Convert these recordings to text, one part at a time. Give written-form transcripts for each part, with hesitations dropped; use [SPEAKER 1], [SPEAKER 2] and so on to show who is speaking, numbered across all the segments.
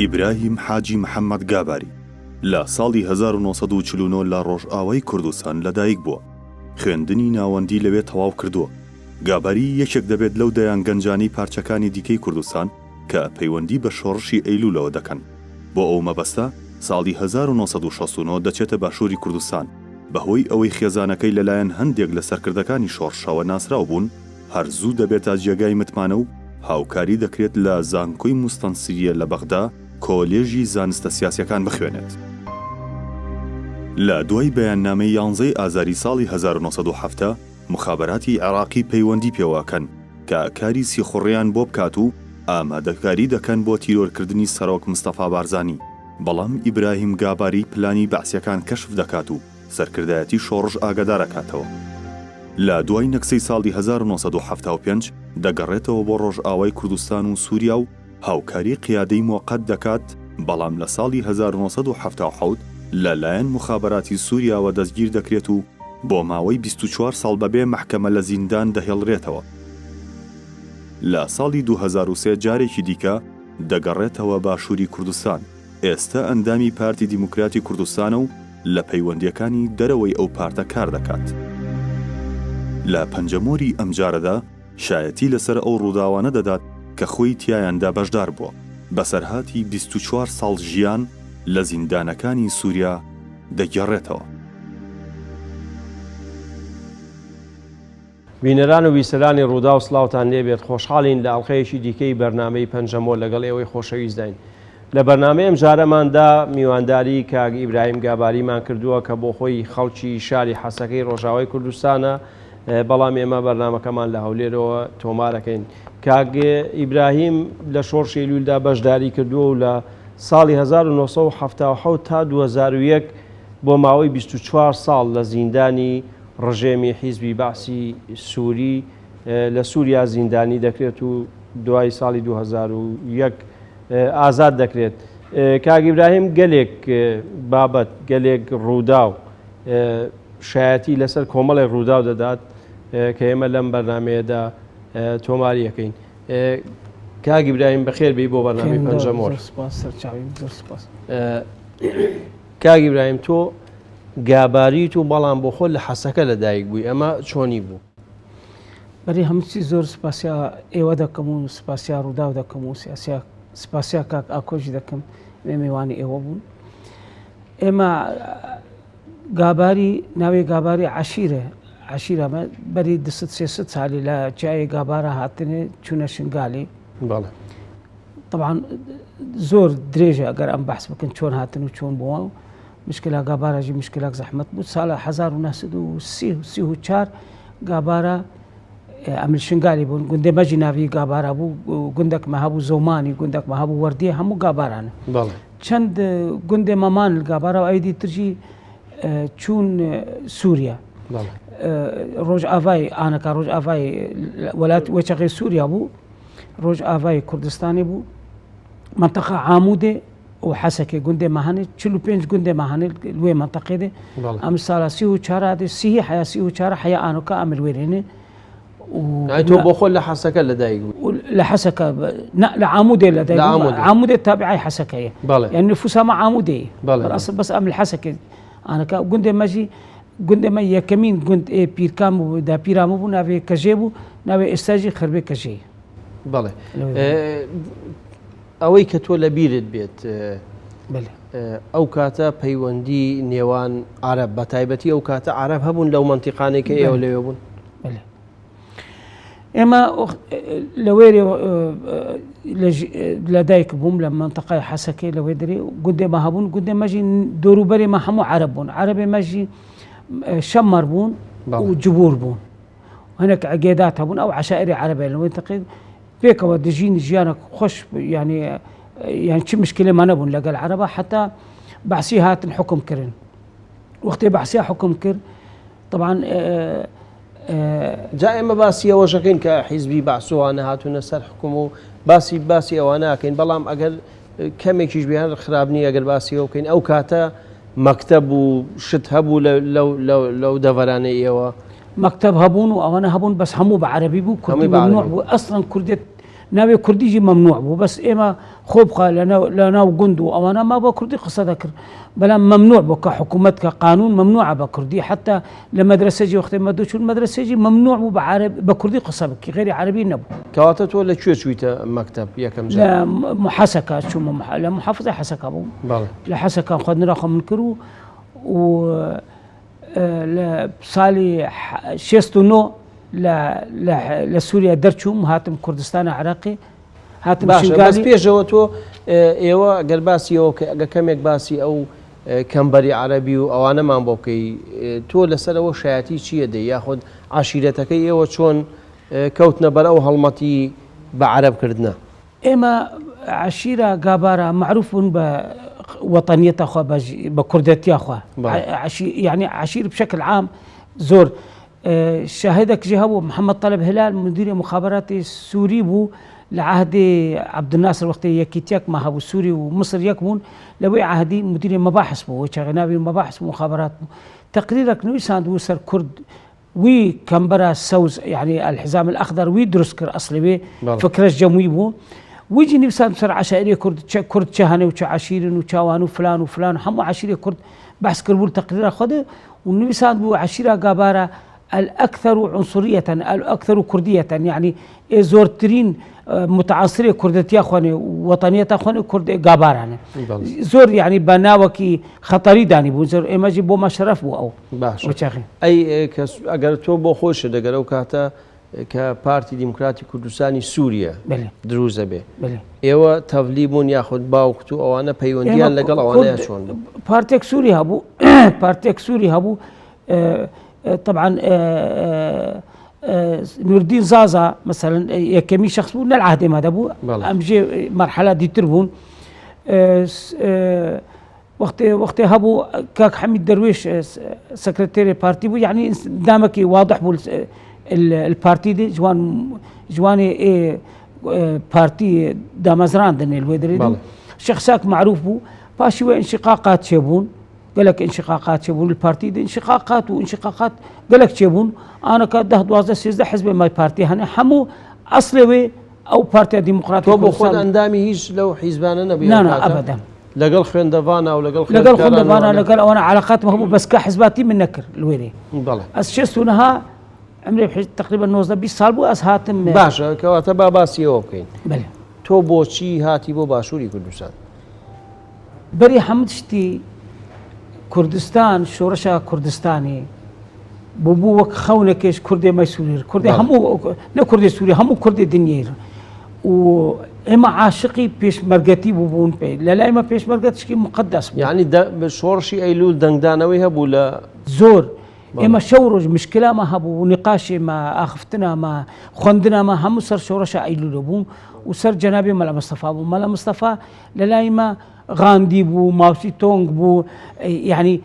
[SPEAKER 1] ئیبراهیم حاجی محەممەد گاباری لە ساڵی 1949 لە ڕۆژئاوای کوردستان لەدایک بووە. خوێندنی ناوەندی لەوێ تەواو کردووە. گاباری یەکێک دەبێت لەو دەیان گەنجانی پارچەکانی دیکەی کوردستان کە پەیوەندی بە شۆڕشی ئەیلولەوە دەکەن. بۆ ئەو مەبەستە ساڵی 1969 دەچێتە باشووری کوردستان بەهۆی ئەوەی خێزانەکەی لەلایەن هەندێک لە سەرکردەکانی شۆڕشەوە ناسراو بوون، هەرزوو دەبێتە جێگای متمانە و هاوکاری دەکرێت لە زانکۆی موستەنسیریە لە بەغدا کۆلێژی زانستە سیاسیەکان بخوێنێت. لە دوای بەیاننامەی 11 ئازاری ساڵی 1970 مخابەراتی عێراقی پەیوەندی پێواکەن کە کاری سیخوڕیان بۆ بکات و ئامادەکاری دەکەن بۆ تیرۆرکردنی سەرۆک مستەفا بارزانی. بەڵام ئیبراهیم گاباری پلانی بەعسیەکان کەشف دەکات و سەرکردایەتی شۆڕش ئاگادارەکاتەوە. لە دوای نەکسەی ساڵی 1975 دەگەڕێتەوە بۆ ڕۆژئاوای کوردستان و سووریا و هاوکاری قیادەی موقەت دەکات، بەڵام لە ساڵی 1970 لەلایەن مخابەراتی سووریاوە دەستگیر دەکرێت و بۆ ماوەی 24 ساڵ بەبێ مەحکەمە لە زیندان دەهێڵرێتەوە. لە ساڵی 2003 جارێکی دیکە دەگەڕێتەوە باشووری کوردستان، ئێستا ئەندامی پارتی دیموکراتی کوردستانە و لە پەیوەندیەکانی دەرەوەی ئەو پارتە کار دەکات. لە پەنجەمۆری ئەمجارەدا شایەتی لەسەر ئەو ڕووداوانە دەدات کە خۆی تیایاندا بەشدار بووە. بەسەرهاتی 24 ساڵ ژیان لە زیندانەکانی سووریا دەگەڕێتەوە.
[SPEAKER 2] بینەران و ویسەرانی ڕوودا و سڵاوتان لێبێت، خۆشحاڵین لە ئەڵقەیەکی دیکەی بەرنامەی پەنجەمۆ لەگەڵ ئێوەی خۆشەویست داین. لە بەرنامەی ئەم جارەماندا میوانداری کاگ ئیبراهیم گاباریمان کردووە کە بۆ خۆی خەڵکی شاری حەسەکەی ڕۆژاوای کوردستانە، بەڵام ئێمە بەرنامەکەمان لە هەولێرەوە تۆمارەکەین. کاگ ئیبراهیم لە شۆڕشی ئەیلولدا بەشداری کردووە و لە ساڵی 1970 تا 2001 بۆ ماوەی 24 ساڵ لە زیندانی ڕژێمی حیزبی بەعسی سووری لە سووریا زیندانی دەکرێت و دوای ساڵی 2001 ئازاد دەکرێت. کاگ ئیبراهیم گەلێک بابەت، گەلێک ڕوودا و شایەتی لەسەر کۆمەڵی ڕوودا دەدات کە ئێمە لەم بەرنامەیەدا تۆماریەکەین. کاگ ئیبراهیم بەخێر بێی بۆ بەرنامەی پەنجەمۆر. کاگ ئیبراهیم تۆ گاباریت و بەڵام بۆ خۆت لە حەسەکە لەدایک بووی، ئەمە چۆنی بوو؟
[SPEAKER 3] بەری هەمووچی زۆر سپاسیا ئێوە دەکەم و سپاسیا ڕوودا دەکەم و سپاسیا کاک ئاکۆژی دەکەم، میوانی ئێوە بوون. ئێمە گاباری ناوی گاباری عەشیرە بەری 300 سالی لە جای گابارە هاتنێ چوونە شنگالی. طبعا زۆر درێژە ئەگەر ئەم بەحس بکەن چۆن هاتن و چۆن بووە و مشکلا گاباراژی مشکلاک زەحمەت بوو. ساڵە 1934 گابارە ئەمل شنگالی بوون، گوندێ مەجی ناوی گابارە بوو، گوندێکمە هەبوو زەومانی، گوندێکمە هەبوو وەردیە، هەموو گابارانە. چەند گوندێ مەمان گابارە و ئەیدی ترجی چوون سووریا. ڕۆژ ئاڤای ئانەکە ڕۆژ ئاڤای وڵات وەچەقی سووریا بوو، ڕۆژ ئاڤای کوردستانی بوو، منتەقە عامودێ و حەسەکێ گوندێ مەهانێ 45 گوندێ مەهانێ لێ منتەقێدێ. ئەم ساڵە 34 سی حیا 34 حیا ئانۆکە ئەمل وێرێنێ.
[SPEAKER 2] تۆ بۆ خۆت لە حەسەکە لەدایک بوو؟
[SPEAKER 3] لە حەسەکە لە عامودێ لەدایک بوو. عامودێ تابعی حەسەکەیە، یعنی نفوسەمە عامودێ بەس ئەم الحەسەکە ئانەکە گوندێ مەژی گوندێ مە یەکەمین گوند پیرکام بوو، داپیرامە بوو، ناوێ کەژێ بوو، ناوێ ئێستاژی خربێ کەژێ.
[SPEAKER 2] بەڵێ ئەوەی کە تۆ لە بیرت بێت ئەو کاتە پەیوەندی نێوان عەرەب بە تایبەتی ئەو کاتە عەرەب هەبوون لەو مەنتیقانەی کە ئێوە لەوێ بوون؟
[SPEAKER 3] ئێمە لەوێرێ لەدایک بووم لە منتەقای حەسەکەی لەوێ دەرێ گوندێمە هەبوون، گوندێ مەژی دۆروبەرێمە هەموو عەرەب بوون، عەرەبێ مەژی شەممەر بوون و جبور بوون، هەنێک عەگێدات هەبوون، ئەو عەشائری عەرەبە لەوێ تەقید پێکەوە دەژین ژیانە خۆش، یعنی چ مشکلێمە نەبوون لەگەڵ عەرەبە. حتا بەعسی هاتن حکم کردن، وەختێ بەعسیا حکم کرد طبعا
[SPEAKER 2] جا ئێمە باسی ئەوەشەکەین کە حیزبی بەعسوانە هاتوونە سەر حکوم و باسی ئەوە ناکەین، بەڵام ئەگەر کەمێکیش بیان خراپنی ئەگەر باسی ئەو بکەین. ئەو کاتە مەکتەب و شت هەبوو لەو دەڤەرانەی ئێوە؟
[SPEAKER 3] مەکتەب هەبوون و ئەوانە هەبوون، بەس هەموو بە عەرەبی بوو، کوردی مەمنوع بوو، ئەسڵەن کوردێت ناوێ کوردیجی مەمنوع بوو، بەس ئێمە خۆبخە لە ناو گوند و ئەوانە ما بە کوردی قسە دەکرد بەڵام ممنوع بۆ کە حکوومەت کە قانون ممنوع بە کوردی حتا لە مەدرسەجی وەختێ مەدوچون مەدرسەجی ممنوع بوو بە کوردی قسە بکە غێری عەربی نەبوو.
[SPEAKER 2] کەواتە تۆ لەکوێ چوویتە مەکتەب یەکەم
[SPEAKER 3] لە محەسەکە چوومە لە محافظەی حەسەکە بوو لە حەسەکە خوێندنرا خۆم کرد و لە ساڵی 69 لە سووریا دەرچووم هاتم کوردستانی عێراقی هاتم
[SPEAKER 2] بەس پێشەوە تۆ ئێوە گەر باسیەوە ئەگە کەمێک باسی ئەو کەمبەری عەرەبی و ئەوانەمان بۆ بکەی تۆ لەسەرەوە شایەتی چییە دەی یاخود عاشیرەتەکەی ئێوە چۆن کەوتنە بەر ئەو هەڵمەتی بە عەرەبکردنە؟
[SPEAKER 3] ئێمە عشیرە گابارە معروف بوون بە وطنيته خو بكردتي اخو يعني عشير بشكل عام زور. شاهدك جهه محمد طلب هلال مدير مخابرات السوري بو لعهد عبد الناصر وقت يكيتيك ما هو سوري ومصر يكمون لوي عهدي مدير مباحث بو وشغنابي مباحث مخابرات بو تقريرك نوي ساند وسر كرد وي كمبرا سوز يعني الحزام الاخضر ويدرس كر اصلي بي فكره جموي بو ويجي نفسان بسر عشائريه كرد شهنه وعشيرين وشاوان وفلان وفلان هم عشيره كرد بحث كربول تقرير خده ونفسان بو عشيره قاباره الاكثر عنصريه الاكثر كرديه يعني زورترين متعاصرة كردتي اخواني وطنية اخواني كرد قابارانه زور يعني بناوكي خطري داني بو زور ايماجي بو ما شرف بو او
[SPEAKER 2] باش اي كس اگر تو بو خوش دغه او كاتا كبارتي ديمقراطي كردستاني سوريا دروزه به ايوا تفليبون ياخذ باوكتو او انا بيونديان لقل او انا شلون
[SPEAKER 3] بارتيك سوريا ابو بارتيك سوريا ابو طبعا نور الدين زازا مثلا يكمي شخص بو العهد ما دبو امجي مرحله دي تربون وقت هبو كاك حميد درويش سكرتيري بارتي بو يعني دامك واضح بو البارتي دي جواني بارتي دامزران دني الويدري شخصاك معروف بو باشي انشقاقات شيبون قال لك انشقاقات شبون البارتي دي انشقاقات وانشقاقات قال لك شبون انا كده 12 16 حزب ماي بارتي هنا حمو اصلي او بارتي ديمقراطي
[SPEAKER 2] تو خود اندامي هيش لو حزبانا نبي
[SPEAKER 3] لا ابدا
[SPEAKER 2] لقل خندفانا او لقل
[SPEAKER 3] خندفانا لقل وانا علاقات ما هو بس كحزباتي من نكر الويري
[SPEAKER 2] بله
[SPEAKER 3] اسشتونها عمري تقريبا 19 سال بو اس هاتم
[SPEAKER 2] باشا كواتبا باسي اوكي
[SPEAKER 3] بله
[SPEAKER 2] تو بوشي هاتي بو باشوري كردستان
[SPEAKER 3] بري حمدشتي كردستان شورشا كردستاني بوبو وك خونكش كردي ما سوري كردي همو لا كردي سوري همو كردي دنيا و اما عاشقي بيش مرقتي بوبون بي لا اما بيش مرقتش مقدس بو.
[SPEAKER 2] يعني شورشي ايلول دنگدانوي هبو لا
[SPEAKER 3] زور اما شورج مشكله ما هبو نقاشي ما اخفتنا ما خندنا ما هم سر شورشا ايلول بو وسر جنابي ملا مصطفى بو ملا مصطفى لا اما غاندي بو ماوسي تونغ بو يعني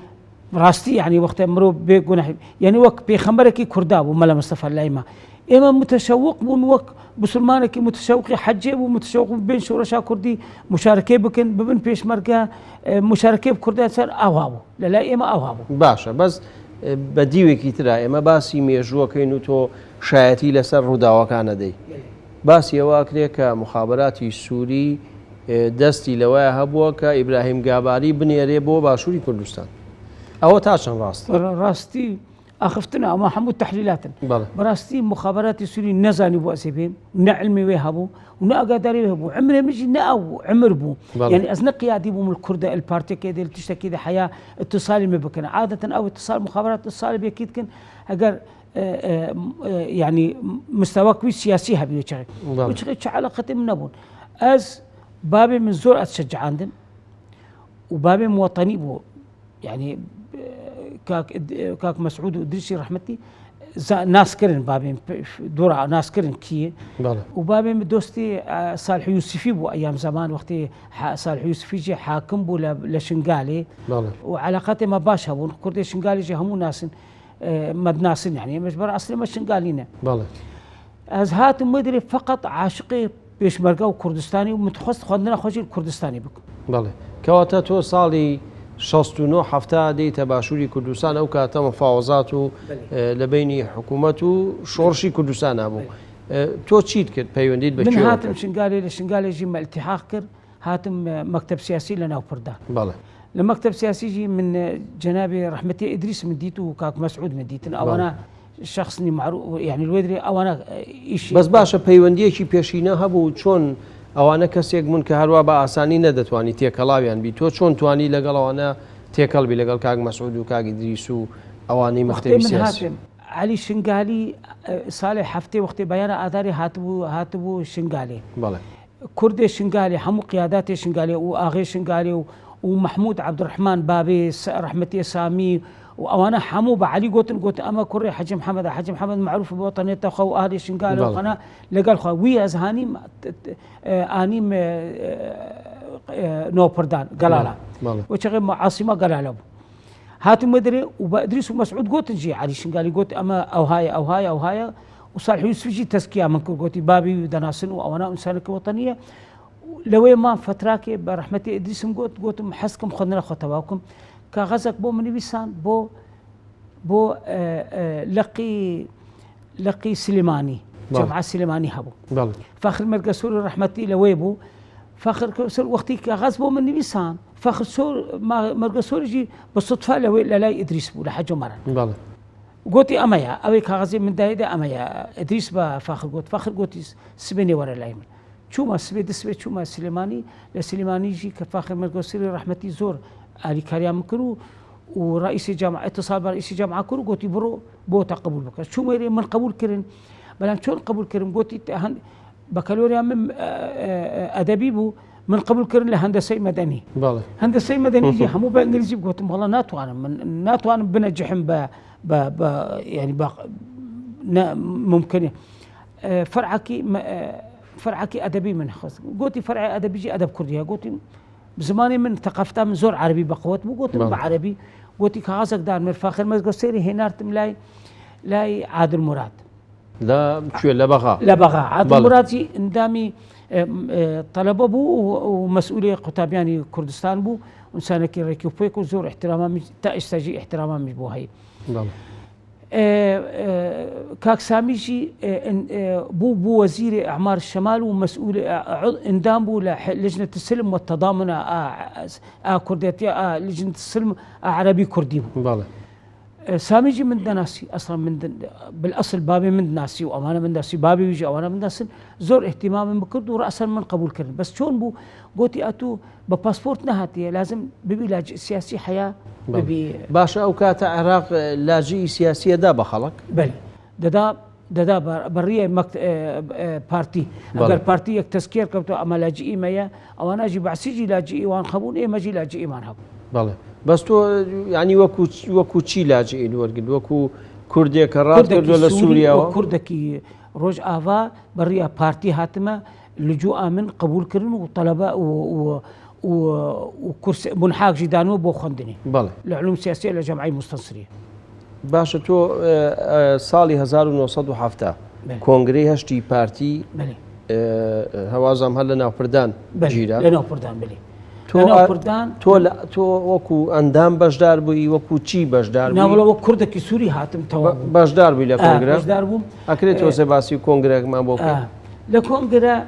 [SPEAKER 3] راستي يعني وقت مرو بيقول يعني وقت بيخمركي كردا بو ملا مصطفى اللايما اما متشوق بو وقت بسلمانك متشوق حجه ومتشوق بين شورشا كردي مشاركه بكن ببن بيش مرقه مشاركه بكردا سر اوابو لا اما اوابو
[SPEAKER 2] باشا بس بديوكي ترى اما باسي ميجو كينو تو شايتي لسر روداوكان دي باسي واكريك مخابراتي السوري دەستی لەوایە هەبووە کە ئیبراهیم گاباری بنێرێ بۆ باشووری کوردستان ئەوە تا چەند
[SPEAKER 3] ڕاستی ئاخفتنە ئەمە هەموو تحلیلاتن بەڕاستی مخابراتی سووری نەزانی بۆ ئەسێ بێن نەعلمی وێ هەبوو و نە ئاگاداری هەبوو عمرێ مژی نەئەو عمر بوو يعني ئەس نەقیادی بووم الكوردە البارتێکێ دێ تشتێکی دە حیا اتصالی مێ بکەن عادەتەن ئەو اتصال مخابرات اتصالی بێکیت کن ئەگەر يعني مستواك سياسي هبي وشغل علاقتي من نبون از بابي من زور اتشجع عندهم وبابي موطني بو يعني كاك مسعود ودريشي رحمتي ناس كرن بابي دورة ناس كرن كي وبابي دوستي صالح يوسفي بو ايام زمان وقت صالح يوسفي جي حاكم بو لشنغالي وعلاقاتي ما باشا بو كردي شنغالي جي همو ناس مدناسين يعني مش برا اصلي ما شنغالينا از هات مدري فقط عاشقي بيشمرقه وكردستاني ومتخصص خدنا خوجي الكردستاني بك
[SPEAKER 2] بله كواتا تو صالي 69 هفته دي تباشوري كردستان او كاتا مفاوضات لبين حكومته شورشي كردستان ابو تو تشيت كد بيونديد
[SPEAKER 3] من هاتم شنغالي لشنغالي جي ما التحاق كر هاتم مكتب سياسي لنا وبردان
[SPEAKER 2] بله
[SPEAKER 3] لمكتب سياسي جي من جنابي رحمتي إدريس من ديتو وكاك مسعود من ديتن أو أنا شخصني معروف يعني الودري أو أنا إيش
[SPEAKER 2] بس باشە پەیوەندیەکی پێشینە هەبوو چۆن ئەوانە کەسێک بوون کە هەروە بە ئاسانی نەدەتوانی تێکەڵاویان بی تۆ چۆن توانی لەگەڵەوەنە تێکەڵبی لەگەڵ کاک مەسعود و کاک ئیدریس و ئەوانەی مەکتەبی سیاسی
[SPEAKER 3] علي شنقالي صالح حفتي وقتي بيان آذاري هاتبو شنقالي
[SPEAKER 2] بله
[SPEAKER 3] كردي شنقالي حمو قياداتي شنقالي وآغي شنقالي ومحمود عبد الرحمن بابي رحمتي سامي وانا حمو بعلي قلت اما كوري حجي محمد معروف بوطنيته خو اهلي شنقالي وقنا لقال خو وي ازهاني انيم نو بردان قلاله وشغل عاصمه قلاله هاتم مدري وبادريس ومسعود قلت نجي علي شنقالي قلت اما او هاي وصالح يوسف جي تزكيه من قلت بابي ودناسن وانا انسان وطنيه لوي ما فتراكي برحمتي ادريس قلت محسكم خذنا خطواكم كغزك بو مني بيسان بو لقي سليماني جمعة سليماني هبو فاخر مرقى سوري رحمتي لويبو فاخر سور وقتي كغز بو مني بيسان فاخر سور مرقى سوري جي بالصدفة لوي لا ادريس بو لحجو مرة قلتي امايا اوي كغزي من دايدا امايا ادريس با فاخر قلت سبيني ورا الايمن شو ما سبيد شو ما سليماني لسليماني جي كفاخر مرقى سوري رحمتي زور علي كريم كرو ورئيس جامعة اتصال برئيس جامعة كرو قلت برو بو تقبل بك شو ما من قبول كرن بلان شلون قبول كرن قلت بكالوريا من ادبي بو من قبول كرن لهندسي مدني هندسي مدني جي همو بانجليزي قلت والله ناتو انا بنجحهم يعني ممكن فرعك ادبي من خص قلت فرعي ادبي جي ادب كردي قلت بزماني من ثقافته من زور عربي بقوت مو قلت بعربي قلت كغازك دار من فاخر ما قصيري هنارتم لاي عادل مراد
[SPEAKER 2] لا شو لا
[SPEAKER 3] بغى عادل مراد جي اندامي طلبه بو ومسؤوليه قطابياني كردستان بو انسان كي ريكوبيك وزور احترامه تا استجي احترامه مش بو هي كاك ساميجي بو وزير اعمار الشمال ومسؤول اندام بو لجنه السلم والتضامن كرديتي لجنه السلم عربي كردي ساميجي من دناسي اصلا بالاصل بابي من ناسي وامانه من ناسي بابي ويجي وانا من ناس زور اهتمام بكرد وراسا من قبول كرد بس شلون بو قوتي اتو بباسبورت نهاتي لازم ببي لاجئ سياسي حياه ببي
[SPEAKER 2] باشا او كات عراق لاجئ سياسيه دا بخلق
[SPEAKER 3] بلي ددا بريه بارتي اگر بارتي تسكير كبتو اما لاجئي ميا او انا اجي بعسيجي لاجئي وان خبون اي ماجي لاجئي مان هب
[SPEAKER 2] بله بس تو يعني وكو تشي لاجئين ورقد وكو كردي كرات كردو لسوريا
[SPEAKER 3] وكردكي روج آفا بريا بارتي هاتما لجوء من قبول كرن وطلباء وكرسي منحاق جدانو بو خندني
[SPEAKER 2] بله
[SPEAKER 3] العلوم السياسية لجمعية مستنصرية
[SPEAKER 2] باشا تو صالي 1970 كونغري هشتي بارتي
[SPEAKER 3] بله
[SPEAKER 2] هوازم هل لنا بردان
[SPEAKER 3] جيرا لنا بردان بله
[SPEAKER 2] تو وكو اندام بشدار بوي وكو چی بشدار بوي
[SPEAKER 3] ناولا وكو كردكي سوري هاتم تو
[SPEAKER 2] بشدار بوي لكونغرا
[SPEAKER 3] بشدار بوم
[SPEAKER 2] اكريتو سباسي كونغرا ما بوكي
[SPEAKER 3] لكونغرا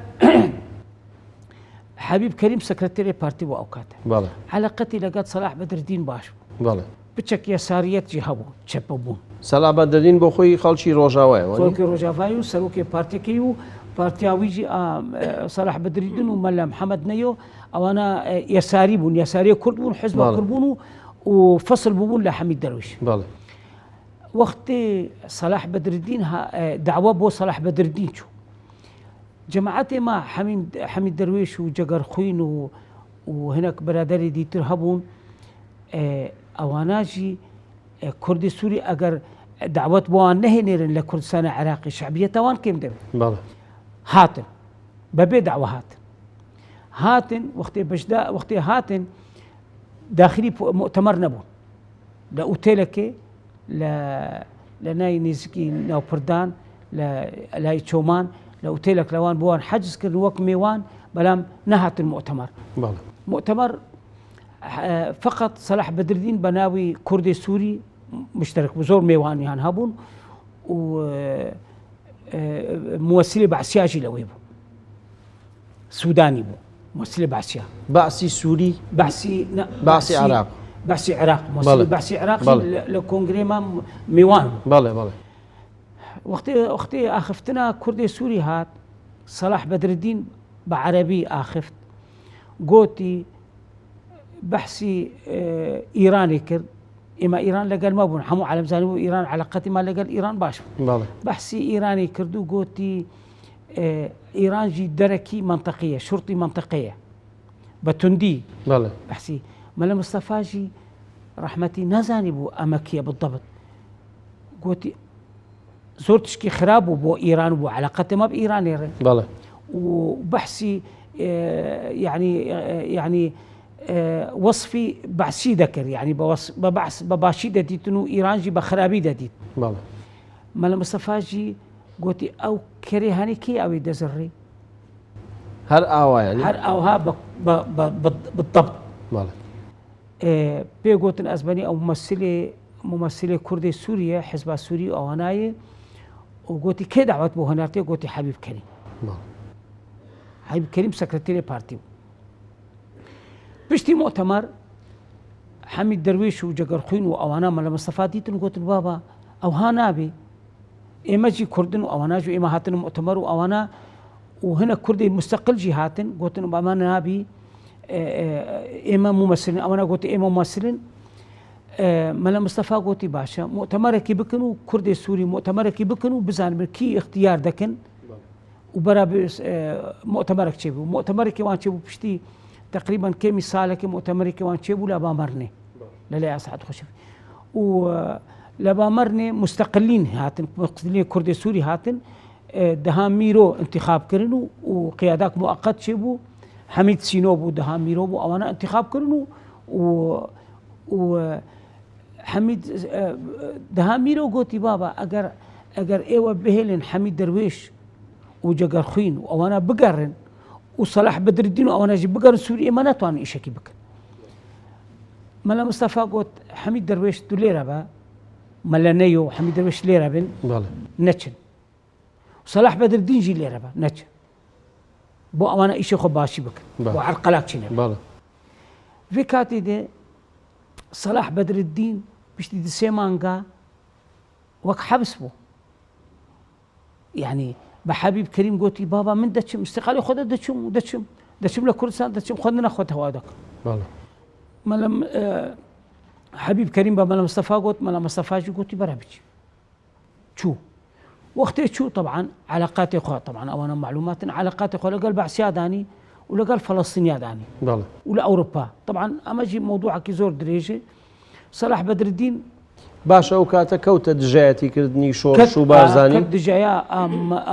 [SPEAKER 3] حبيب كريم سكرتيري بارتي واوقاته
[SPEAKER 2] بله
[SPEAKER 3] علاقتي لقد صلاح بدر الدين باشو
[SPEAKER 2] بله
[SPEAKER 3] بچك يساريت جهبو تشببون
[SPEAKER 2] صلاح بدر الدين بو خوي خلشي روجاوي
[SPEAKER 3] خوي روجاوي سروكي بارتي كيو بارتياويجي صلاح بدر الدين وملا محمد نيو او انا يساري بون يساري كرد بون حزب كرد بون وفصل بون لحميد درويش
[SPEAKER 2] بله
[SPEAKER 3] وقت صلاح بدر الدين دعوه بو صلاح بدر الدين شو جماعتي ما حميد درويش وجقر خوين وهناك برادري دي ترهبون اواناجي كردي سوري اگر دعوت بوان نهنيرن لكردستان عراقي شعبيه توان كيم دبي
[SPEAKER 2] بله
[SPEAKER 3] هاتن ببي دعوة هاتن وقتي هاتن داخلي مؤتمر نبو لا اوتيلكي لناي نيزكي ناو بردان لاي تشومان لا اوتيلك لوان بوان حجز كر وك ميوان بلام نهات المؤتمر مؤتمر فقط صلاح بدر الدين بناوي كردي سوري مشترك بزور ميوان يعني هابون و موسلي بعسياجي لويبو سوداني بو ممثلة بعثية
[SPEAKER 2] بعثي سوري بعثي عراق
[SPEAKER 3] بعثي عراق ممثلة بعثي عراق لكونغري ما ميوان
[SPEAKER 2] بله
[SPEAKER 3] وقتی آخفتنا کردی سوری هات صلاح بدر الدین بعربي آخفت قوتي بحثي إيراني كرد إما إيران لقال ما بون حمو عالم زاني إيران علاقتي ما لقال إيران باش بحثي إيراني كردو قوتي إيران جي دركي منطقية شرطي منطقية بتندي بحثي ملا مصطفى جي رحمتي نزاني بو أمكية بالضبط قوتي زورتشكي خرابو بو إيران وبو علاقتي ما بإيران يرى وبحثي يعني وصفي بعثي ذكر يعني ببحث بباشي دتيتنو إيران جي بخرابي دتيت ملا مصطفى جي قوتي أو كريهاني كي أو يدزري
[SPEAKER 2] هر آوا يعني
[SPEAKER 3] هر آوها بالضبط بيقوتن أزباني أو ممثلة كردي سوريا حزب السوري أو هناي وقوتي كي دعوت بو هنارتي قوتي حبيب كريم حبيب كريم سكرتيري بارتي بشتي مؤتمر حميد درويش وجقرخين وأوانا ملا مصطفى ديتن قوت البابا أو هانابي إما جي كردن وأوانا جو إما هاتن مؤتمر وأوانا وهنا كردي مستقل جي هاتن قوت بابا نابي إما ممثلين أوانا قوت إما ممثلين ملا مصطفى قوتي باشا مؤتمرك بكنو كردي سوري مؤتمرك بكنو بزان كي اختيار دكن وبرا مؤتمرك تشيبو مؤتمرك وان تشيبو بشتي تقريبا كم سالك مؤتمرك وان تشيبو لابا مرني لا اسعد خشف ولابا مرني مستقلين هاتن مستقلين كردي سوري هاتن دهام ميرو انتخاب كرنو وقيادات مؤقت تشيبو حميد سينوبو دهام ميرو وانا انتخاب كرنو و حميد دهاميرو قوتي بابا اگر ايوه بهلن حميد درويش وجقرخين وانا بقرن وصلاح بدر الدين وانا جي بقرن سوري ما نتواني اشكي بك ملا مصطفى قوت حميد درويش دوليرا با ملا نيو حميد درويش ليرا بن نتشن وصلاح بدر الدين جي ليرا با نتشن بو وانا اشي خباشي بك وعرقلاك شنو في كاتي دي صلاح بدر الدين بشتي دسيمانقا وك حبس بو يعني بحبيب كريم قوتي بابا من دتشم استقالي خذ دتشم لكردستان دتشم خذنا خذ هوادك ملم حبيب كريم بابا مصطفى قوت ملا مصطفى جي قوتي برابج شو وقتي شو طبعا علاقاتي اخوة طبعا او انا معلومات علاقاتي اخوة لقال بعثيا داني ولقال فلسطينيا داني ولا اوروبا طبعا اما جي موضوعك زور دريجه صلاح بدر الدين
[SPEAKER 2] باشا وكاتا كوتا دجايتي كردني شورش وبارزاني
[SPEAKER 3] كد دجايا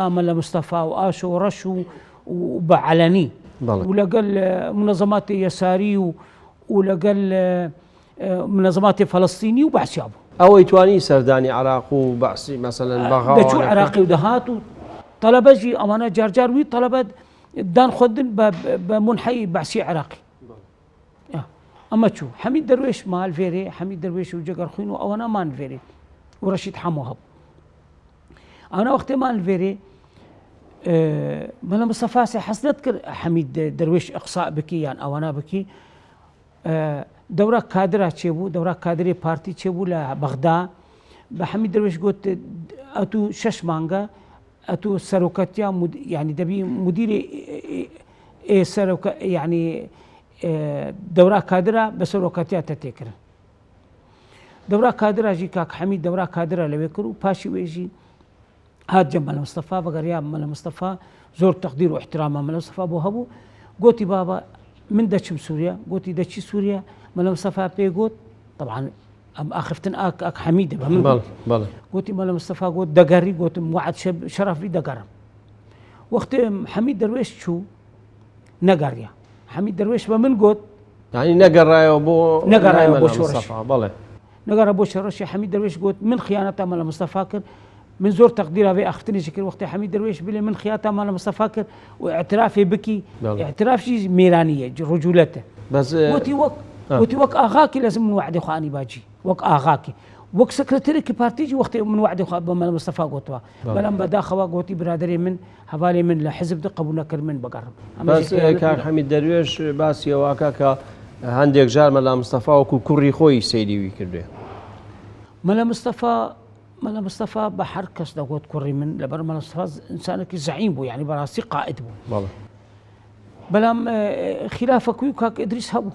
[SPEAKER 3] ملا مصطفى واشو ورشو وبعلني ولقال منظمات يساري ولقال منظمات فلسطيني وبعثيابو
[SPEAKER 2] او يتواني سرداني عراق وبعثي مثلا بغاوة
[SPEAKER 3] دجو عراقي ودهاتو طلبة جي امانه جارجار وي طلبة دان خدن بمنحي بعثي عراقي اما شو حميد درويش مال فيري حميد درويش وجقرخين وانا مال فيري ورشيد حموهب انا وقت مال فيري ملا مصطفى حسنت حميد درويش اقصاء بكي يعني او انا بكي دوره كادره تشيبو دوره كادري بارتي تشيبو لبغداد بحميد درويش قلت اتو شش مانجا اتو سروكاتيا يعني دبي مدير سروك يعني دورة كادرة بس روكاتيات تتكر دورة كادرة جي كاك حميد دورة كادرة لويكرو باشي ويجي هاد جنب ملا مصطفى بقرياب ملا مصطفى زور تقدير واحترام ملا مصطفى ابو هبو قوتي بابا من دشم سوريا قوتي دشي سوريا ملا مصطفى بيقوت طبعا اخفتن اك حميده
[SPEAKER 2] بلا
[SPEAKER 3] قوتي ملا مصطفى قوت دقري قوت موعد شرف لي دقر وقت حميد درويش شو نقريا حميد درويش بمن قوت
[SPEAKER 2] يعني نقر ابو
[SPEAKER 3] شورش نقر ابو شورش حميد درويش قوت من خيانته مال مصطفى كر من زور تقديره في اختني شكل وقت حميد درويش بلي من خيانته مال مصطفى كر واعترافي بكي اعتراف شيء ميرانيه رجولته
[SPEAKER 2] بس
[SPEAKER 3] قوتي وك اغاكي لازم نوعد اخواني باجي وك اغاكي وەک سکرتێرێکی پارتیجی وەختی من وعدی خوا بە مەلا مستەفا گوتووە بەڵام بەداخەوە گوتی برادری من هەواڵی من لە حزب قبول نەکرد من بگەڕم
[SPEAKER 2] بەس کاک حەمید دەروێش باسی ئەوەکە کە هەندێک جار مەلا مستەفا وەکو کوڕی خۆی سەیریوی کردوێ
[SPEAKER 3] مەلا مستەفا بە هەر کەس دەگوت کوڕی من لەبەر مەلا مستەفا ئینسانێکی زەعیم بوو یعنی بەڕاستی قائد بوو بەڵام خلافەکوی و کاک ئیدریس هەبوو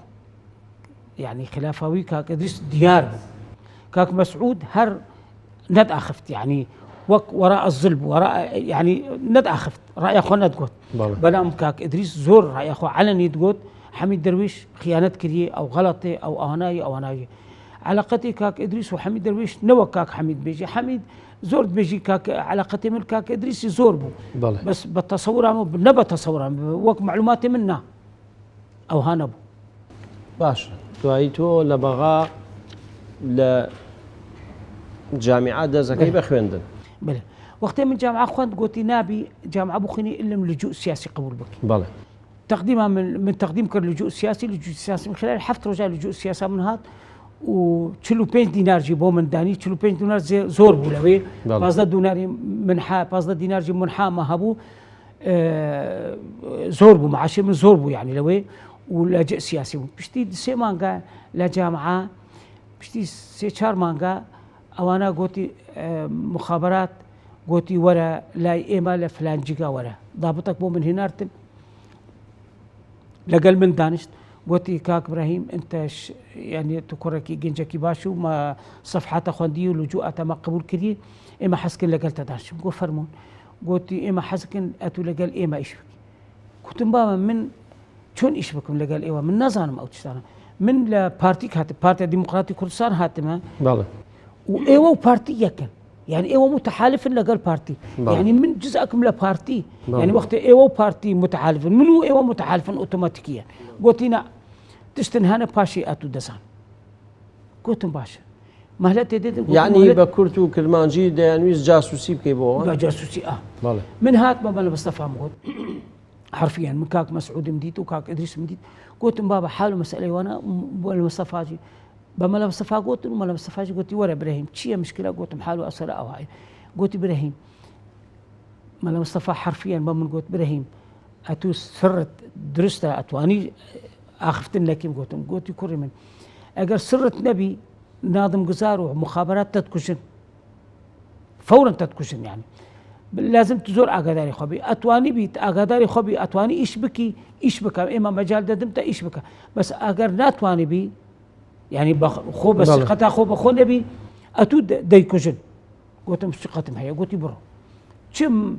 [SPEAKER 3] يعني خلافاوي كاك إدريس ديار كاك مسعود هر ند أخفت يعني وراء الظلم وراء يعني ند أخفت رأي أخو ند قوت بلام كاك إدريس زور رأي أخو علني تقول حميد درويش خيانة كريه أو غلطة أو أهناي علاقتي كاك إدريس وحميد درويش نوى كاك حميد بيجي حميد زور بيجي كاك علاقتي من كاك إدريس زور بو بس بالتصور عنه نبى تصور عنه وك معلوماتي منه أو هانبو
[SPEAKER 2] باش دوایی تۆ لە بەغا لە جامیعە دەزەکەی بەخوێندن
[SPEAKER 3] بڵێ وەختێ من جامعە خوێند گوتی نابی جامعە بخوێنی إلا من لجوء سیاسی قبول بکەی
[SPEAKER 2] بەڵێ
[SPEAKER 3] تقديما من تقديم كر لجوء سياسي من خلال 7 رجال لجوء سياسي من هات و 45 دينار جيبوه من داني 45 دينار زور بولوي 15 دينار منحة 15 دينار جيب منحة ما هبو زور بو معاشر من زور بو يعني لوي ولاجئ سياسي بشتي سي مانغا لا جامعة بشتي سي 4 مانغا اوانا قوتي مخابرات قوتي ورا لا إما لفلان جيجا ورا ضابطك بو من هنارتن لقل من دانشت قوتي كاك إبراهيم أنت يعني تكركي جنجكي باشو ما صفحات أخواندي ولجوءات ما قبول كذي إما حسكن لقل تدانش قو فرمون قوتي إما حسكن أتو لقل إما إشبك كنت مباما من شون إشبكم لقل إيوا من نظام أو تشتانا من لبارتيك هات بارتي ديمقراطي كردستان هاتما
[SPEAKER 2] بله
[SPEAKER 3] وإيوا بارتي يكن يعني إيوا متحالف لقل بارتي يعني من جزءكم لبارتي يعني وقت إيوا بارتي متحالف منو إيوا متحالف أوتوماتيكيا قلتينا تشتنهانا باشي أتو دزان قلتم باشا مهلت يديد
[SPEAKER 2] يعني بكرتو كرمانجي ديانويز جاسوسي بكيبوه
[SPEAKER 3] جاسوسي
[SPEAKER 2] بله
[SPEAKER 3] من هات ما بلا مصطفى مغود حرفيا من كاك مسعود مديت وكاك إدريس مديت قلتم بابا حاله مسألة وانا ولا مصطفى جي بملا مصطفى قلت وملا مصطفى جي قلت ورا إبراهيم شيء مشكلة قلتم حاله أسرع أو هاي قلت إبراهيم ملا مصطفى حرفيا بمن قلت إبراهيم أتو سرت درستا أتواني أخفتن لكن قلت يكري من أجر سرت نبي ناظم جزار ومخابرات تتكشن فورا تتكشن يعني لازم تزور أقداري خبي أتواني بيت أقداري خبي أتواني إيش بكا إما مجال دمت إيش بكا بس أجر ناتواني بي يعني خو بس قطع خو نبي أتو ديكشن قلت مشقتم هي قلت برو كم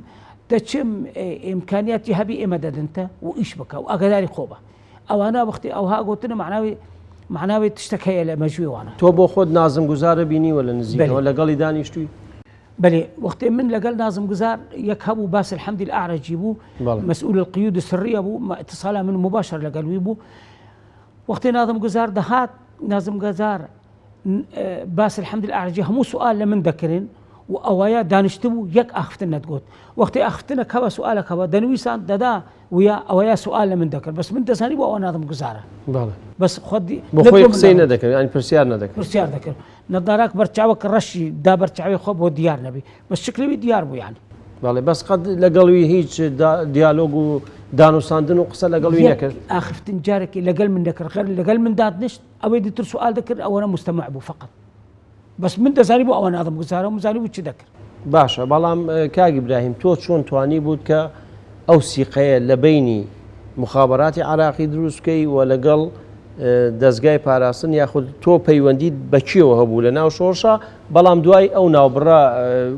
[SPEAKER 3] تشم إمكانياتي هبي إما دنتا وإيش بكا وأقداري خوبه أو أنا وقتي أو ها قلتنا معناوي تشتكي إلى مجوي وأنا
[SPEAKER 2] تو بو خود ناظم جزار بيني ولا نزيك ولا قال دانيشتوي
[SPEAKER 3] بلي وقت من لقال ناظم جزار يكهبوا باس الحمد الأعرج يبو مسؤول القيود السرية بو اتصاله من مباشر لقال ويبو وقت ناظم جزار دهات ناظم جزار باس الحمد الأعرج همو سؤال لمن ذكرين وأوايا دانشتبو يك أخفتنا تقول وقت أخفتنا كوا سؤالك كوا دنويسان ددا ويا أوايا سؤال من ذكر بس من تساني بو ناظم جزارة بس خدي
[SPEAKER 2] بخوي حسين ذكر يعني برسيار
[SPEAKER 3] ذكر نظارك برتشاوك الرشي دا برتشاوي خب وديار نبي بس شكله ديار بو يعني
[SPEAKER 2] بالله بس قد لقلوي هيج ديالوج دانو ساندن وقصة لقلوي نكر
[SPEAKER 3] أخفتن جارك لقل من ذكر غير لقل من داد نشت أو يدي سؤال ذكر أو أنا مستمع بو فقط بس من تساني بو أو ناظم جزارة ومزاني وش ذكر
[SPEAKER 2] باشا بلام كاك إبراهيم تو شون تواني بود ك أو سيقية لبيني مخابرات عراقي دروسكي ولقل دەستگای پاراستن یاخود تۆ پەیوەندیت بەکیەوە هەبوو لە ناو شۆڕشە بەڵام دوای ئەو ناوبڕا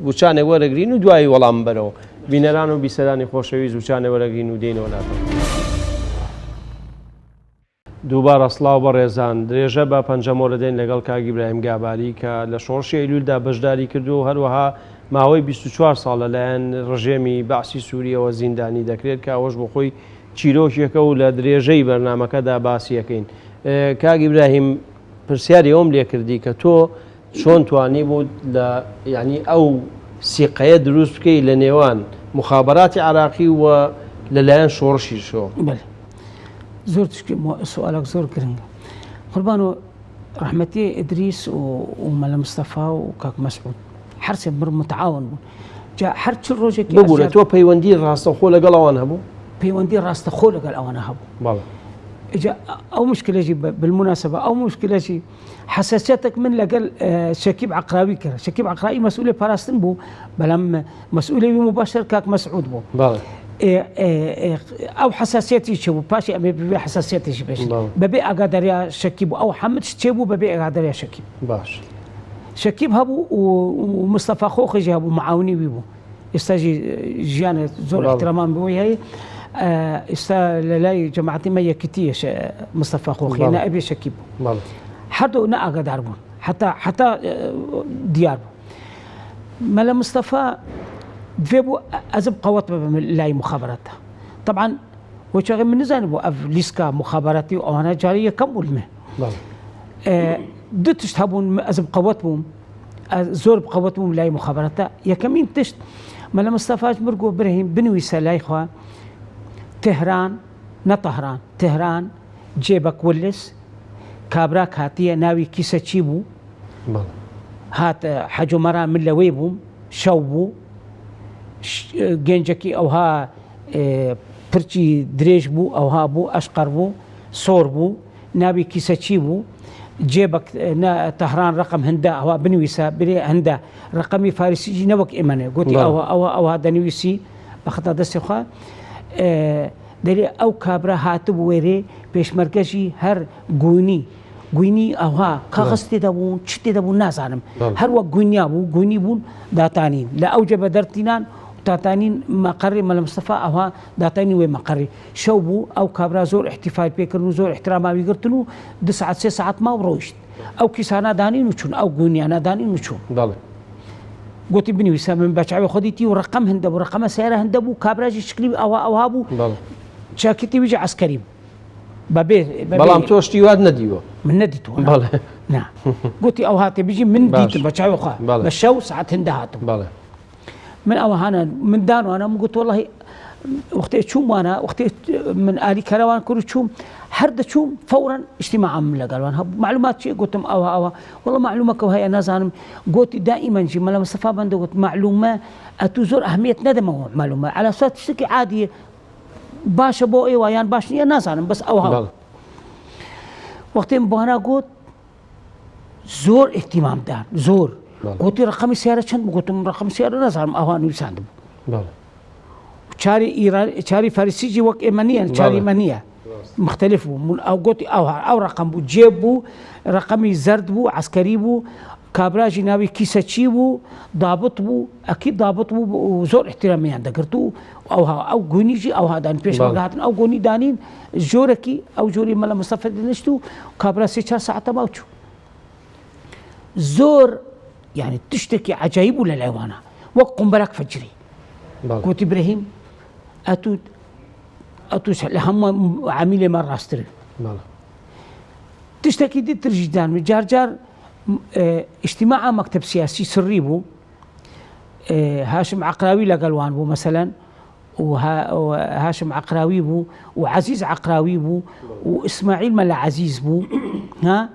[SPEAKER 2] وچانێ وەرەگرین و دوای وەڵام بەرەوە بینەران و بیسەرانی خۆشەویست وچانێ وەرەگرین و دێنەوە ناتەوە. دووبارە سڵاو بە ڕێزان درێژە بە پەنجەمۆرە دێن لەگەڵ کاک ئیبراهیم گاباری کە لە شۆڕشی ئەیلولدا بەشداری کردو و هەروەها ماوەی 24 ساڵ لەلایەن ڕژێمی باسی سووریەوە زیندانی دەکرێت کە ئەوەش بۆ خۆی چیرۆکێکە و لە درێژەی بەرنامەکەدا باسیەکەین. کاک ئیبراهیم پرسیاری ئەوم لێ کردی کە تۆ چۆن توانی بود لە یعنی ئەو سیقەیە دروست بکەی لە نێوان مخابراتی عراقی و لەلایەن شۆڕشیشەوە.
[SPEAKER 3] زۆر سوالك زۆر گرنگە قوربان و رحمتي إدريس وملا مصطفى وكاك مسعود حرسي متعاون بون جا حرش الروجك
[SPEAKER 2] بقول تو بيوندي راس خوله قلوان هبو
[SPEAKER 3] بيوندي راس خوله قال أنا هبو
[SPEAKER 2] والله
[SPEAKER 3] إجا أو مشكلة جي بالمناسبة أو مشكلة جي حساسيتك من لقل شكيب عقراوي كره شكيب عقراوي مسؤولية باراستن بو بلام مسؤولية مباشر كاك مسعود بو
[SPEAKER 2] والله
[SPEAKER 3] او حساسيتي شو باشي ابي حساسيتي شو باش ببي اقدر يا شكيب او حمد شتيبو ببي اقدر يا شكيب
[SPEAKER 2] باش
[SPEAKER 3] شكيب هبو ومصطفى خوخي جابو معاوني بيبو استاجي جيانا زور احترام بوي هي استا لاي جماعتي ما كتيش مصطفى خوخي انا ابي شكيب حدو نا اقدر بون حتى ديار ملا مصطفى دفيبو أزب قوات لاي مخابراتها طبعا وشغل من زانبو أف ليسكا مخابراتي وأنا جارية كم ولمه دو تشتهبون أزب قواتهم زور بقواتهم لاي مخابراتها يا كمين تشت ملا مصطفى مرقو برهيم بنوي سلاي خوا تهران نطهران تهران جيبك ولس كابراك هاتية ناوي كيسة تشيبو هات حجو مرا من لويبهم شوبو گەنجەکی ئەوها پرچی درێژ بوو ئەوها بوو ئەشقەر بوو سۆر بوو ناوی کیسەچی بوو جێبک تەهران ڕقم هەندە ئەوها بنویسە برێ هەندە ڕقەمی فارسیجی نەوەک ئێمەنێ گوتی ئەوها دەنویسی بەخەتا دەستی خوا دەرێ ئەو کابرا هاتبوو وێرێ پێشمەرگەژی هەر گوینی ئەوها کاغەز تێدا بوون چ تێدا بوون نازانم هەروەک گوینیا بوو گوینی بوون داتانین لە ئەو جەبە دەرتینان تاتانين مقري مال مصطفى أوها داتاني وين مقري شو بو أو كابرا زور احتفال بيكرنو زور احترام ما بيقرتنو 9 ساعات ما وروشت أو كيسانا دانين وشون أو قوني أنا دانين وشون
[SPEAKER 2] ضل
[SPEAKER 3] قلت ابني وسام من بشعبي خديتي ورقم هندبو رقم سيارة هندبو كابرا جي شكلي أو هابو شاكتي بيجي عسكري بابي
[SPEAKER 2] بلام توشتي واد نديو
[SPEAKER 3] من نديتو نعم قلت أو هاتي بيجي من ديت بشعبي خا بشو ساعات هندهاتو من أوهانا من دانو أنا قلت والله وقت شوم وأنا وقت من آلي كروان كل شوم حرد شوم فورا اجتماع من قالوا معلومات شيء قلت أوها والله معلومة كوهي أنا زانم قلت دائما جي ملا مصطفى بند قلت معلومة أتزور أهمية ندم معلومة على أساس تشتكي عادية باش بوئي ويان باش نيا نازانم بس أوها وقت بوانا قلت زور اهتمام دار زور قلت رقم السيارة كم قلت رقم السيارة نازانم أوها نيساندم شاري إيران شاري فارسيجي وك إيمانية شاري إيمانية مختلف بو أو قلت أو رقم بو جيب بو رقمي زرد بو عسكري بو كابراجي ناوي كيسة بو ضابط بو أكيد ضابط بو وزور احترامي عندك قرتو أو قونيجي أو هذا بيش مقاهاتن أو قوني دانين جوركي أو جوري ملا مصطفى دنشتو كابرا 6 ساعات باوتشو زور يعني تشتكي عجايب ولا العوانة وقم براك فجري قلت إبراهيم أتو لهم عميلة مرة استري تشتكي دي ترجدان من جار اجتماع مكتب سياسي سري بو هاشم عقراوي لقلوان بو مثلا وهاشم عقراوي بو وعزيز عقراوي بو وإسماعيل ملا عزيز بو ها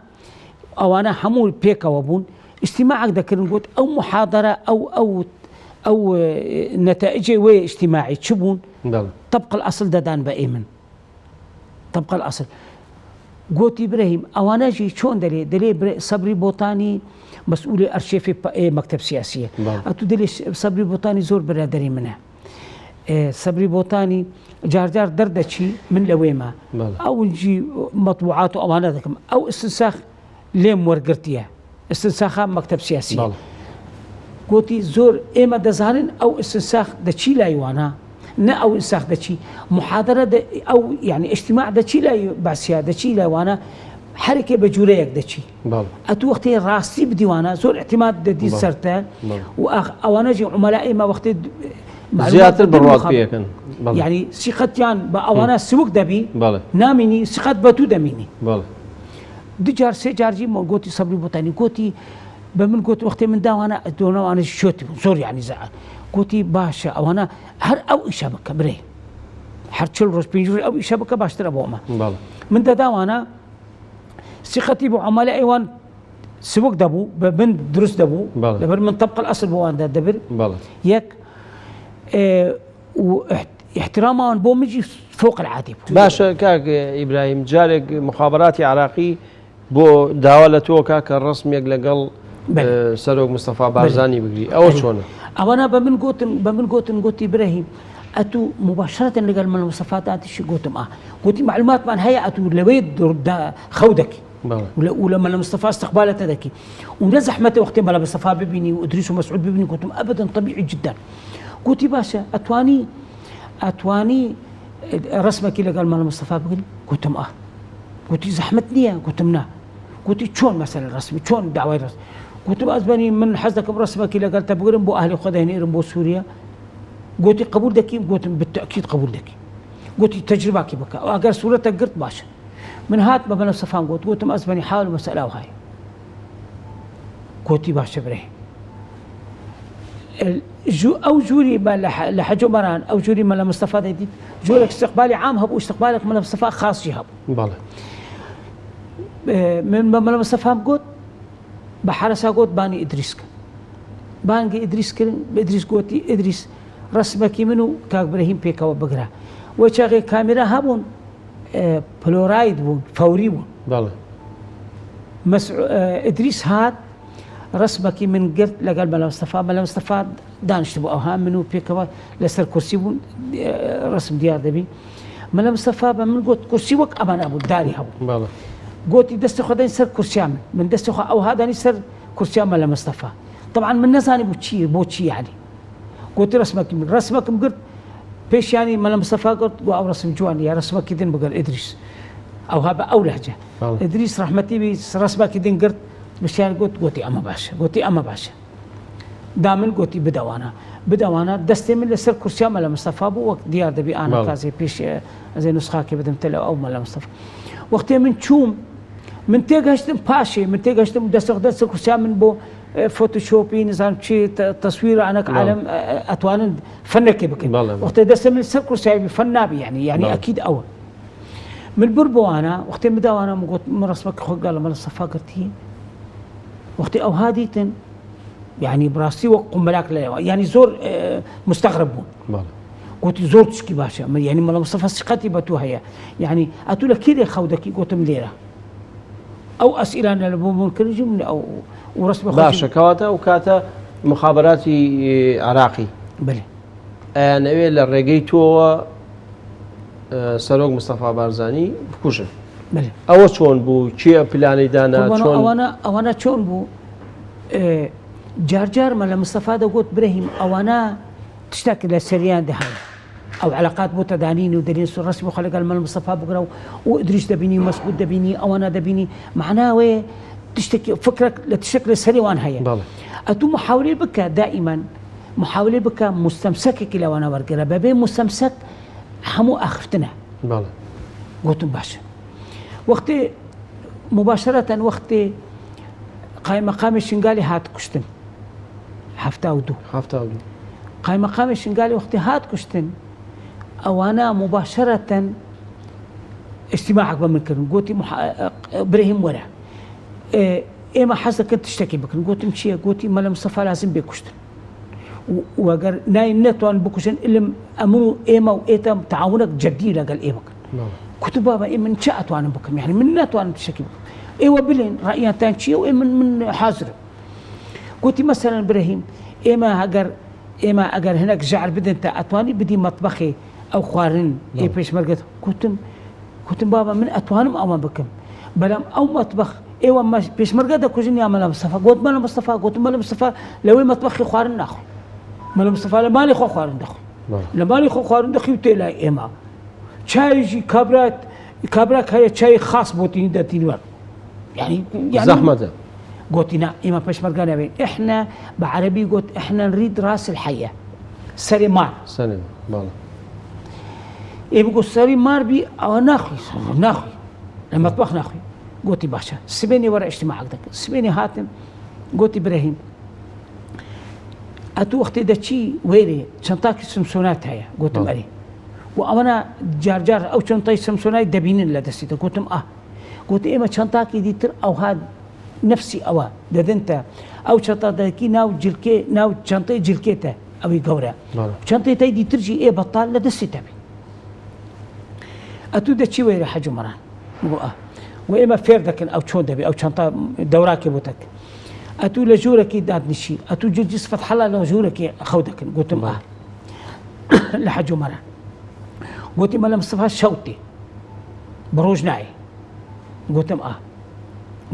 [SPEAKER 3] أو أنا حمول بيكا وبون اجتماعك ذكرن قلت أو محاضرة أو نتائج اجتماعي تشبون طبق الأصل دان بأيمن طبق الأصل قلت إبراهيم أوانا جي شون دلي صبري بوطاني مسؤول أرشيف مكتب سياسية أتو دلي صبري بوطاني زور برادري منه صبري بوطاني جار دردشي من لويما أو نجي مطبوعات أوانا ذكم أو استنساخ ليم ورقرتيه استنساخها مكتب سياسي قوتي زور إما دزانن أو استنساخ دشي لا يوانا نا أو استنساخ دشي محاضرة أو يعني اجتماع دشي لا باسيا دشي لا يوانا حركة بجوريك دشي أتو وقتي راسي بديوانا زور اعتماد دي سرتان وأنا جي عملائي ما وقت
[SPEAKER 2] زيادة البرواق بيكن
[SPEAKER 3] يعني سيقتيان بأوانا سوق دبي ناميني سيقت بتو دميني دي جار سي جار جي ما قوتي صبري بوطاني قوتي بمن قوت وقتي من دا وانا دونا وانا شوتي زور يعني زعل قوتي باشا او انا هر او شبكه بري هر تشل روز بينجوري او شبكه باشتر ابو ما من دا وانا ثقتي بعملاء ايوان سوق دبو ببن درس دبو دبر من طبق الاصل بوان دبر يك واحترامهم بو مجي فوق العادي.
[SPEAKER 2] باشا كاك ابراهيم جارك مخابراتي عراقي بو داولته كاك الرسمي لقل سروق مصطفى بارزاني بقري او شلون
[SPEAKER 3] انا بمن قوت ابراهيم اتو مباشره لقال من المصطفى شي قلت معلومات من هي اتو لويد خودك ولما المصطفى استقبالته ذكي ونزح متى وقت ما مصطفى ببني وادريس ومسعود ببني قلت ابدا طبيعي جدا. قلت باشا اتواني رسمك اللي قال مال مصطفى بقول قلت قلت زحمتني قلت قلت شلون مثلا رسمي شلون دعوه رسمي قلت ازبني من حزتك برسمك اللي قال تبغى بو اهلي خذ هنا بو سوريا قلت قبول دكي قلت بالتاكيد قبول دكي قلت تجربه كي بك اقر صورتك قلت باشا من هات ما مصطفى قلت ازبني حاول مساله وهاي قلت باشا ابراهيم او جوري لحجو مران او جوري مال مصطفى ديدي جورك استقبالي عام هب واستقبالك مال مصطفى خاص يهب من مال مصطفى قلت بحرسا قلت باني ادريس بانجي ادريس ادريس قوتي ادريس رسمك منو كاك ابراهيم بيكا وبقرا وشاغي كاميرا هبون بلورايد بون فوري بون ادريس هات رسمك من قرت لقال مال مصطفى دانش تبو اوهام منو بيكا لسر كرسي بون رسم ديار دبي مال مصطفى من قلت كرسي وك امان ابو داري هبو قلت دست خدين سر كرسي من دست او هذا سر كرسي مال مصطفى طبعا من نزاني بوتشي يعني قلت رسمك قلت بيش يعني مال مصطفى قلت او رسم جواني يا رسمك دين بقول ادريس او هذا او لهجه ادريس رحمتي بي رسمك دين قلت مش يعني قلت اما باشا دامن قلت بدوانا دستي من لسر كرسي مال مصطفى بو وقت ديار دبي انا كازي بيش زي نسخه كي بدمت له او مال مصطفى وقت من تشوم من تيغشتم باشي من تيغشتم دست كرسي من بو فوتوشوبي نظام شيء تصوير عنك عالم اتوان فنك بك وقت دست من لسر كرسي فنابي يعني اكيد اول من بربوانا وقت مدوانا قلت مرسمك خو قال مال مصطفى قلت وقت او هاديتن يعني براسي وقملاك يعني زور مستغربون قلت زور تشكي باشا يعني مال مصطفى ثقتي بتو هي يعني اتو لك كده خودك قلت مليره او اسئله انا ممكن يجي او ورسم
[SPEAKER 2] باشا كواتا وكاتا مخابراتي عراقي
[SPEAKER 3] بله
[SPEAKER 2] انا ويل ريجيتو سروق مصطفى بارزاني بكوشه
[SPEAKER 3] بله
[SPEAKER 2] او شلون بو شي بلاني دانا
[SPEAKER 3] شلون انا شلون بو جار مال مصطفى دا قلت ابراهيم او انا تشتكي للسريان ده هاي او علاقات بو تدانيني ودليل رسمي خلق مال مصطفى بقرا وادريس دبيني ومسعود دبيني او انا دبيني معناه وي تشتكي فكرك لتشكل السريوان هي اتو محاولي بك دائما محاولي بك مستمسكك لو انا ورقه بين مستمسك حمو اخفتنا قلت باشا وقت مباشره وقت قايم مقام الشنقالي هات كشتن حفتاودو قايم مقام الشنقالي وقت هات كشتن او انا مباشره اجتماعك بمنكر قلت ابراهيم ورا ما حاسك كنت تشتكي بك قلت مشي قلت مال مصطفى لازم بيكشتن وقال ناين نتوان بكشتن الا امنوا ايما وايتا تعاونك جدي لقال ايما كنت بابا من شاءت وانا بكم يعني من نتوان تشتكي بك ايوه بلين رايي تانشي ومن حاضر قلت مثلا ابراهيم اما اگر هناك جعل بدن اتواني بدي مطبخي او خوارن اي بيش مرقت كنت بابا من اتوانم او ما بكم بلام او مطبخ ايوه ما بيش مرقت كوجني عمل مصطفى قلت مال مصطفى لو مطبخي خوارن ناخذ مال مصطفى لماني خو خوارن دخل لماني خو خوارن دخل تلا ايما شاي كابرات هي شاي خاص بوتين داتين يعني
[SPEAKER 2] زحمة
[SPEAKER 3] قلت لا إما بشمرقانا بين إحنا بعربي قلت إحنا نريد رأس الحية سري مار
[SPEAKER 2] بالا
[SPEAKER 3] بقول سري مار بي أو ناخي لما طبخ ناخي قلت باشا سبيني ورا اجتماع عقدك سبيني هاتم قلت إبراهيم أتو وقت دتشي ويري شنطاك سمسونات هيا قلت مري وأنا جار أو شنطاي سمسونات دبينين لا دستي قلت قوتي إما شنطاكي دي تر أو هاد نفسي أوا ددنتا أو شنطة داكي ناو جلكي ناو شنطة جلكيته أو يقورا شنطة تيدي ترجي إيه بطال لدستي تبي أتو دا شي ويري حاجة مران وإما فيردك أو شون دبي أو شنطة دوراكي بوتك أتو لجورك داد نشي أتو جلجس فتح الله لجورك خودك قلت لحاجة مران قلت ما لمصطفى شوتي بروج ناعي قلت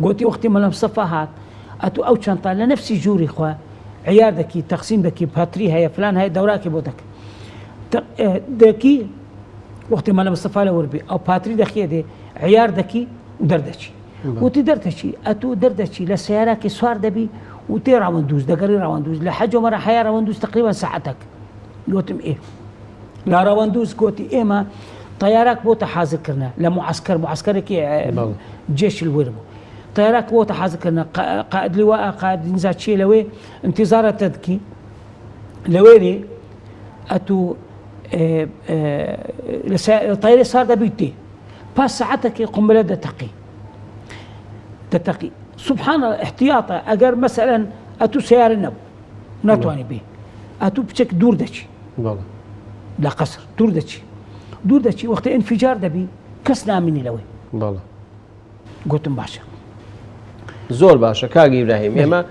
[SPEAKER 3] قلت وقتي ما لمصطفى هات أتو أو شنطة لنفسي جوري خوا عيار دكي تقسيم دكي باتري هيا فلان هيا دوراكي بوتك دكي وقت ما لمصطفى لوربي أو باتري دكي دي عيار دكي ودردشي وتدردشي أتو دردشي للسيارة كي سوار دبي وتي راوندوز دقري راوندوز لحاجة مرة حياة راوندوز تقريبا ساعتك قلتم إيه لا راوندوز قلتي إيه ما طيارك بوتا حاضر كرنا معسكرك جيش الوربو طيارك بوتا حاضر كرنا قائد لواء قائد نزات شي لوي انتظار تدكي لويري أتو طياري صار دبيتي باس ساعتك قنبلة تتقي سبحان الله احتياطا أجر مثلا أتو سيارة النبو ناتواني به أتو بشك دور دشي لا قصر دور دشي وقت انفجار دبي كسنا مني لوي قلتم باشا
[SPEAKER 2] زور باشا كاغي إبراهيم إما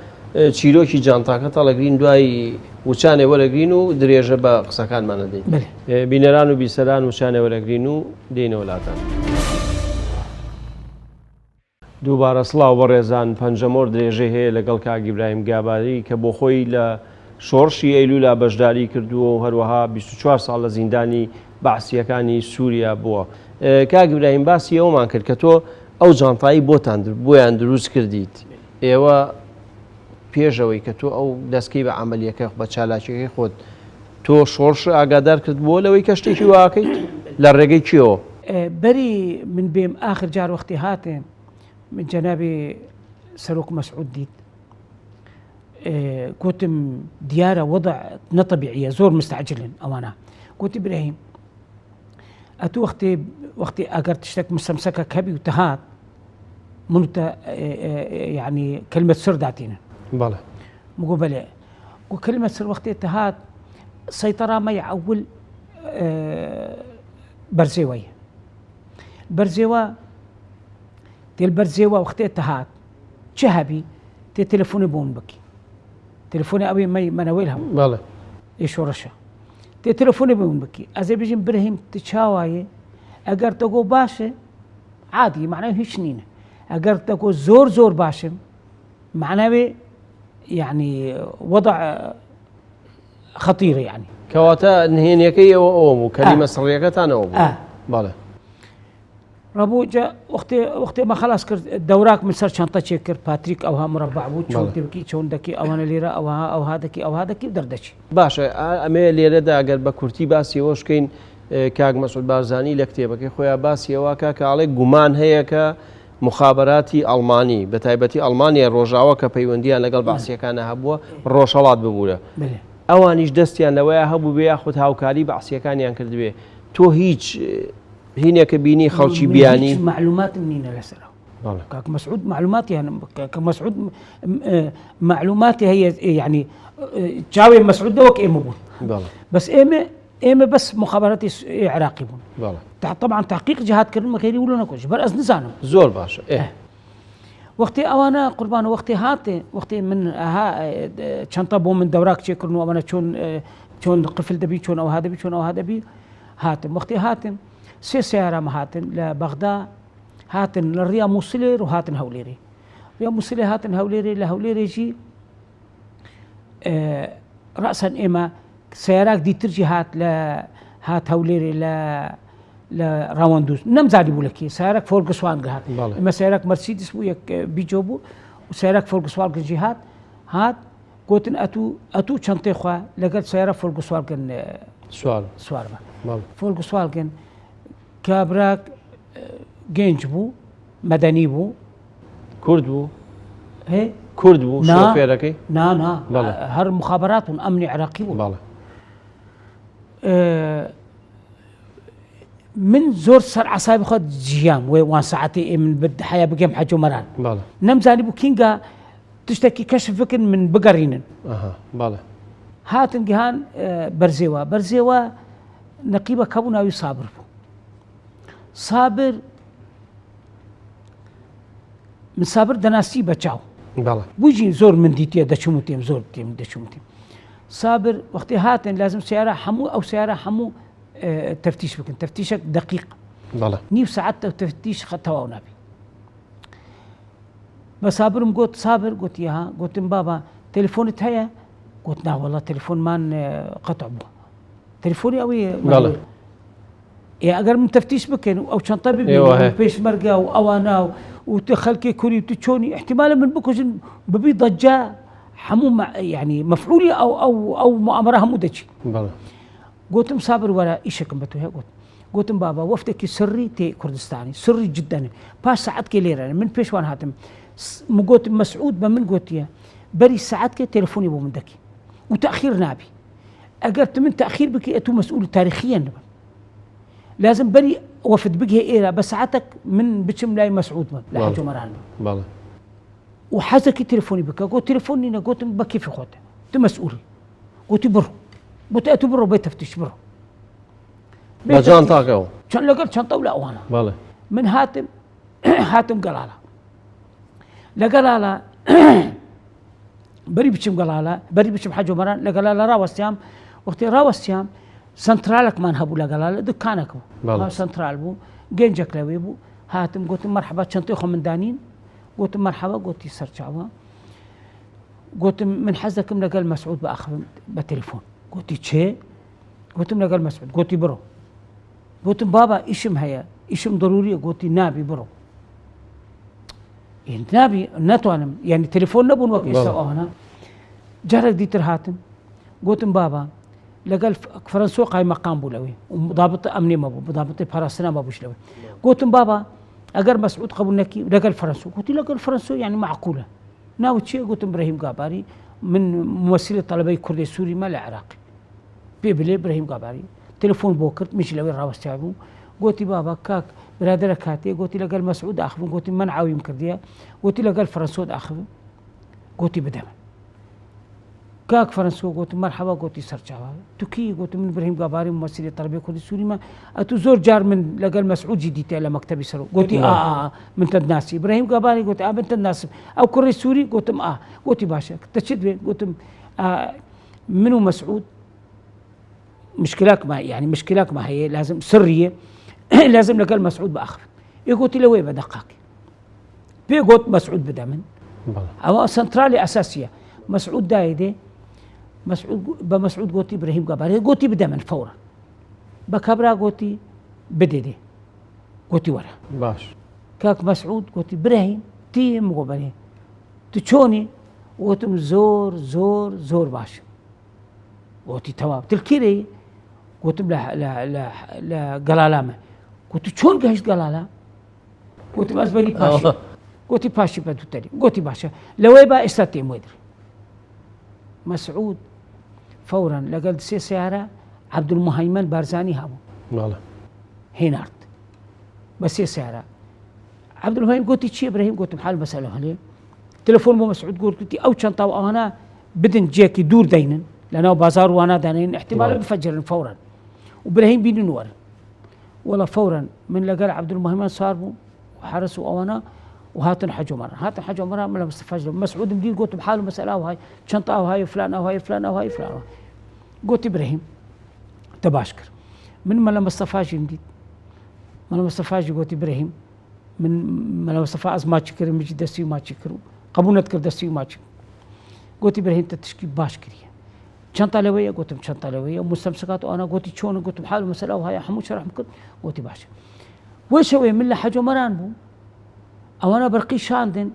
[SPEAKER 2] چیرۆکی جانتاکە تەڵەگرین دوای وچانێ وەرەگرین و درێژە بە قسەکانمانە دەین بینەران و بیسەران وچانێ وەرەگرین و دێنە وڵاتان دووبارە سڵاو بەڕێزان پەنجەمۆر درێژەی هەیە لەگەڵ کاک ئیبراهیم گاباری کە بۆ خۆی لە شۆڕشی ئەیلولا بەشداری کردووە و هەروەها 24 ساڵ لە زیندانی بەعسیەکانی سووریا بووە. کاک ئیبراهیم باسی ئەومان کرد کە تۆ ئەو جانتایی بۆیان دروست کردیت ئێوە پێشەوەی کە تۆ ئەو دەستکەی بە عەمەلیەکە بە چالاکیەکەی خۆت تۆ شۆڕش ئاگادار کرد بۆ لەوەی کە شتێکی واکەیت لە ڕێگەی چیەوە؟
[SPEAKER 3] بەری من بێم ئاخر جار وەختی هاتێ من جنابي سروق مسعود ديت كنتم ديارة وضع طبيعية زور مستعجلين أوانا قلت إبراهيم أتو وقتي أقر تشتك مستمسكة كبي وتهات منو يعني كلمة سر داتينا
[SPEAKER 2] بلى
[SPEAKER 3] مقول بلى وكلمة سر وقتي تهات سيطرة ما يعول برزيوة البرزيوة وقتها تهات شهبي تليفوني بون بكي تليفوني أبي ما نويلها
[SPEAKER 2] بله
[SPEAKER 3] إيش ورشة تليفوني بون بكي أزي بيجي إبراهيم تشاواي أجر تقو باشة عادي معناه هيش نينة أجر تقو زور باشة معناه يعني وضع خطير يعني
[SPEAKER 2] كواتا نهينيكي أو كلمة سرية أنا أو بله
[SPEAKER 3] رابو جا وقتی ما خلاص کرد دوراك من سر شنطة شكر باتريك أو ها مربع بود شون تبكي شون دكي أو أنا ليرة أو هذا كي بدردشي
[SPEAKER 2] باشا أمي ليرة دا أجر بكرتي باسي وش كين كاغ مسعود بارزاني لكتابك خويا باسي واكا كعليك جمان هي كمخابراتي ألماني بتايبتي ألمانيا روجاوا كبيونديا لقلب باسي كان هبوا روشالات ببوله أوانيش دستيان لويا هبوا بياخد هاوكاري باسي كان ينكر به تو هيج هنا كبيني خلشي بياني
[SPEAKER 3] معلومات منين لسره كاك مسعود معلوماتي يعني كاك مسعود معلوماتي هي يعني جاوي مسعود دوك إيمو بس إيمه بس مخابراتي عراقي بون طبعا تحقيق جهات كريم غيري ولا نكوش برأس نزانم
[SPEAKER 2] زور باشا
[SPEAKER 3] وقتي أوانا قربان وقتي من شنطة بو من دوراك شكرنو أوانا شون قفل دبي شون أو هذا بي هاتم وقتي هاتم سيارة مهاتن لبغداد هاتن للريا موصلر وهاتن هوليري ريا موصلر هاتن هوليري لهوليري جي رأسا إما سيارات دي ترجي هات هوليري لراوندوز نمزادي بولكي سيارات فولكسواجن هات إما سيارات مرسيدس بو بيجوبو وسيارات فولكسواجن جي هات قوتن أتو شنطة خوا لقد سيارة فولكسواجن سوار فولكسواجن كابراك جنج بو مدني بو
[SPEAKER 2] كرد بو
[SPEAKER 3] هي
[SPEAKER 2] كرد بو شوفيركي
[SPEAKER 3] نا هر مخابرات امني عراقي بو من زور سر عصابي خد جيام وان ساعتي من بد حياة بقيم حجو مران
[SPEAKER 2] بالا
[SPEAKER 3] نمزاني بو كينغا تشتكي كشف فكر من بقرين
[SPEAKER 2] بالا
[SPEAKER 3] هاتن جهان برزيوا نقيبة كابونا صابر صابر من صابر دناسي بچاو
[SPEAKER 2] بالا
[SPEAKER 3] بوجي زور من ديتيا دشمتيم زور تيم دشمتيم صابر وقت هاتن لازم سيارة حمو أو سيارة حمو تفتيش بكن تفتيشك دقيق
[SPEAKER 2] بالا
[SPEAKER 3] نيف ساعات تفتيش خطوا نبي بصابر قلت صابر قلت ياها قلت بابا تليفوني هيا قلت لا والله تليفون مان قطع بو تليفوني قوي
[SPEAKER 2] بالا
[SPEAKER 3] يا اگر من تفتيش بكن او شنطه بيش مرقه او انا وتخلكي كوري وتشوني احتمالا من بكوجن ببي ضجه حموم يعني مفعولي او مؤامره مدجي
[SPEAKER 2] بالا
[SPEAKER 3] قلت صابر ولا ايشك بتوها قلت بابا وفتك سري تي كردستاني سري جدا باش ساعات كليرة من بيشوان هاتم قلت مسعود بمن قلت يا بري ساعات كي تليفوني بو من دكي وتاخير نابي اقرت من تاخير بك اتو مسؤول تاريخيا لازم بري وفد بك ايرا بس ساعتك من بتشم لاي مسعود لا حاجه مران
[SPEAKER 2] بالا
[SPEAKER 3] وحزك تليفوني بك قلت تليفوني قلت بكي في خوته انت مسؤول قلت برو قلت برو بيت تفتيش برو
[SPEAKER 2] بجان تاكو
[SPEAKER 3] كان لقيت شنطه ولا وانا
[SPEAKER 2] بالا
[SPEAKER 3] من هاتم قلاله لقلاله بري بشم قلاله بري بشم حاجه مران لقلاله راوستيام وقت راوستيام سنترالك ما نهبوا لقلاله دكانك بو سنترال بو جنجك لوي بو هاتم قلت مرحبا شنطيكم من دانين قلت مرحبا قلت يسرجعوا قلت من حزكم لقال مسعود باخذ بتليفون قلت تشي قلت من لقال مسعود قلت برو قلت بابا ايشم هيا ايشم ضروري قلت نابي برو يعني نابي نتوانم يعني تليفون نبون وقت يسوى هنا جرك دي ترهاتم قلت بابا لقال فرنسو قاي مقام بولوي وضابط امني ما بو ضابط فرنسنا ما بوش لوي قلت بابا اگر مسعود قبولنكي لقال فرنسو قلت لقال فرنسو يعني معقوله ناوي شيء قلت ابراهيم قاباري من ممثل طلبي كردي سوري ما العراقي بيبلي ابراهيم قاباري تليفون بوكرت مش لوي راوستابو قلت بابا كاك برادرك هاتي قلت لقال مسعود اخذ قلت منعه يمكن ديا قلت لقال فرنسو اخذ قلت بدم كاك فرنسو قلت مرحبا قلت سرجعوا تكي قلت من ابراهيم قاباري ممثل طلبي كردي سوري ما اتو زور جار من لقال مسعود جديتي على مكتبي سرو قلت من تدناسي ابراهيم قاباري قلت من تدناس او كردي سوري قلت قلت باشا تشد قلت منو مسعود مشكلك ما يعني مشكلك ما هي لازم سريه لازم لقال مسعود باخذ يقول لي وين بدقاك بيقول مسعود بدمن او سنترالي اساسيه مسعود دايده مسعود بمسعود قلت ابراهيم قاباري قلت بدمن فورا بكبرا قلت بديدي قلت ورا
[SPEAKER 2] باش
[SPEAKER 3] كاك مسعود قلت ابراهيم تي مقبري تشوني قلت زور زور زور باش قلت تواب تلكيري قلت لا قلالامه قلت شلون قهشت قلاله قلت بس بني باشا قلت باشا بدو تاني قلت باشا لو يبقى استاتي مدري مسعود فورا لقيت سيارة عبد المهيمن بارزاني هابو
[SPEAKER 2] والله
[SPEAKER 3] هينارت بس سيارة عبد المهيمن قلت شي ابراهيم قلت محل مسألة عليه تليفون مو مسعود قلت او شنطة وانا بدن جيكي دور دينن لانه بازار وانا دانين احتمال بفجر فورا وابراهيم بيني نور ولا فورا من لقى عبد المهيمن صار وحرسوا اوانا وهاتن حجوا مرة من مستفاجئ مسعود مدير قلت بحاله مسألة وهاي شنطة او هاي فلان او هاي فلان او هاي فلان قلت ابراهيم تباشكر من ملا مستفاجئ مدير ملا مستفاجئ قلت ابراهيم من ملا مستفاجئ از ما تشكر مجي دسي ما تشكروا قبول نذكر دسي ما تشكر قلت ابراهيم تتشكي باشكريه شنطة لوية قلت شنطة لوية ومستمسكات وانا قلت شلون قلت بحاله مسألة وهاي حمود شرح مكت قلت باشا وش هو من حاجة مران بو او انا برقي شاندن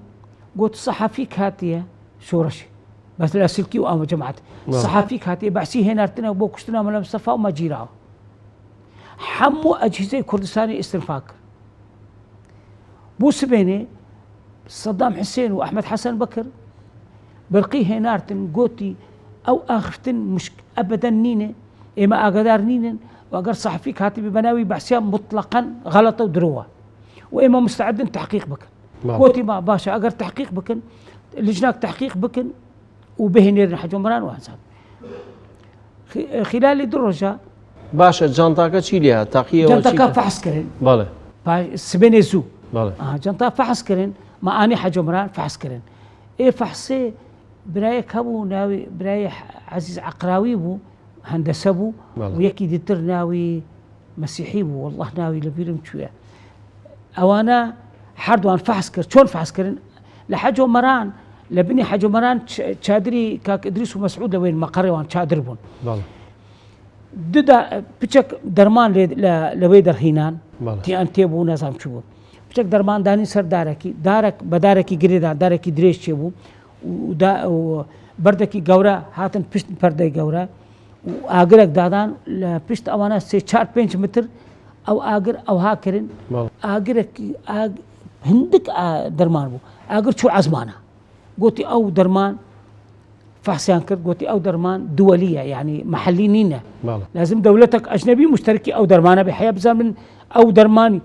[SPEAKER 3] قلت صحافيك هاتيه شورشي بس لا سلكي وام جماعه صحافيك هاتيه بعسي هنا ارتنا وبوكشتنا من مصطفى وما جيراو حمو اجهزه كردستاني استنفاق بو سبيني صدام حسين واحمد حسن بكر برقي هنا ارتن قوتي او اخفتن مش ابدا نينه اما اقدر نينن وأجر صحفي كاتب بناوي بحثية مطلقا غلطة ودروة وإما مستعد تحقيق بكن قوتي ما باشا أجر تحقيق بكن لجناك تحقيق بكن وبهنير حج عمران وحساب خلال درجة
[SPEAKER 2] باشا جانتاكا چی ليها تاقية
[SPEAKER 3] جانتاكا فحص كرين
[SPEAKER 2] بله
[SPEAKER 3] سبيني زو
[SPEAKER 2] بله
[SPEAKER 3] جانتا فحص كرين ما أني حج عمران فحص كرين إيه فحصي براي كابو ناوي براي عزيز عقراوي بو هندسة بو ويكي دتر ناوي مسيحي بو والله ناوي لبيرم شوية أوانا حردوان فحص كر شون فحص كرين لحج عمران لبني حج عمران شادري كاك إدريس ومسعود لوين مقري وان شادر بون ددا بچك درمان لوي درهينان تي أنتي بو نظام شو بچك درمان داني سر دارك بداركي جريدا داركي دريش شبو وبردكي جورا هاتن بشت بردي جورا وآجرك دادان لبشت أوانا 4-5 متر أو آجر أو هاكرين آجرك هندك درمان بو آجر شو عزمانة قوتي أو درمان فحصيان كر قوتي أو درمان دولية يعني محلينينا لازم دولتك أجنبي مشتركي أو درمانة بحياة بزان من أو درماني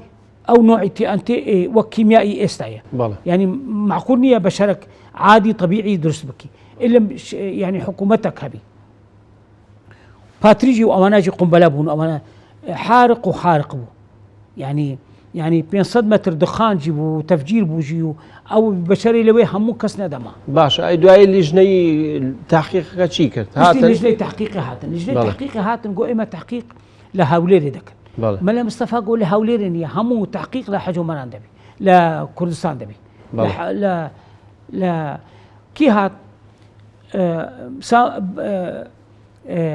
[SPEAKER 3] أو نوع تي أنت وكيميائي إستايا يعني معقول نية بشرك عادي طبيعي درس بكي إلا يعني حكومتك هبي باتريجي وأمانا جي قنبلة بون أمانا حارق وحارق بو يعني بين صدمة دخان جيبو تفجير بوجيو أو بشري لوي همو كسنا دما
[SPEAKER 2] باشا أي دعاء لجنة تحقيق كشي كرت
[SPEAKER 3] لجنة تحقيق هاتن قو إما تحقيق لهاوليري دكن ملا مصطفى قول لهاوليري همو تحقيق لحج عمران دبي لكردستان دبي لا كي هات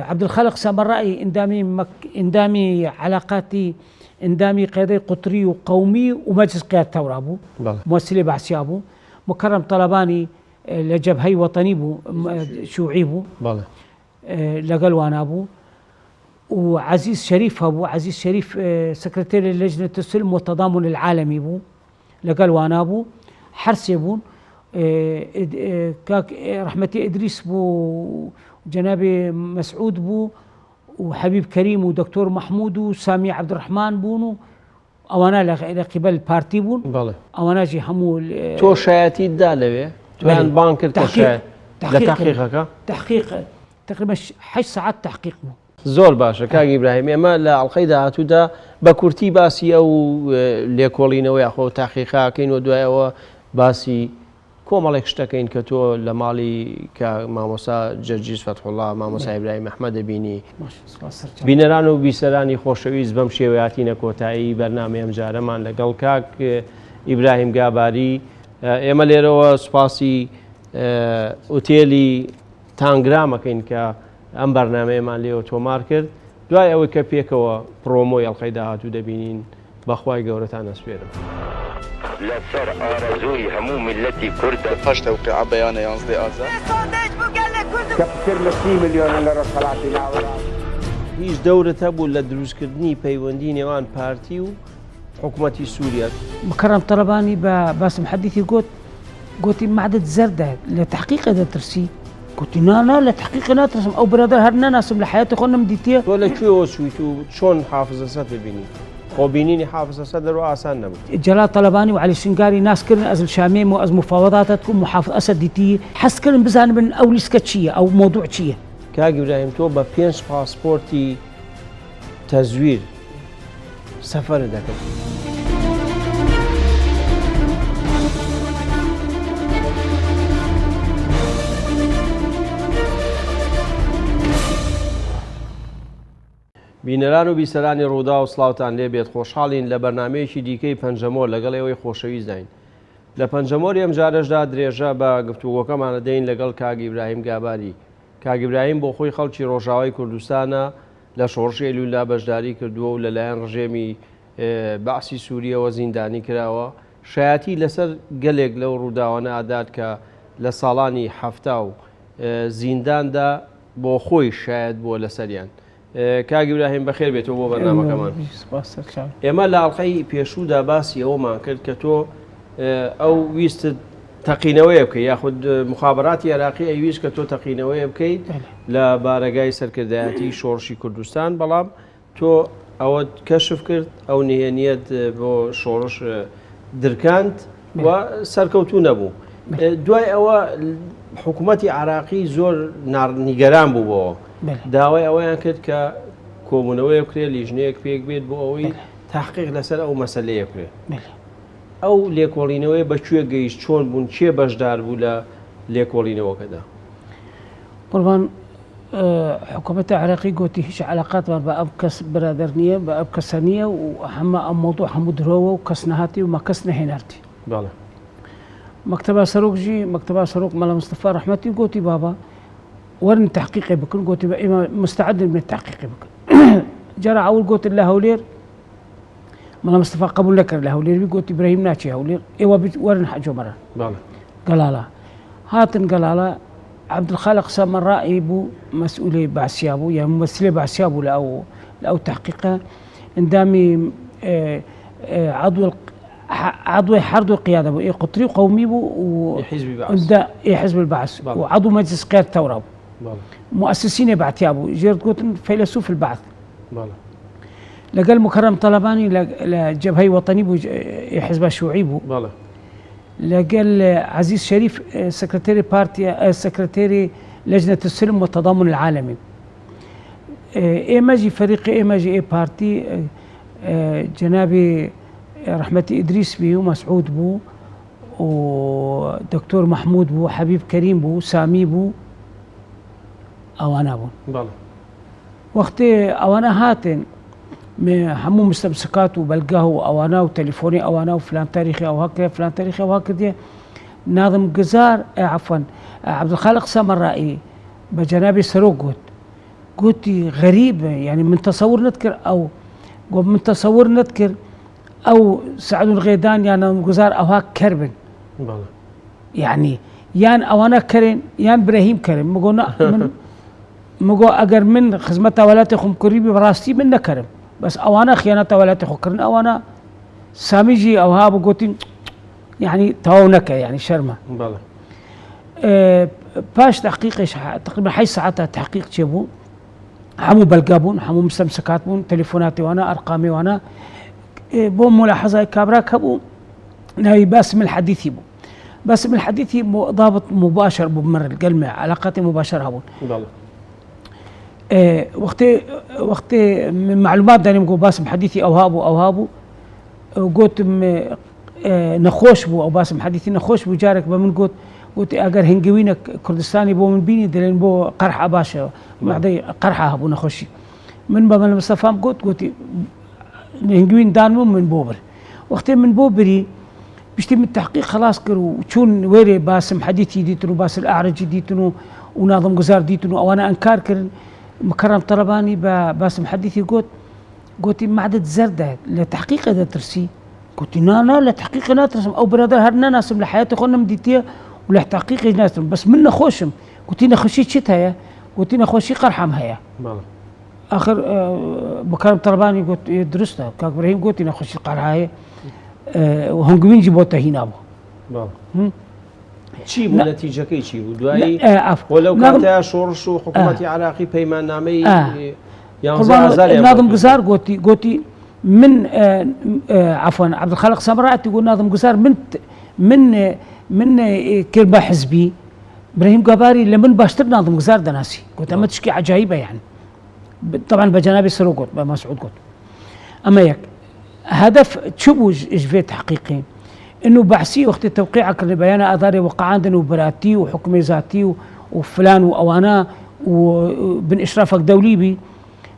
[SPEAKER 3] عبد الخالق سامرائي اندامي علاقاتي اندامي قيادي قطري وقومي ومجلس قيادة تورابو ممثلي بعسيابو مكرم طلباني لجبهي وطني بو شيوعي بو لقلوان ابو وعزيز شريف ابو عزيز شريف سكرتير لجنة السلم والتضامن العالمي بو لقلوان ابو حرسي بون كاك رحمتي إدريس بو جنابي مسعود بو وحبيب كريم ودكتور محمود وسامي عبد الرحمن بونو أوانا لقبل البارتي بون أوانا جي همو
[SPEAKER 2] تو شايتي الدالة تو عن بانكر تحقيقك
[SPEAKER 3] تحقيق تقريبا 8 ساعات تحقيق بو
[SPEAKER 2] زور باشا كاك إبراهيم أما لا القيدة هاتودا بكورتي باسي أو ليكولين وياخو تحقيقها كين ودواء باسي کۆمەڵێک شتەکەین کە تۆ لە ماڵی کە مامۆستا جەرجیس فەتحوڵڵا مامۆستا ئیبراهیم ئەحمەد دەبینی بینەران و بیسەرانی خۆشەویست بەم شێوەیەتینە کۆتایی بەرنامەی ئەم جارەمان لەگەڵ کاک ئیبراهیم گاباری ئێمە لێرەوە سوپاسی ئوتێلی تانگرامەکەین کە ئەم بەرنامەیەمان لێەوە تۆمار کرد دوای ئەوەی کە پێکەوە پرۆمۆی ئەڵقەیدا هاتوو دەبینین بەخوای گەورەتان ئەسپێرم
[SPEAKER 4] لسر آرزوی همو ملتی کرد
[SPEAKER 5] پاش توقيع بيان 11 آذار
[SPEAKER 4] كثر ل 30 مليون ليرة طلعتي ناولا
[SPEAKER 2] هیچ دەورت هەبوو لە دروستکردنی پەیوەندی نێوان پارتی و حکوومەتی سووریا
[SPEAKER 3] مكرم طلباني باسم حديثي قلت معدد زردة لتحقيق هذا ترسي قلت لا لتحقيق لا ترسم أو برادر هرنا ناسم لحياتي خونا مديتيه
[SPEAKER 2] ولا كيو سويتو شلون حافظ أسد بيني وبينيني حافظ أسد رو آسان نبود
[SPEAKER 3] جلال طلباني وعلي الشنقاري ناس كرن أزل شاميم وأز مفاوضات تكون محافظ أسد ديتي حس كرن بزان من أول سكتشية أو موضوع شيء
[SPEAKER 2] كاك إبراهيم تو ببينش باسبورتي تزوير سفر دكتور بینەران و بیسەرانی ڕوودا و سڵاوتان لێ بێت خۆشحاڵین لە بەرنمەیەکی دیکەی پەنجەمۆر لەگەڵ ئێوەی خۆشەویست داین لە پەنجەمۆری ئەم جارەشدا درێژە بە گفتوگۆکەمانە دەین لەگەڵ کاک ئیبراهیم گاباری کاک ئیبراهیم بۆ خۆی خەڵکی ڕۆژاوای کوردستانە لە شۆڕشی لولا بەشداری کردووە و لەلایەن ڕژێمی بەعسی سووریەوە زیندانی کراوە شایەتی لەسەر گەلێک لەو ڕووداوانە ئادات کە لە ساڵانی هەفتا و زینداندا بۆ خۆی شاید بووە لەسەریان کاک ئیبراهیم بەخێر بێتەوە بۆ بەرنامەکەمان ئێمە لە ئاڵقەی پێشوودا باسی ئەومان کرد کە تۆ ئەو ویستت تەقینەوەی بکەیت یاخود مخابراتی عێراقی ئەویست کە تۆ تەقینەوەی بکەیت لە بارەگای سەرکردایەتی شۆڕشی کوردستان بەڵام تۆ ئەوە کەشف کرد ئەو نهێنیەت بۆ شۆڕش درکاند و سەرکەوتو نەبوو. دوای ئەوە حکوومەتی عراقی زۆر نیگەران بوو بۆەوە داوای ئەوەیان کرد کە کۆبوونەوەی بکرێت لیژنەیەک پێک بێت بۆ ئەوەی تحقیق لەسەر ئەو مەسەلەیە بکرێت. ئەو لێکۆڵینەوەی بەکوێ گەیشت چۆن بوون چێ بەشدار بوو لە لێکۆڵینەوەکەدا؟
[SPEAKER 3] قوربان حکوومەتی عراقی گوتی هیچ علاقاتمان بە ئەم کەس برادەر نییە بە ئەم کەسە نییە و هەمە ئەم مۆضوع هەموو درۆوە و کەس نەهاتی و مە کەس نەهێنارتی. مەکتەبە سەرۆکژی مەکتەبە سەرۆک مەلا مستەفا ڕەحمەتی گوتی بابا وەرن تحقیقی بکن گوتی بە ئێمە مستعدن بێت تحقیقی بکن. جارە ئەوڵ گوتن لە هەولێر مەلا مستەفا قبول نەکرد لە هەولێر گوتی براهیم ناچی هەولێر ئێوە وەرن حەجۆمەران گەلاڵە هاتن گەلاڵە عەبدولخالق سامەڕائی بوو مەسئولی باسیا بوو یان ممثلی باسیا بوو لە ئەو تحقیقە ئەندامی عضو حرد القيادة بو قطري قومي بو حزب البعث وعضو مجلس قيادة الثورة مؤسسين بعتيابو جيرد قوتن فيلسوف البعث لقال مكرم طلباني لجبهة وطني بو حزب الشيوعي بو لقال عزيز شريف سكرتيري بارتي سكرتيري لجنة السلم والتضامن العالمي ايماجي فريق ايماجي اي بارتي جنابي رحمتي إدريس بو مسعود بو ودكتور محمود بو حبيب كريم بو سامي بو أوانا بو وقت أوانا هاتن همو مستمسكات وبلقاه أوانا وتليفوني أوانا وفلان تاريخي أو هكذا فلان تاريخي أو هكذا ناظم جزار عفوا عبدالخالق سامرائي بجنابي سروق قلت غريب يعني من تصور نذكر أو من تصور نذكر أو سعد الغيدان يعني جزار أو هاك كربن يعني يان أوانا كرين يان إبراهيم كرم مقولنا من مقول أجر من خدمة ولاتي خم قريبي براستي من كرم بس أوانا خيانة ولاتي خكرن أوانا ساميجي أو ها بقولتين يعني تاونك يعني شرمة باش تحقيق تقريبا حي ساعتها تحقيق جيبون حمو بلقابون حمو مستمسكاتون تليفوناتي وانا أرقامي وانا بو ملاحظة كابرا كبو ناوي باسم الحديثي بو باسم الحديثي ضابط مباشر بمر القلمة علاقاتي مباشرة بو وقت من معلومات داني مقول باسم حديثي أو هابو قلت نخوش بو أو باسم حديثي نخوش بو جارك بمن قلت أجر هنجوينك كردستاني بو من بيني دلين بو قرحة باشا معدي قرحة هبو نخوشي من باب المصطفى قلت هنجوين دانمو من بوبر وقت من بوبري بيشتي من التحقيق خلاص كرو شون ويري باسم حديثي ديتنو باسم الأعرج ديتنو وناظم جزار ديتنو أو أنا أنكار كرن مكرم طلباني باسم حديثي قلت معدد زردة لتحقيق هذا ترسي قلت لا لتحقيق لا ترسم أو برادر هرنا ناسم لحياتي خونا مديتيا ولتحقيق ناسم بس من خوشم قلت لنا خوشي شتها قلت لنا خوشي قرحم هيا آخر مكرم طلباني قلت درستها كاك إبراهيم قلت لنا خوشي قرحة وهنجوين جيبوتها هنا أبو
[SPEAKER 2] چی بوو نەتیجەکەی چی بوو دوایی وەلەو کاتەیە شۆڕش و حکوومەتی عراقی پەیماننامەی
[SPEAKER 3] ناظم جزار قوتي من عفوا عبدالخالق سامرائي يقول ناظم جزار من كلمة حزبي إبراهيم جاباري لمن باشتر ناظم جزار دناسي قلت أما تشكي عجائبة يعني طبعا بجنابي سروق قلت بمسعود قلت أما يك هدف تشبو جفيت حقيقي انه بعسي وقت توقيعك لبيان اثار وقعان وبراتي وحكم ذاتي وفلان واوانا وبن اشرافك دولي بي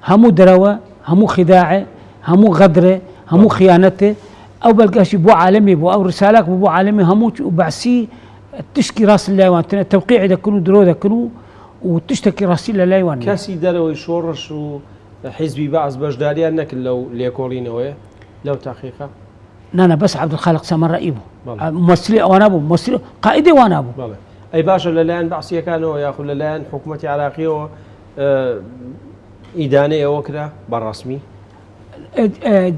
[SPEAKER 3] همو دروه همو خداعه همو غدره همو خيانته او بلقاش بو عالمي بو او رسالك بو عالمي همو بعسي تشكي راس اللايوان توقيع اذا كانوا درو اذا كانوا وتشتكي راس اللايوان
[SPEAKER 2] كاسي دروي شورش وحزبي بعض بجداريا انك لو ليكورينوي لو تحقيقه
[SPEAKER 3] أنا بس عبدالخالق سامرائي بو ممثلي وانا بو ممثلي قائدي وانا بو
[SPEAKER 2] اي باشا للان بعسيه كانوا ياخذ للان حكومه عراقيه إدانة وكذا بالرسمي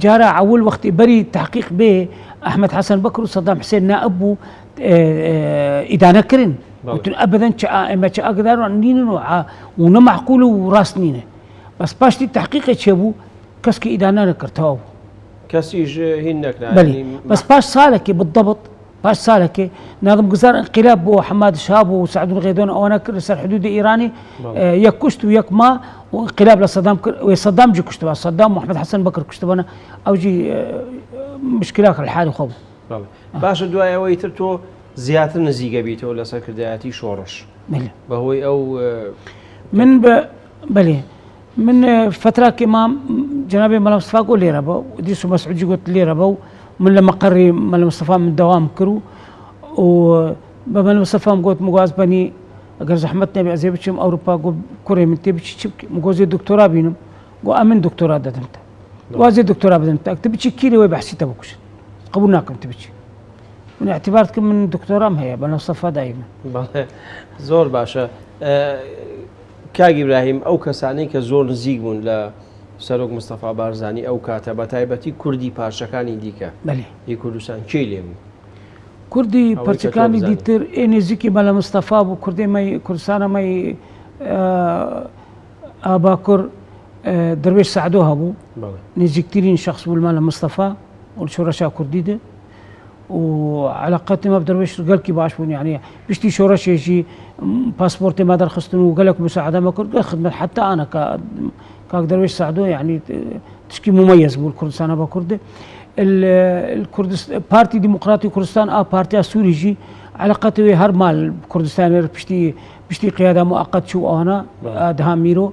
[SPEAKER 3] جارة أول وقت بري تحقيق به أحمد حسن بكر وصدام حسين نائبو إدانة كرن قلت أبدا ما أقدر نين ونمعقول وراس نينه بس باشتي تحقيق شابو كسكي إدانة نكرتها
[SPEAKER 2] کەسیش هین نەکرا
[SPEAKER 3] بلي بس باش سالكي بالضبط باش سالكي ناظم جزار انقلاب بو حماد شهاب وسعد الغيدون او انا كرس الحدود الايراني يك كشت ويك ما وانقلاب لصدام وصدام جي كشت صدام ومحمد حسن بكر كشت انا او جي مشكلات الحال خو
[SPEAKER 2] باش دوایەوەی تر تۆ زیاتر نزیکە بیتەوە لە سەرکردایەتی شۆڕش بەهۆی ئەو
[SPEAKER 3] بلي من فترة كما جنابي ملا مصطفى قول لي ربا وديسو مسعود قلت لي ربا من لما قري ملا مصطفى من دوام كرو وملا مصطفى قلت مقاز بني اگر زحمتنا بأزيبتشم أوروبا قول كوري من تبتش تشبكي مقوزي دكتوراه بينم قول أمن دكتوراه دمت وازي دكتوراه بدمت تبتشي كيلي ويبحثي تبوكش قبولناكم تبتشي من اعتباركم من دكتوراه ما هي ملا مصطفى دائما
[SPEAKER 2] زور باشا کاگ ئیبراهیم ئەو کەسانەی کە زۆر نزیک بوون لە سەرۆک مستەفا بارزانی ئەو کاتە بە تایبەتی کوردی پارچەکانی دیکە هی کوردستان کێ لێ بوو
[SPEAKER 3] کوردی پارچەکانی دیتر نزیکی مەلا مستەفا بوو کوردی کوردستانەمەی ئاباکوڕ دروێش سەعدۆ هەبوو نزیکترین شخص بوو مەلا مستەفا والشورشا كردي ده وعلاقتي ما بدرويش قالك باش يعني بشتي شورش يجي باسبورتي ما درخصت وقال لك مساعده ما كنت خدمه حتى انا كدرويش ساعدوه يعني تشكي مميز بالكردستان بكرده الكردستان بارتي ديمقراطي كردستان بارتي سوري يجي علاقتي ويا هر مال كردستان بشتي قياده مؤقت شو انا دهام ميرو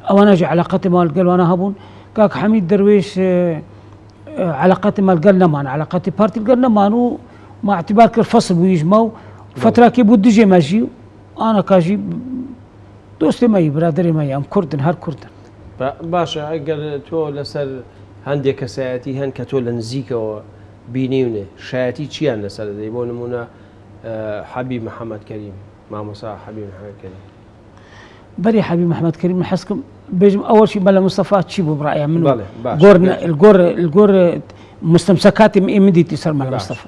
[SPEAKER 3] او انا جي علاقتي مال قال وانا هبون كاك حميد درويش علاقتي مال قالنا مان علاقتي بارتي قالنا مانو مع اعتبار الفصل ويجمعوا فتره كي بود جي ماجي انا كاجي دوستي ماي برادري ماي ام كردن هر كردن
[SPEAKER 2] باشا اگر تو لسر هندي كسايتي هن كتو لنزيكا بينيونه شايتي چيان لسر دي بو نمونه حبيب محمد كريم ما مسا حبيب محمد كريم
[SPEAKER 3] بري حبيب محمد كريم حسكم بيجم اول شيء بلا مصطفى تشيبو برايه منه الجور مستمسكات مدي تسر مال مصطفى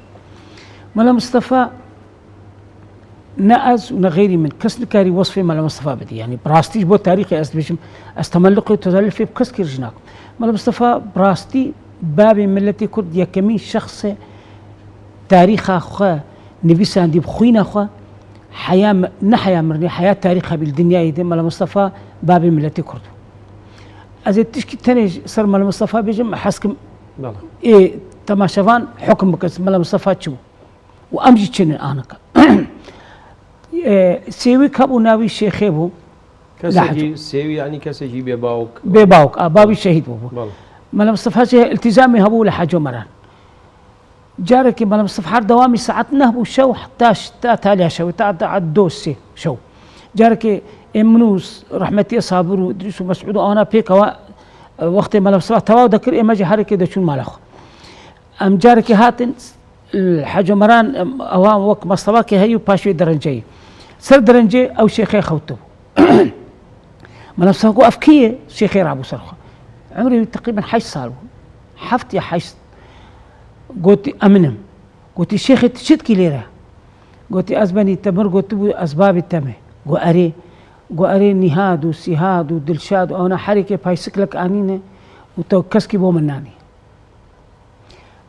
[SPEAKER 3] مال مصطفى نأز ونغيري من كسر كاري وصفي مال مصطفى بدي يعني براستي بو تاريخي بيجم استملقي تزلفي بكسر جناك مال مصطفى براستي بابي ملتي كرد يا كمين شخص تاريخ اخو نبيس عندي بخوينا اخو حياة نحيا مرني حياة تاريخها بالدنيا يدي مال مصطفى بابي ملتي كرد أزيد تشكي تاني صار مال مصطفى بيجم حسكم إيه تماشفان حكم بكس مال مصطفى تشو وأمجي تشين أنا سيوي كابو ناوي شيخي بو
[SPEAKER 2] كسجي سيوي يعني كسجي بباوك
[SPEAKER 3] بابي الشهيد بو مال مصطفى التزامي هبو لحاجو مران جارك مال مصطفى دوامي ساعات نهبو شو حتى تالي شو تعدوسي شو جارك امنوس رحمتي صابر ودريس ومسعود انا بيك وقت مال مصطفى تواو ذكر ايماجي حركه دشون مالخ ام جارك هاتن الحاج مران اوام وقت مصطفى هيو باشوي درنجي سر درنجي او شيخي خوتو مال مصطفى افكيه شيخي رابو سرخه عمري تقريبا 10 سال حفتي 10 قلت امنم قلت شيخي تشتكي ليره قلت ازبني تمر قلت اسباب التمه قاري نهاد وسهاد ودلشاد وانا حركه بايسكلك انينه وتوكسكي بو مناني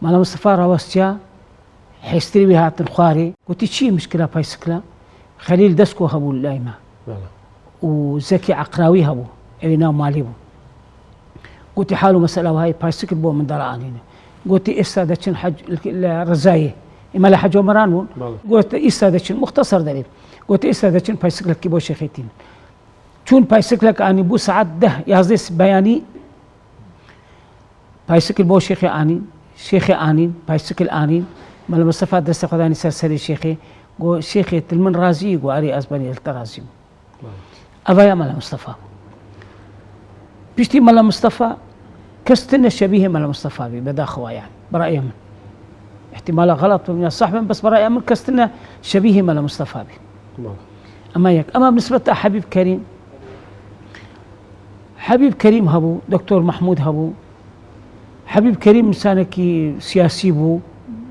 [SPEAKER 3] مال مصطفى راوستيا حيستري بها تنخاري قلت شي مشكله بايسكلا خليل دسكو هبو اللايمه وزكي عقراوي هبو اينا مالي بو قلت حاله مساله وهي بايسكل بو من دار انينه قلت استاذتشن حج الرزايه اما لا حج عمران قلت استاذتشن مختصر دليل قلت استاذتشن بايسكلك كيبو شيخيتين چون بايسكلك اني بو ساعات ده يازدس بياني بايسكل بو شيخي انين بايسكل انين مال مصطفى دست خداني سرسري شيخي قو شيخي تلمن رازي قو اري اسباني الترازي ابايا مال مصطفى بيشتي مال مصطفى كستنا شبيه مال مصطفى بدا خوا يعني برايي من احتمال غلط من الصح بس برايي من كستنا شبيه مال مصطفى اما يك اما بالنسبه حبيب كريم هبو دكتور محمود هبو حبيب كريم انسانكي سياسي بو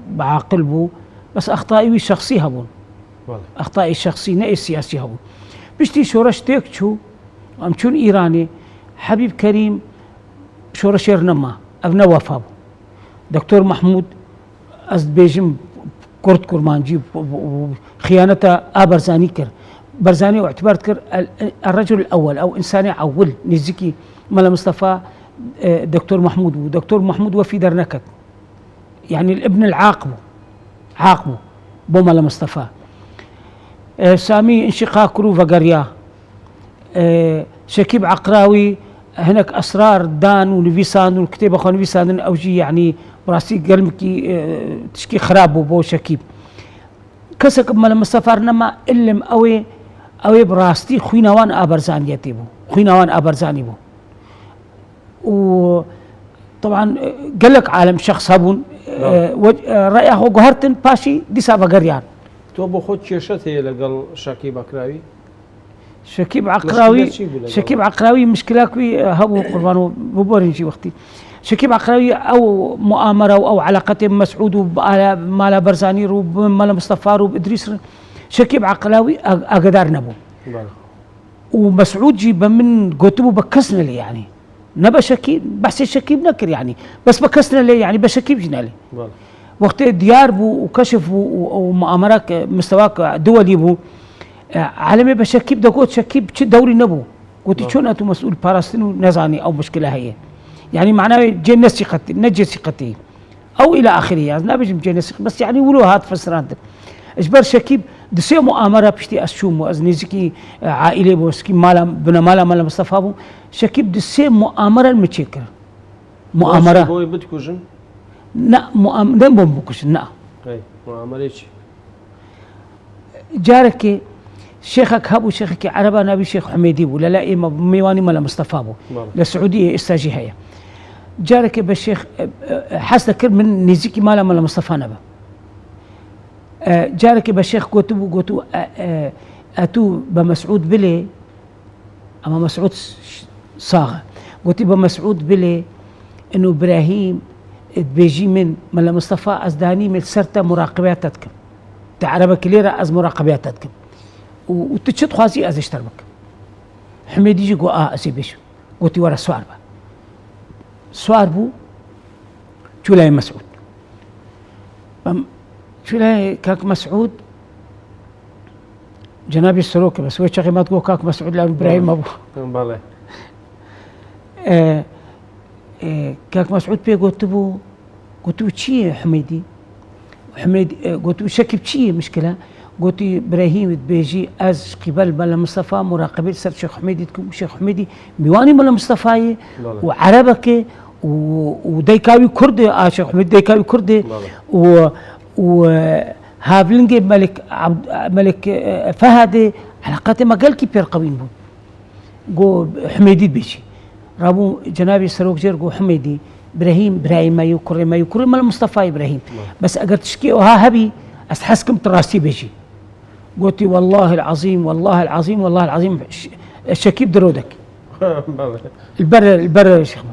[SPEAKER 3] بعاقل بو بس اخطائي شخصي هبون اخطائي الشخصي ناي سياسي هبو بشتي شورش تيكشو امشون ايراني حبيب كريم شورشير نما أبنا وفابو دكتور محمود از بيجم كرت كرمانجي خيانته برزاني كر برزاني واعتبرت كر الرجل الأول أو إنساني أول نزكي ملا مصطفى دكتور محمود ودكتور محمود وفي درنكت يعني الابن العاقبه بو ملا مصطفى سامي انشقاق كروفا قريا شكيب عقراوي هناك أسرار دان ونفيسان والكتابة خو نفيسان أوجي يعني براسي قلمكي تشكي خراب بو شكيب كسك ملا مصطفى نما إلم أوي براستي خوينوان أبرزاني يتيبو خوينوان أبرزاني بو وطبعا قال لك عالم شخص هبون رأيه قهرتن باشي دي سابا قريان
[SPEAKER 2] تو بو خود شيشته لقل شكيب عقراوي
[SPEAKER 3] شكيب عقراوي مشكلة كوي هبو قربانو ببورنجي وقتي شكيب عقراوي أو مؤامرة أو علاقة مسعود ومالا برزاني ومالا مصطفى وإدريس شكيب عقراوي أقدار نبو ومسعود جيب من قوتبو بكسنا لي يعني نبى شكيب بحث شكيب نكر يعني بس بكسنا لي يعني بشكيب جنا لي وقت ديار بو وكشف ومؤامرات مستواك دولي بو عالمي بشكيب دقوت شكيب شو دوري نبو قلت شلون أنتم مسؤول باراستين نزاني أو مشكلة هي يعني معناه جن ثقتي نجي ثقتي أو إلى آخره يعني نبي جن بس يعني ولو هات فسران إجبار شكيب دسي مؤامرة بشتي أسشوم وأزنيزكي عائلة بوسكي مالا مصطفى بو شكيب دسي مؤامرة المتشكر مؤامرة
[SPEAKER 2] بوي بتكوجن
[SPEAKER 3] لا مؤامرة بكوجن لا
[SPEAKER 2] مؤامرة
[SPEAKER 3] جارك شيخك هابو شيخك عربا نبي شيخ حميدي بو لا إما ميواني مالا مصطفى بو للسعودية استاجي هي جارك بالشيخ حسن من نزيكي مالا مصطفى نبا جارك بشيخ قوتو أتو بمسعود بلي أما مسعود صاغة قلت بمسعود بلي إنه إبراهيم بيجي من ملا مصطفى أزداني من سرطة مراقباتك تعربك ليرة أز مراقباتك وتشد خواسي أز اشتربك حميد يجي قو أسيبش قلت ورا سوار بو شو لاي مسعود شو لا كاك مسعود جنابي السروكي بس ويش ما تقول كاك مسعود لأن إبراهيم أبو
[SPEAKER 2] بالله
[SPEAKER 3] كاك مسعود بي قلت له شي حميدي قلت له شكب شي مشكلة قلت إبراهيم بيجي أز قبل ملا مصطفى مراقبة سر شيخ حميدي تكون شيخ حميدي بيواني ملا مصطفى وعربك وديكاوي كردي شيخ حميد ديكاوي كردي وهافلنجي ملك فهد علاقاته ما قال كي بير قوين بون قو حميدي بيجي رابو جنابي سروك جير قو حميدي إبراهيم ما يكرر مال مصطفى إبراهيم بس أقدر تشكي وها هبي أستحسكم تراسي بيجي قلت والله العظيم شكيب درودك البر شيخ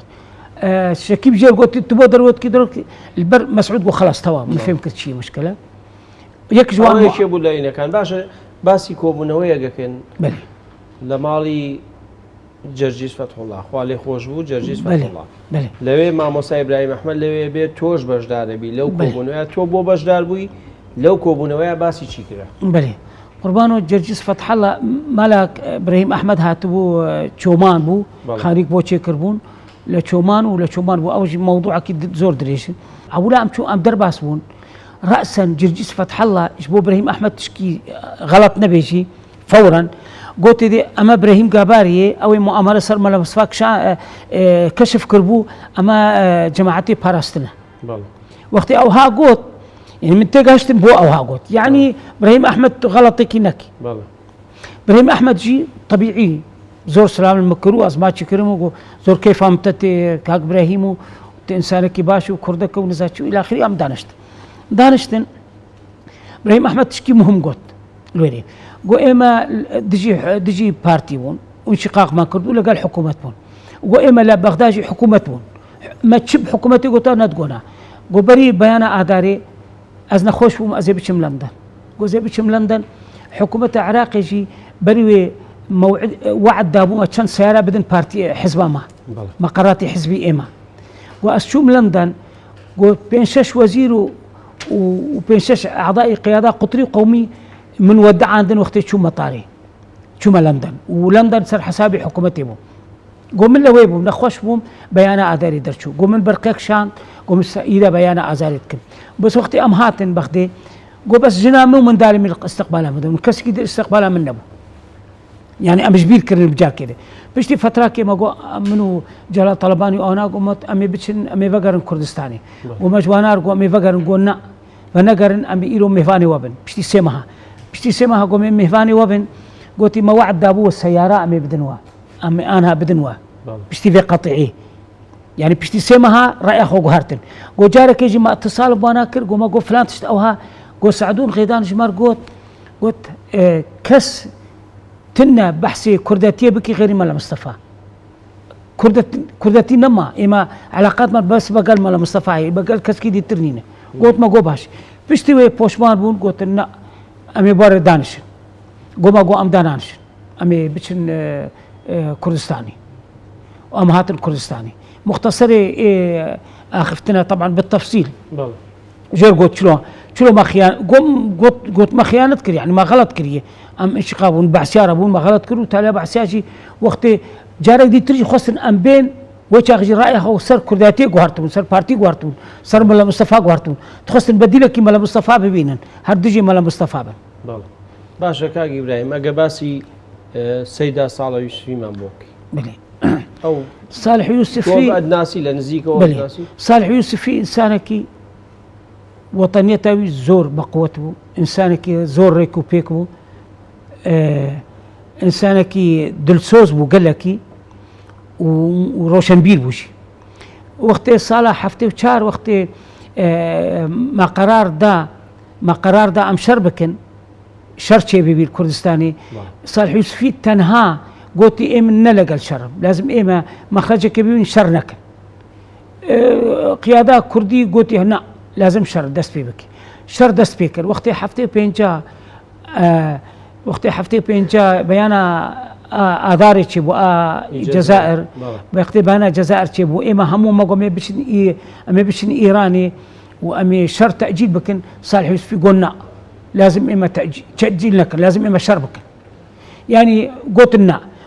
[SPEAKER 3] شكيب جير قلت تبغى درودك البر مسعود قو خلاص تمام ما فهمت شيء مشكلة يك جوان
[SPEAKER 2] ايش يقول لنا كان باشا باسي كوبنويه كان
[SPEAKER 3] بلي
[SPEAKER 2] لمالي جرجيس فتح الله خوالي خوش بو جرجيس فتح الله
[SPEAKER 3] بلي
[SPEAKER 2] لوي مع موسى ابراهيم احمد لوي بي توش بجدار بي لو كوبنويه تو بو بجدار بوي لو كوبنويه باسي شي كده
[SPEAKER 3] بلي قربانو جرجيس فتح الله مالك ابراهيم احمد هاتبو تشومان بو خاريك بو تشكربون لتشومان بو اوج موضوع اكيد زور دريش اولا ام درباس بون رأسا جرجيس فتح الله إشبو إبراهيم أحمد تشكي غلط نبيشي فورا قلت دي أما إبراهيم قاباري أو مؤامرة صار ملا مصفاك كشف كربو أما جماعتي باراستنا وقتي أو ها قلت يعني من تيجاشتن بو أو ها قلت يعني إبراهيم أحمد غلطي كينك إبراهيم أحمد جي طبيعي زور سلام المكرو أزماتي كرمو زور كيف أمتتي كاك إبراهيمو إنسانك باشو وكردك ونزاتشو إلى آخره أم دانشتن إبراهيم أحمد تشكي مهم قلت الوري قو إما دجي بارتي بون وانشقاق ما كردو ولا قال حكومة بون قو إما لا بغداجي حكومة بون ما تشب حكومتي قلت أنا تقولها قو بري بيانا آداري أزنا خوش بوم أزي بشم لندن قو زي بشم لندن حكومة عراقي جي بري موعد وعد دابو عشان سيارة بدن بارتي حزبها ما مقراتي حزبي إما وأسشوم لندن قلت بين 6 وزير وبين 6 أعضاء قيادة قطري قومي من ودع عندنا وقت شو مطاري شو لندن ولندن صار حسابي حكومتي بو قوم من لويبو نخوش بوم بيانا أداري درشو قوم من برقيق شان قوم إذا بيانا أزارتكم بس وقتي أمهاتن بخدي قو بس جنامي ومن داري من استقبالها من كسكي دي استقبالها من نبو يعني أمش بير كرن بجار كده بشتي فترة كي ما قو منو جلال طلباني أنا قومت أمي بتشن أمي بقرن كردستاني وما جوانار قو أمي بقرن قونا فنقرن أمي إيرو مهفاني وبن بشتي سمها قوم مهفاني وبن قوتي ما وعد دابو السيارة أمي بدنوا أمي أنا بدنوا بشتي في قطعي يعني بشتي سمها رأي أخو قهرتن قو جارك يجي ما اتصال بواناكر قو ما قو فلان تشتأوها قو سعدون غيدان جمار قوت كس تنا بحثي كرداتية بكي غير ملا مصطفى كرداتي نما إما علاقات ما بس بقال ملا مصطفى بقال كسكي دي ترنينه قلت ما باش بشتي وي بوشمان بون قلت نا أمي بار دانش قو أم دانش أمي بتشن كردستاني وأمهات الكردستاني مختصرة أخفتنا طبعا بالتفصيل جير قلت شلون ما خيانة قلت ما خيانة كري يعني ما غلط كري أم إنشقاب ونبعسيار أبون ما غلط كرو تالي بعسياجي وقت جارك دي ترجي خسن أم بين وجه رأيه هو سر كرداتي قهرتون سر بارتي قهرتون سر ملا مصطفى قهرتون تخسن بديلك ملا مصطفى ببينن هردجي ملا مصطفى
[SPEAKER 2] بله باشا كاغي إبراهيم أجاباسي سيدة صالح يوسفي مبوكي
[SPEAKER 3] بلي
[SPEAKER 2] أو
[SPEAKER 3] صالح يوسفي
[SPEAKER 2] وبعد ناسي لنزيك
[SPEAKER 3] بلي صالح يوسفي إنسانك وطنيته زور بقوته إنسانك زور ريكو بيكو إنسانك دلسوز بو قلكي وروشنبيل بوشي وقت صالح حفتي وشار وقت ما قرار دا أم شربكن شرشي بيبي الكردستاني صالح يوسفي تنها قوتي إيم نلقى الشرب لازم إيما مخرجك بيبين شرنك قيادة كردي قوتي هنا لازم شر دست بيبك شر دست بيكر وقت حفتي بينجا بيانا آذاري تشيبو الجزائر وقت بيانا الجزائر تشيبو إما همو ما قومي بشن إيراني وأمي شر تأجيل بكن صالح يوسفي قلنا لازم إما تأجيل لك لازم إما شر بكن يعني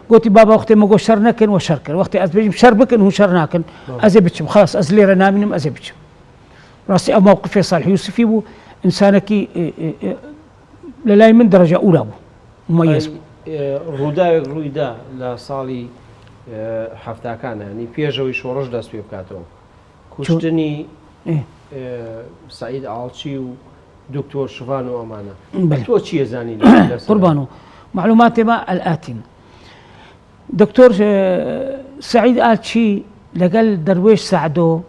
[SPEAKER 3] قلت بابا وقت ما قول شر نكن وشركن وقت أزبيجم شر بكن هو شر ناكن أزبيجم خلاص أزلير نامنم أزبيجم راسي أو موقف صالح يوسفي بو إنسانك للاي من درجة أولى بو مميز
[SPEAKER 2] رودا لا صالي حفتا كان يعني بيجوي شورش دست بيبكاتو كشتني سعيد عالشي ودكتور شوفان وأمانة تو شي زاني
[SPEAKER 3] قربانو معلوماتي ما الآتين دكتور سعيد عالشي لقال درويش ساعدو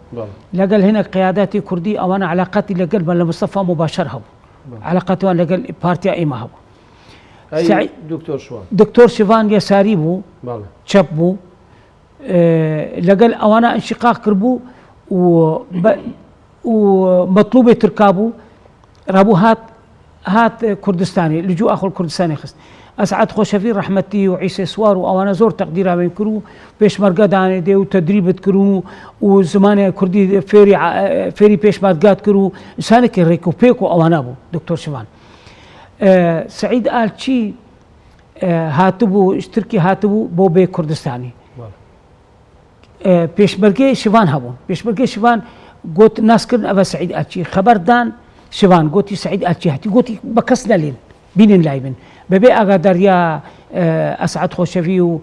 [SPEAKER 3] لقال هنا قياداتي كردي او انا علاقاتي لقال ملا مصطفى مباشرة علاقاتي وانا لقال بارتيا ايما هبو
[SPEAKER 2] سعيد
[SPEAKER 3] دكتور شوفان يساري بو شبو لقال او انا انشقاق كربو ومطلوبة تركابو رابو هات كردستاني لجوء اخو الكردستاني خست أسعد خوشفي رحمتي وعيسى سوار وأنا زور تقديرها من كرو بيش مرقداني دي وتدريب كرو وزمان كردي فيري بيش مرقات كرو إنسانك ريكو بيكو أو أنا أبو دكتور شوفان سعيد قال شي هاتبو اشتركي هاتبو بو بي كردستاني بيش مرقي شوفان هبون بيش مرقي شوفان قلت ناس كرن أبا سعيد قال شي خبر دان شوفان قلت سعيد قال شي هاتي قلت بكسنا لين بين لايبن ببي أقدر يا أسعد خوشفي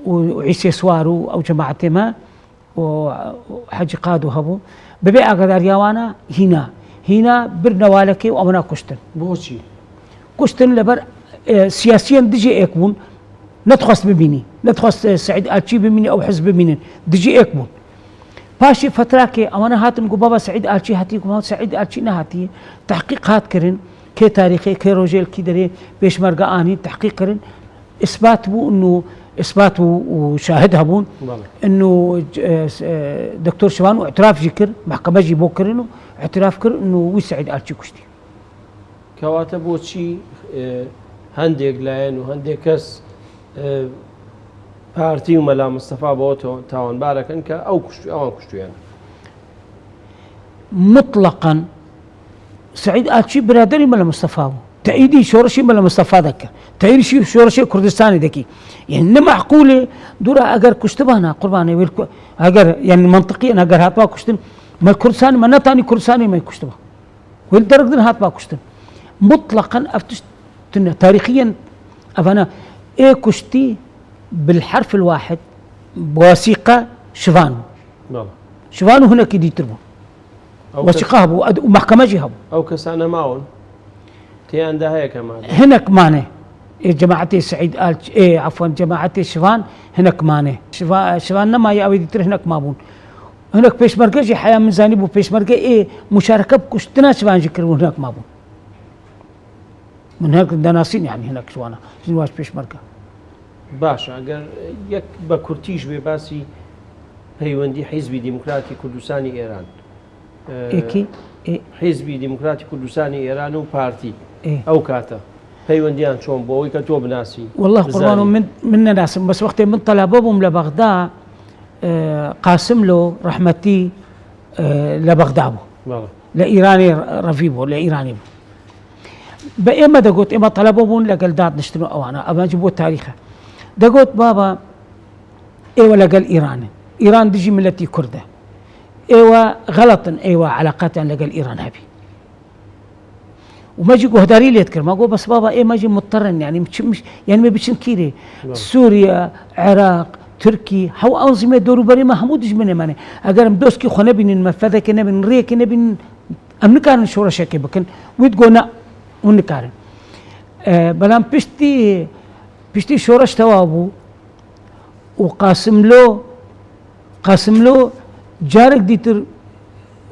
[SPEAKER 3] وعيسى سوارو أو جماعة ما وحج قادو هبو ببي أقدر يا وانا هنا برنوالكي وأمنا كشتن
[SPEAKER 2] بوشي
[SPEAKER 3] كشتن لبر سياسيا دجي إكبون نتخص بميني نتخص سعيد آلشي بميني أو حزب بميني دجي إكبون باشي فتراكي أمنا هاتن بابا سعيد آلشي هاتي سعيد آلشي نهاتي تحقيق هات كرن كي تاريخي كي روجيل كي دري بيش مرقا آني تحقيق كرن إثبات بو إنه إثبات وشاهدها بون إنه دكتور شوفان واعتراف جكر محكمة جيبو كرنو اعتراف كر إنه ويسعيد آلشي كشتي
[SPEAKER 2] كواتا بوشي هەندێک لایەن و هەندێک کەس پارتی و مەلا مستەفا بۆ تاوانبارەکەن کە ئەوان کوشتویان.
[SPEAKER 3] مطلقا سعيد آلچی برادری مەلا مستەفا بوو، تأييدي شورشي مەلا مستەفا دەکرد، تأييدی شورشی کوردستانی دەکی. يعني نەمەعقولێ دوورە ئەگەر کوشتبانە قوربانێ ئەگەر يعني منطقيا ئەگەر هاتوا کوشتن ما كردستان ما نتاني كردستاني ما يكشتبه والدرجة هات ما كشتن مطلقا أفتش تاريخيا أفنا إيه كشتي بالحرف الواحد بوثيقة شفانو شفانو هنا كدي تربو وثيقة هبو ومحكمة جهبو
[SPEAKER 2] أو كسانا ماون تيان ده هيك كمان
[SPEAKER 3] هنا كمانه جماعتي سعيد آل إيه عفوا جماعتي شفان هنا كمانه شفان ما يأوي دي تر هناك مابون هناك بيشمركة جي حياة من زاني بو بيشمركة إيه مشاركة بكشتنا شوان جكرون هناك مابون من هناك دناسين يعني هناك شوانا شنواش بيشمركة
[SPEAKER 2] باش أجر يك بكرتيش بباسي هيوندي حزبي ديمقراطي كردستاني إيران
[SPEAKER 3] إيكي إيه
[SPEAKER 2] حزبي ديمقراطي كردستاني إيران وبارتي
[SPEAKER 3] إيه
[SPEAKER 2] أو كاتا هيونديان شون بوي كتوب ناسي
[SPEAKER 3] والله قربانهم من ناس بس وقت من طلبوهم لبغداد قاسم له رحمتي لبغداد لإيراني رفيبو لإيراني بقى ما دقوت إما طلبوهم لقلدات نشتروا أوانا أما جبوا تاريخه دقوت بابا إيوة لقل إيران دجي ملتي كردة إيوة غلط إيوة علاقات لقل إيران هبي وما جي هداري لي يذكر ما قول بس بابا إيه ما جي مضطرن يعني مش يعني ما بيشن كيري سوريا عراق تركي هو أنظمة دورو بري ما همودش منه مانه أجر مدوسكي خنا بين المفادة كنا بين ريه كنا بين أمريكان شورا شكل بكن ويتقونا ونكارن بلام بشتي شورش توابو وقاسم له جارك ديتر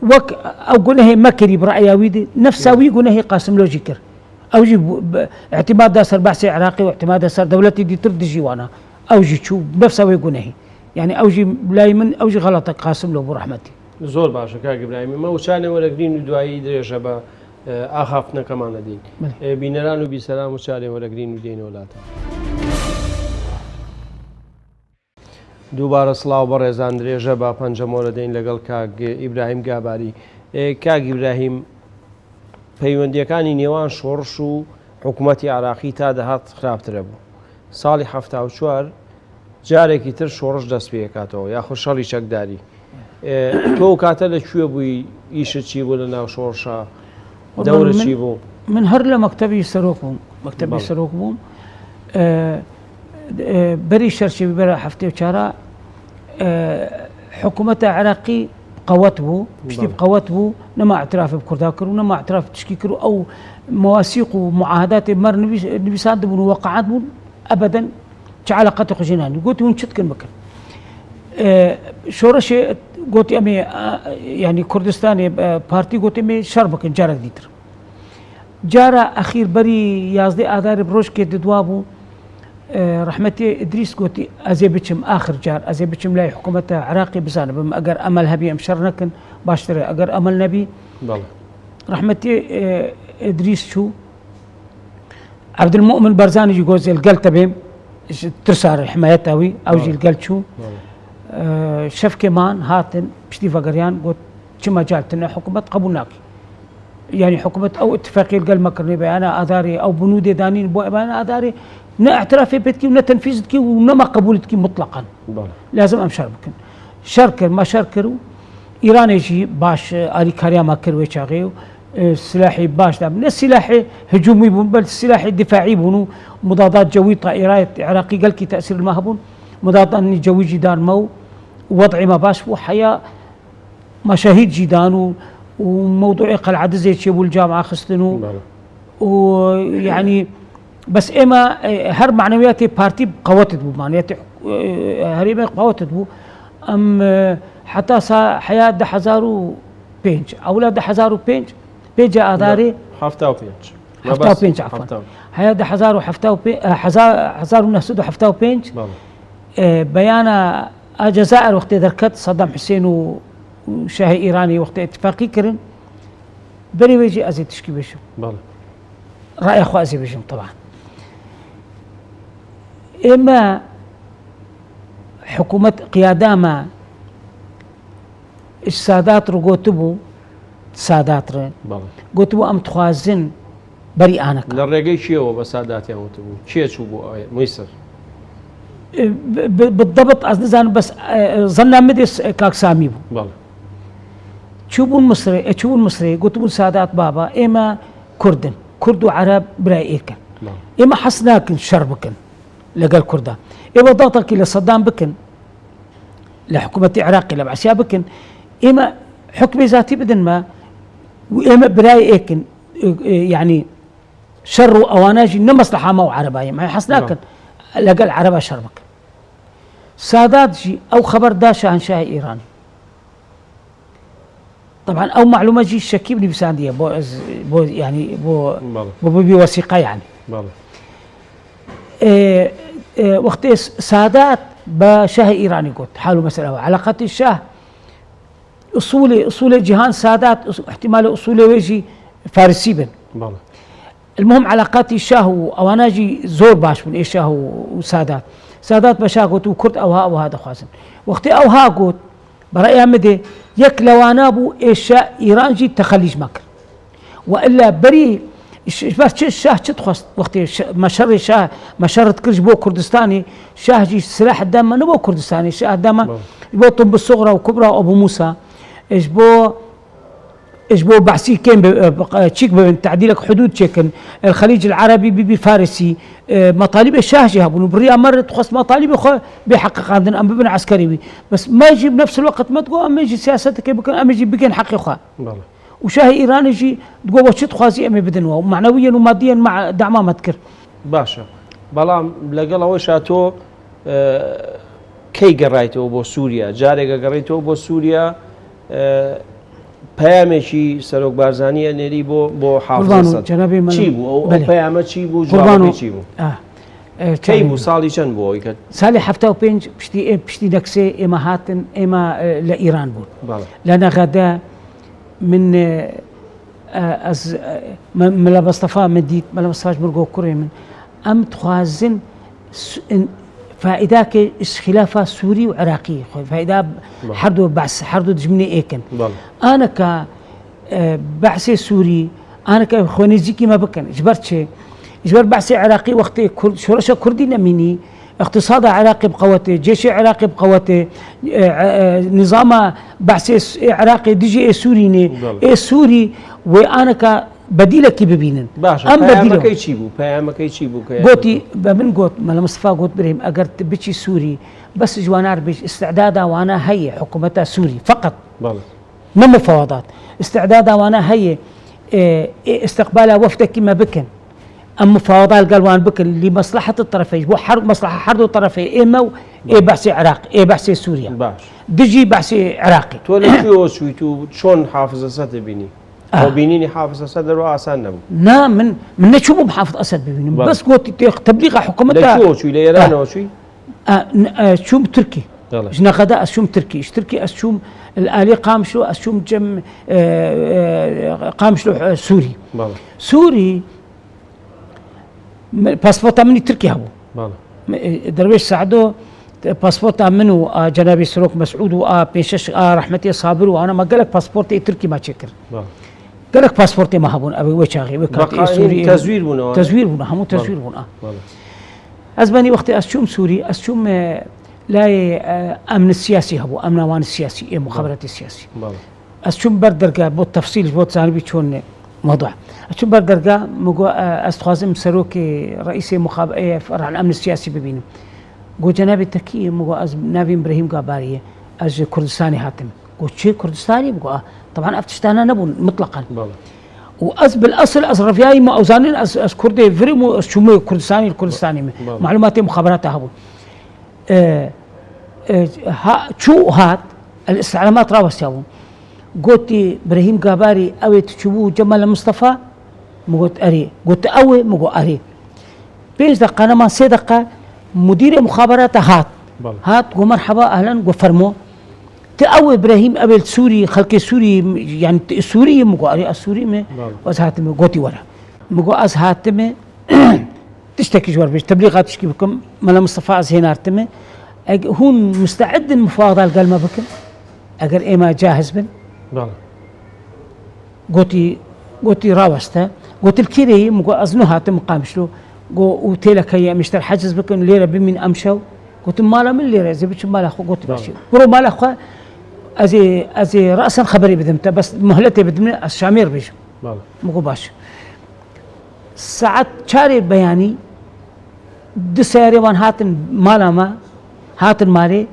[SPEAKER 3] وك أو قلنا هي مكري برأي ويدي نفسه قلنا هي قاسم له جكر أو جيب اعتماد داسر بعثي عراقي واعتماد داسر دولتي ديتر دجيوانا أو جي تشوف نفسه ويقول هي يعني أو جي لايمن أو جي غلطك قاسم له برحمتي
[SPEAKER 2] زور باشا كاك إبراهيم ما وشانه ولا قدين ودعاء درجة با آخافنا كمان دين بينران وبسلام وشانه ولا قدين ودين ولاته دووبارە سڵاو بە ڕێزان درێژە با پەنجەمۆرە دەین لەگەڵ کاک ئیبراهیم گاباری. کاک ئیبراهیم پەیوەندیەکانی نێوان شۆڕش و حکوومەتی عراقی تا دەهات خراپترە بوو. ساڵی 1970 جارێکی تر شۆڕش دەست پێ کاتەوە یاخۆ شەڕی چەکداری. تۆ کاتە لەکوێ بووی ئیشت چی بوو لە ناو شۆڕشە دەورە چی بوو؟
[SPEAKER 3] من هەر لە مەکتەبی سەرۆک بووم مەکتەبی سەرۆک بووم بري شرشي ببرا حفتي وشارع حكومة عراقي قوته بشتي بقوته نما اعتراف بكرداكر ونما اعتراف تشكيكر او مواثيق ومعاهدات مر نبي صادق وقعات ابدا علاقته خجناني قلت ونشت كن بكر شورش قلت امي يعني كردستاني بارتي قلت امي شربك جارك ديتر جارة اخير بري يازدي اذار بروش كي دوابو رحمتي إدريس قوتي أزيبتشم آخر جار أزيبتشم لاي حكومة عراقي بزانة بم أجر أمل هبي أمشر نكن باشتري أجر أمل نبي رحمتي إدريس شو عبد المؤمن برزاني جوز القلت بهم ترسار حمايتاوي أو جي القلت شو شف كمان هاتن بشتي فقريان قلت شما جالتنا حكومة قبولناك يعني حكومة أو اتفاقية القلب مكرني بأنا أداري أو بنودي دانين بأنا أداري نا اعترافي بيتكي ونا تنفيذتكي ونما قبولتكي مطلقا لازم امشار بكن شركر ما شركروا ايران يجي باش الي كاريا ما كروي شاغيو سلاحي باش دام السلاح هجومي بل السلاح الدفاعي بونو مضادات جويه طائرات عراقي قال كي تاثير المهبون مضادات جوي جدار مو وضعي ما باش وحياه مشاهيد جدان وموضوع قلعه زي شيء والجامعه خستنو ويعني بس إما هر معنوياتي بارتي قوتت بو معنوياتي هريبة قوتت بو أم حتى سا حياة ده حزارو بينج أولاد ده حزارو بينج آذاري
[SPEAKER 2] حفتاو
[SPEAKER 3] بينج عفوا حياة ده حزارو حزارو نهسدو حفتاو بينج بيانا الجزائر وقت دركت صدام حسين وشاهي إيراني وقت اتفاقي كرن بري ويجي أزيد تشكي بيشو رأي أخو أزي بيشم طبعا إما حكومة قيادة ما السادات رقوتبو سادات رين قوتبو أم تخوازن بري آنك
[SPEAKER 2] للرقي شيء بسادات يا متبو شيء شو بو ميسر
[SPEAKER 3] بالضبط أصدقائي بس ظننا مدرس كاك سامي بو تشوفون مصري قوتبو سادات بابا إما كرد وعرب برايكن إما حسناكن شربكن لقى الكردة إما ضغطك لصدام بكن لحكومة العراق لبعسيا بكن إما حكم ذاتي بدن ما وإما برايكن يعني شر أواناجي نمصلحة مو عرباية ما حسناكن لقى العربة شربكن سادات جي أو خبر داشة عن شاه إيراني طبعا او معلومه جي شكيبني بسانديه بو يعني بو بوثيقه يعني وقت سادات بشاه ايراني قلت حاله مساله علاقه الشاه اصول جهان سادات احتمال اصول ويجي فارسي بن المهم علاقات الشاه واواناجي زور باش من الشاه وسادات بشاه قلت وكرد اوها وهذا خازن وقت اوها قلت برأي مدي يك لوانا بو إيشا إيران جي تخليج مكر وإلا بري بس الشاه تخص وقت مشر شاه مشر تكرج بو كردستاني شاه جي سلاح الدم نبو كردستاني شاه الدم بو طب الصغرى وكبرى أبو موسى إيش بو بعسي كين تشيك تعديلك حدود تشيكن الخليج العربي بفارسي مطالب الشاه جهبون بريا مرة تخص مطالب بيحقق عندنا أم ببن عسكري بس ما يجي بنفس الوقت ما تقول أم يجي سياستك بكن أم يجي بكن حقيقة وشاه إيران يجي تقول وشت خوازي أم بدنوا معنويا وماديا مع دعمه ما تذكر
[SPEAKER 2] باشا بلام لقلا وشاتو كي قريتو بو سوريا جاري قريتو بو سوريا پیامشی سرک بارزانی نری بو حافظ
[SPEAKER 3] جنابی
[SPEAKER 2] چی بو او پیام چی بو جوابی چی بو کی بو سالی چند بو ایکد
[SPEAKER 3] سالی 75 پشتی نکسه اما هاتن اما لإيران بود لنا غدا من از ملا مصطفى مديت ملا مصطفى برجو كوري من ام تخازن فائدة خلافة سوري وعراقي فائدة حردو بعث حردو دجمني ايكن انا ك بعثي سوري انا كخونيزيكي ما بكن اجبر بعثي عراقي وقت شورشة كردي نميني اقتصاد عراقي بقوته جيش عراقي بقوته نظام بعثي عراقي ديجي سوري سوري وانا ك بديلة كي ببينن
[SPEAKER 2] باشا پیام كي تشيبو پیام كي تشيبو
[SPEAKER 3] قوتي بمن قوت مال مصطفى قوت بريم اگر بشي سوري بس جوانار بيش استعدادا وانا هي حكومتها سوري فقط ما مفاوضات استعدادا وانا هي استقبالها وفدك كما بكن اما مفاوضات القلوان بكن لمصلحة الطرفين بو حرب مصلحة حرب الطرفين اما بعثي عراق بعثي سوريا
[SPEAKER 2] باش
[SPEAKER 3] دجي بعثي عراقي
[SPEAKER 2] تولي شو شلون حافظ اسد بيني او بينيني حافظ اسد رؤساء نبو
[SPEAKER 3] نعم من نشوفه محافظ اسد ببيني بس قلت تبليغ حكومتها
[SPEAKER 2] لا شو لايران او شو
[SPEAKER 3] شوم تركي جنا غدا الشوم تركي تركي الشوم الالي قامشلو الشوم جم قامشلو سوري سوري باسبورت مني تركي هبو درويش سعدو باسبورت منو جنابي سروك مسعود وبيشش رحمتي صابر وانا ما قالك باسبورتي تركي ما تشكر قالك باسبورتي ما هبون ابي وجهي
[SPEAKER 2] وكانت سوري
[SPEAKER 3] تزوير بنا همو تزوير بنا ازباني وقت اسشوم سوري اسشوم لا امن السياسي هبو امن اوان السياسي مخابرات السياسي اسشوم بردرقه بو تفصيل بو ثاني شلون موضوع اسشوم بردرقه مقو استخازم سروك رئيس مخابرات فرع الامن السياسي ببينه قو جنابي تركي مقو از نافي ابراهيم قاباريه از كردستاني هاتم قو شي كردستاني بقى طبعا افتشتانا نبون مطلقا واز بالاصل از رفياي ما اوزانين از كردي فريمو شو الكردستاني معلوماتي مخابرات هبون شو هات الاستعلامات راوس يابون قلت ابراهيم قاباري اوي تشوفوه جمال مصطفى مقلت اري قلت اوي مقو اري 5 دقيقه انا ما 6 دقيقه مدير مخابرات هات قو مرحبا اهلا قو فرمو تأوي إبراهيم قبل سوري خلق سوري يعني سوري مقو أري السوري مه وأز هاتمه قوتي ورا مقو أز هاتمه تشتكي جوار بيش تبليغات تشكي بكم ملا مصطفى هينارتمه هون مستعد المفاوضة القلمة بكم أجر إما جاهز بن قوتي راوسته قلت الكيري مقو أزنوها تم قامشلو قو وتيلك هي مشتر حجز بكم ليرة بمن أمشوا قلت مالا من ليرة زي بتش مالا أخو قلت باشي برو مالا أخو أزي رأسا خبري بدمته بس مهلتي بدمنا الشامير بيش مقو باش ساعات شاري بياني دساري وان هاتن مالا ما هاتن مالي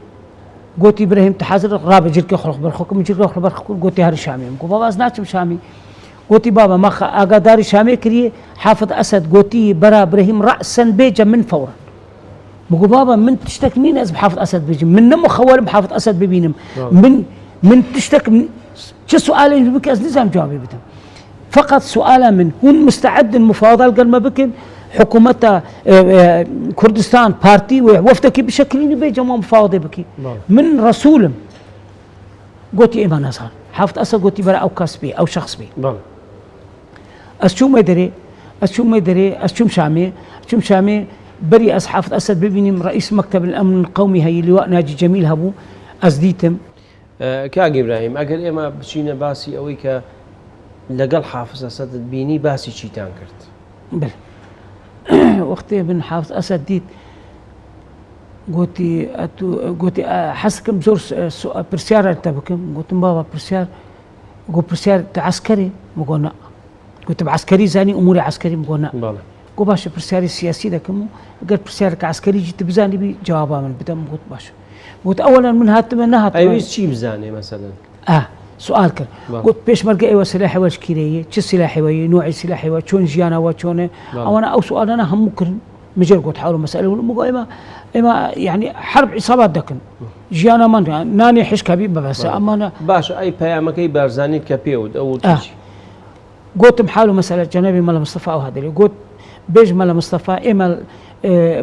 [SPEAKER 3] قلت إبراهيم تحذر رابع جرك خلق بالحكم جرك خلق بالحكم قلت هاري شامي مقو بابا أزناتشم شامي قلت بابا ما أقدر شامي كريه حافظ أسد قلت برا إبراهيم رأسا بيجا من فورا مقو بابا من تشتك مين أز بحافظ أسد بيجي من نمو خوالم بحافظ أسد ببينم من تشتك من شو سؤالي بك أز نظام جوابي بدم فقط سؤاله من هون مستعد المفاوضة قال ما بكن حكومة كردستان بارتي وفدك بشكل بيجا ما مفاوضة بكي من رسولم قلت إيمان أزهر حافظ أسد قلت برا أو كسبي أو شخص بي أشوم ما يدري أشوم شامي بري حافظ أسد ببيني رئيس مكتب الأمن القومي هي لواء ناجي جميل هبو أزديتم
[SPEAKER 2] كاغ إبراهيم أجر إما بشينا باسي أويك لقل حافظ أسد بيني باسي شيتان كرت
[SPEAKER 3] بل وقتي بن حافظ أسد ديت قلت حسكم زور برسيار تبكم قلت بابا برسيار قلت برسيار عسكري مقولنا قلت بعسكري زاني أموري عسكري مقولنا قلت باشا برسياري السياسي ذاكمو قلت برسيارك عسكري جيت بزاني بجوابا من بدم قلت باشا قلت أولا من هات من هات
[SPEAKER 2] أيوز شي بزاني مثلا
[SPEAKER 3] سؤال كر قلت بيش مرقى ايوه سلاحي واش كيريه تش سلاحي وي نوعي سلاحي وشون جيانا وشون او انا او سؤال انا هم ممكن مجال قلت حاولوا مساله مو اما يعني حرب عصابات دكن جيانا من ناني حش كبيب بس اما انا
[SPEAKER 2] باش اي بيامك اي بارزاني كبيود او تشي
[SPEAKER 3] قلت محاولوا مساله جنابي ملا مصطفى او هذا قلت بيج ملا مصطفى اما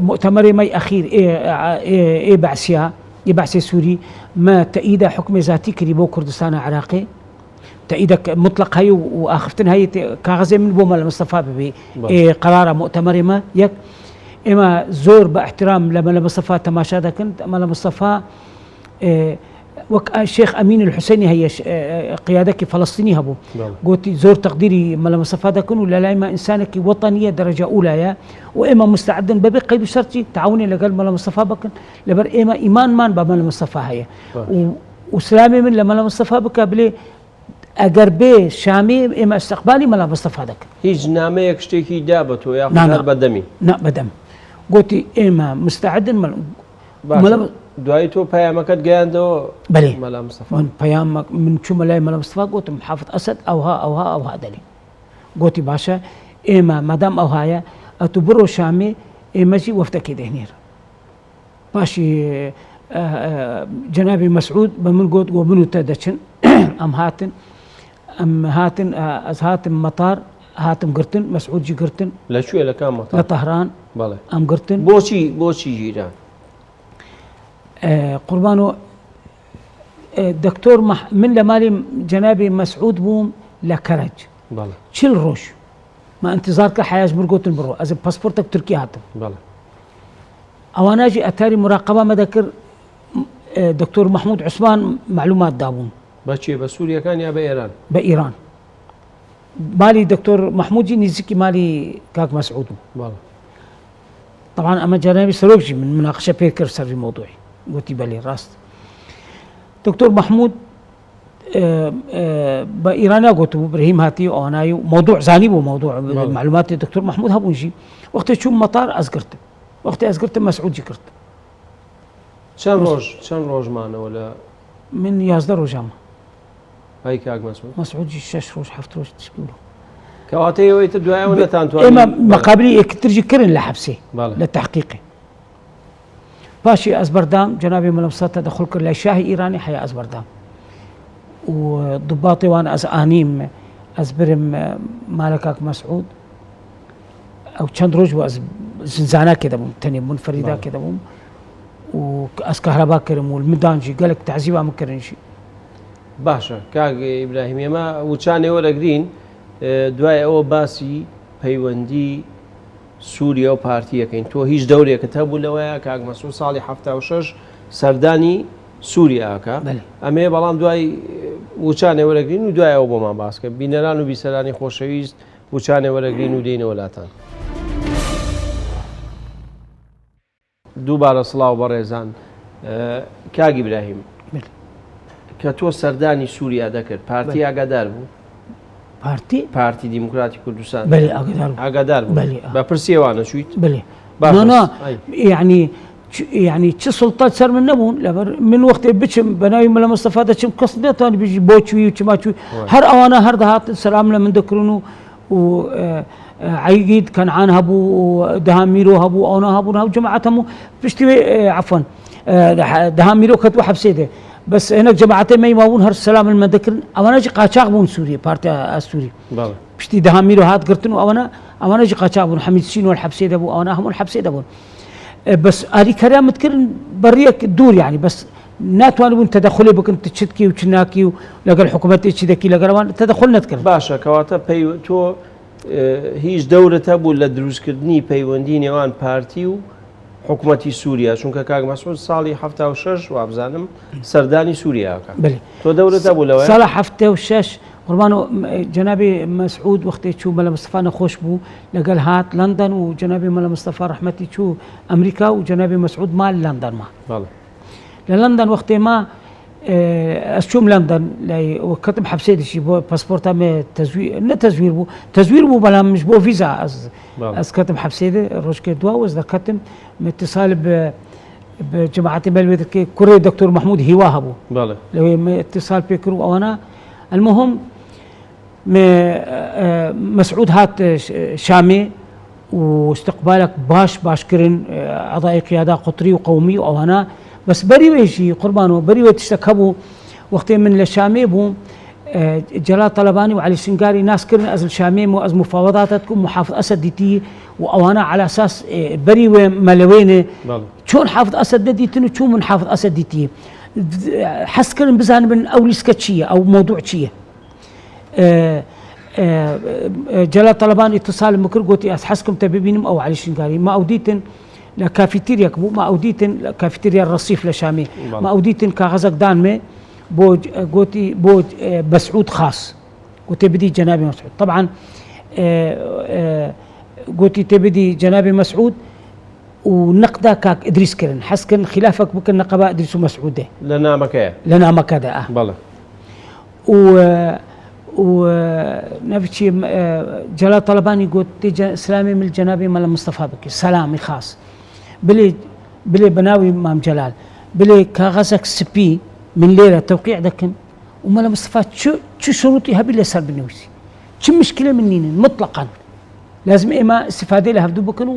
[SPEAKER 3] مؤتمر مي اخير اي بعسيا يبعث سوري ما تأييد حكم ذاتي كريبو كردستان عراقي تأييدك مطلق هي وآخفتن هي كاغزي من بوما المصطفى ببي قرار مؤتمر ما يك إما زور باحترام لما المصطفى تماشا كنت أما المصطفى الشيخ أمين الحسيني هي قيادك فلسطيني هبو قلت زور تقديري ملا مصطفى دكن ولا لا إما إنسانك وطنية درجة أولى يا وإما مستعدا ببي قيد شرطي تعاوني لقال ملا مصطفى بكن لبر إما إيمان مان بملا مصطفى هي وسلامي من لما مصطفى بك بلي أقربي شامي إما استقبالي ملا مصطفى دكن
[SPEAKER 2] هيج نامي يكشتكي دابته يا أخي بدمي
[SPEAKER 3] بدم قلت إما مستعدا
[SPEAKER 2] ملا دوایتو پیامکت گیاندو
[SPEAKER 3] بله
[SPEAKER 2] ملا مصطفى
[SPEAKER 3] من پیامک من شو ملاي ملا مصطفى قلت محافظ أسد أو دلي قلت باشا إما مدام أو هايا أتبرو شامي إما جي وفتك دهنير باشي جنابي مسعود بمن قلت ومنو تدشن أم هاتن از هاتم مطار هاتم قرتن مسعود جي قرتن
[SPEAKER 2] لا شو إلى كام مطار
[SPEAKER 3] لطهران
[SPEAKER 2] بله
[SPEAKER 3] أم قرتن
[SPEAKER 2] بوشي جيران
[SPEAKER 3] قربانو دكتور من لمالي جنابي مسعود بوم لكرج
[SPEAKER 2] بله
[SPEAKER 3] شل روش ما انتظارك حياج برقوت برو از باسبورتك تركي هاتم
[SPEAKER 2] بله
[SPEAKER 3] اواناجي اتاري مراقبه ما ذكر دكتور محمود عثمان معلومات دابون
[SPEAKER 2] باشي بسوريا كان يا بايران
[SPEAKER 3] بايران مالي دكتور محمود جي نزكي مالي كاك مسعود
[SPEAKER 2] بله
[SPEAKER 3] طبعا اما جنابي سروجي من مناقشه بيكر صار في موضوعي قلت بالي راست دكتور محمود بإيران قلت إبراهيم هاتي وأنايو موضوع زاني وموضوع معلومات الدكتور محمود هبونجي وقت شو مطار أزقرت وقت أزقرت مسعود جكرت
[SPEAKER 2] شان روج معنا ولا
[SPEAKER 3] من يازدر وجامع
[SPEAKER 2] هاي كاك
[SPEAKER 3] مسعود جي 6 روج 7 روج تشكيله
[SPEAKER 2] كواتي ويت الدعاء ولا تانتو
[SPEAKER 3] إما مقابلي ترجي كرن لحبسي للتحقيقي باشي أزبردام جنابي ملمسات تدخل كل شاهي إيراني حيا أزبردام وضباطي وأنا أنيم أزبرم مالكاك مسعود أو چند روج وزنزانا كده بوم تاني منفردة كده بوم وأز كهرباء كرم والمدانجي قالك تعزيبا مكرنشي
[SPEAKER 2] باشا كاك إبراهيم ما وشاني ولا جرين دواي أو باسي پەیوەندی سووریا و پارتیەکەین تۆ هیچ دەورێکە هەبوو لەوەیە کاک مەسعود ساڵی 76 سەردانی سووریاکە ئەمێ بەڵام دوای وچانێ وەرەگرین و دوایەوە بۆمان باسکە بینەران و بیسەرانی خۆشەویست وچانێ وەرەگرین و دێنە وڵاتان. دووبارە سڵاو بەڕێزان کاگی براهیم کە تۆ سەردانی سووریا دەکرد پارتی ئاگادار بوو پارتی دیموکراتی کوردستان ئاگادار بوو بە پرسیێوانە چویت
[SPEAKER 3] يعني چه سلطات سر من نبون من وقت بچم بناوي ملا مصطفى دچم كس نتاني بيجي بوچوي وچما چوي هر اوانا هر دهات سلام لمن ذكرونو و عيد كان عن هبو دهاميرو هبو اونا هبو جماعتهم بشتي عفوا دهاميرو كتو حبسيده بس هناك جماعتين ما يماون هر السلام لمن ذكر اوانا جي قاچاق بون سوريا بارتي السوري بشتي دهاميرو هات قرتنو اوانا جي قاچاق بون حميد سين والحبسيده بو اونا هم الحبسيده بون بس هذه كلام متكرن بريك دور يعني بس ناتواني بون تدخلي بكن تشتكي وتشناكي ولقى الحكومة تشتكي لقى تدخل نتكر
[SPEAKER 2] باشا كواتا تو هیچ دورة هبو لدروس كردني بيونديني وان بارتي و حكومتي سوريا چونکە کاک مەسعود ساڵی 76 وابزانم سەردانی سووریاکە تۆ دەورە هەبوو لەوە
[SPEAKER 3] ساڵی 76 قربانو جنابي مسعود وقتی چوو مەلا مستەفا نەخۆش بوو لەگەڵ هات لندن و جنابي مەلا مستەفا ڕەحمەتی چوو ئەمریکا و جنابي مسعود مال لندن ما لندن وقتی ما ئەچووم لندن وكتم حبسێدیشی بۆ پاسپۆرتامێ تەزویر بوو تەزویر بوو بەڵام مش بۆ ڤیزا ئەس کەتم حبسێدە ڕۆژکێ دوا وەز دەکەتم اتصال بجماعتي بلويتك كوري دكتور محمود هوا هبو لو اتصال بيكرو وانا المهم مسعود هات شامي واستقبالك باش كرن اعضاء قياده قطري وقومي وانا بس بري ويشي قربانو بري وتشتكبوا وقت من الشامي بو جلال طلباني وعلي السنقاري ناس كرن ازل شامي از مفاوضاتكم محافظ اسد ديتي وانا على اساس بري وملوينه شون حافظ اسد ديتي شو من حافظ اسد ديتي حس كرن بزان من اولي سكتشيه او موضوع شيه جلال طلباني اتصال مكر قلت حسكم تبيبينم او علي السنقاري ما اوديتن لكافيتيريا كبو ما اوديتن كافيتيريا الرصيف لشامي ما اوديتن كغزك دانمي بوج قوتي بوج مسعود خاص قلت بدي جنابي مسعود طبعا قلت تبدي جنابي مسعود ونقدا كاك ادريس كرن حسكن خلافك بكن نقبا ادريس مسعود
[SPEAKER 2] لنا
[SPEAKER 3] مكادا
[SPEAKER 2] بلا
[SPEAKER 3] ونفسي جلال طلباني قلت سلامي من الجنابي مال مصطفى بكي سلامي خاص بلي بناوي مام جلال بلي كاغزك سبي من ليلة توقيع دكن ومالا مصطفى شو شروطي هبي اللي صار بالنوسي شو مشكلة منين مطلقا لازم إما استفادة لها بدو بكن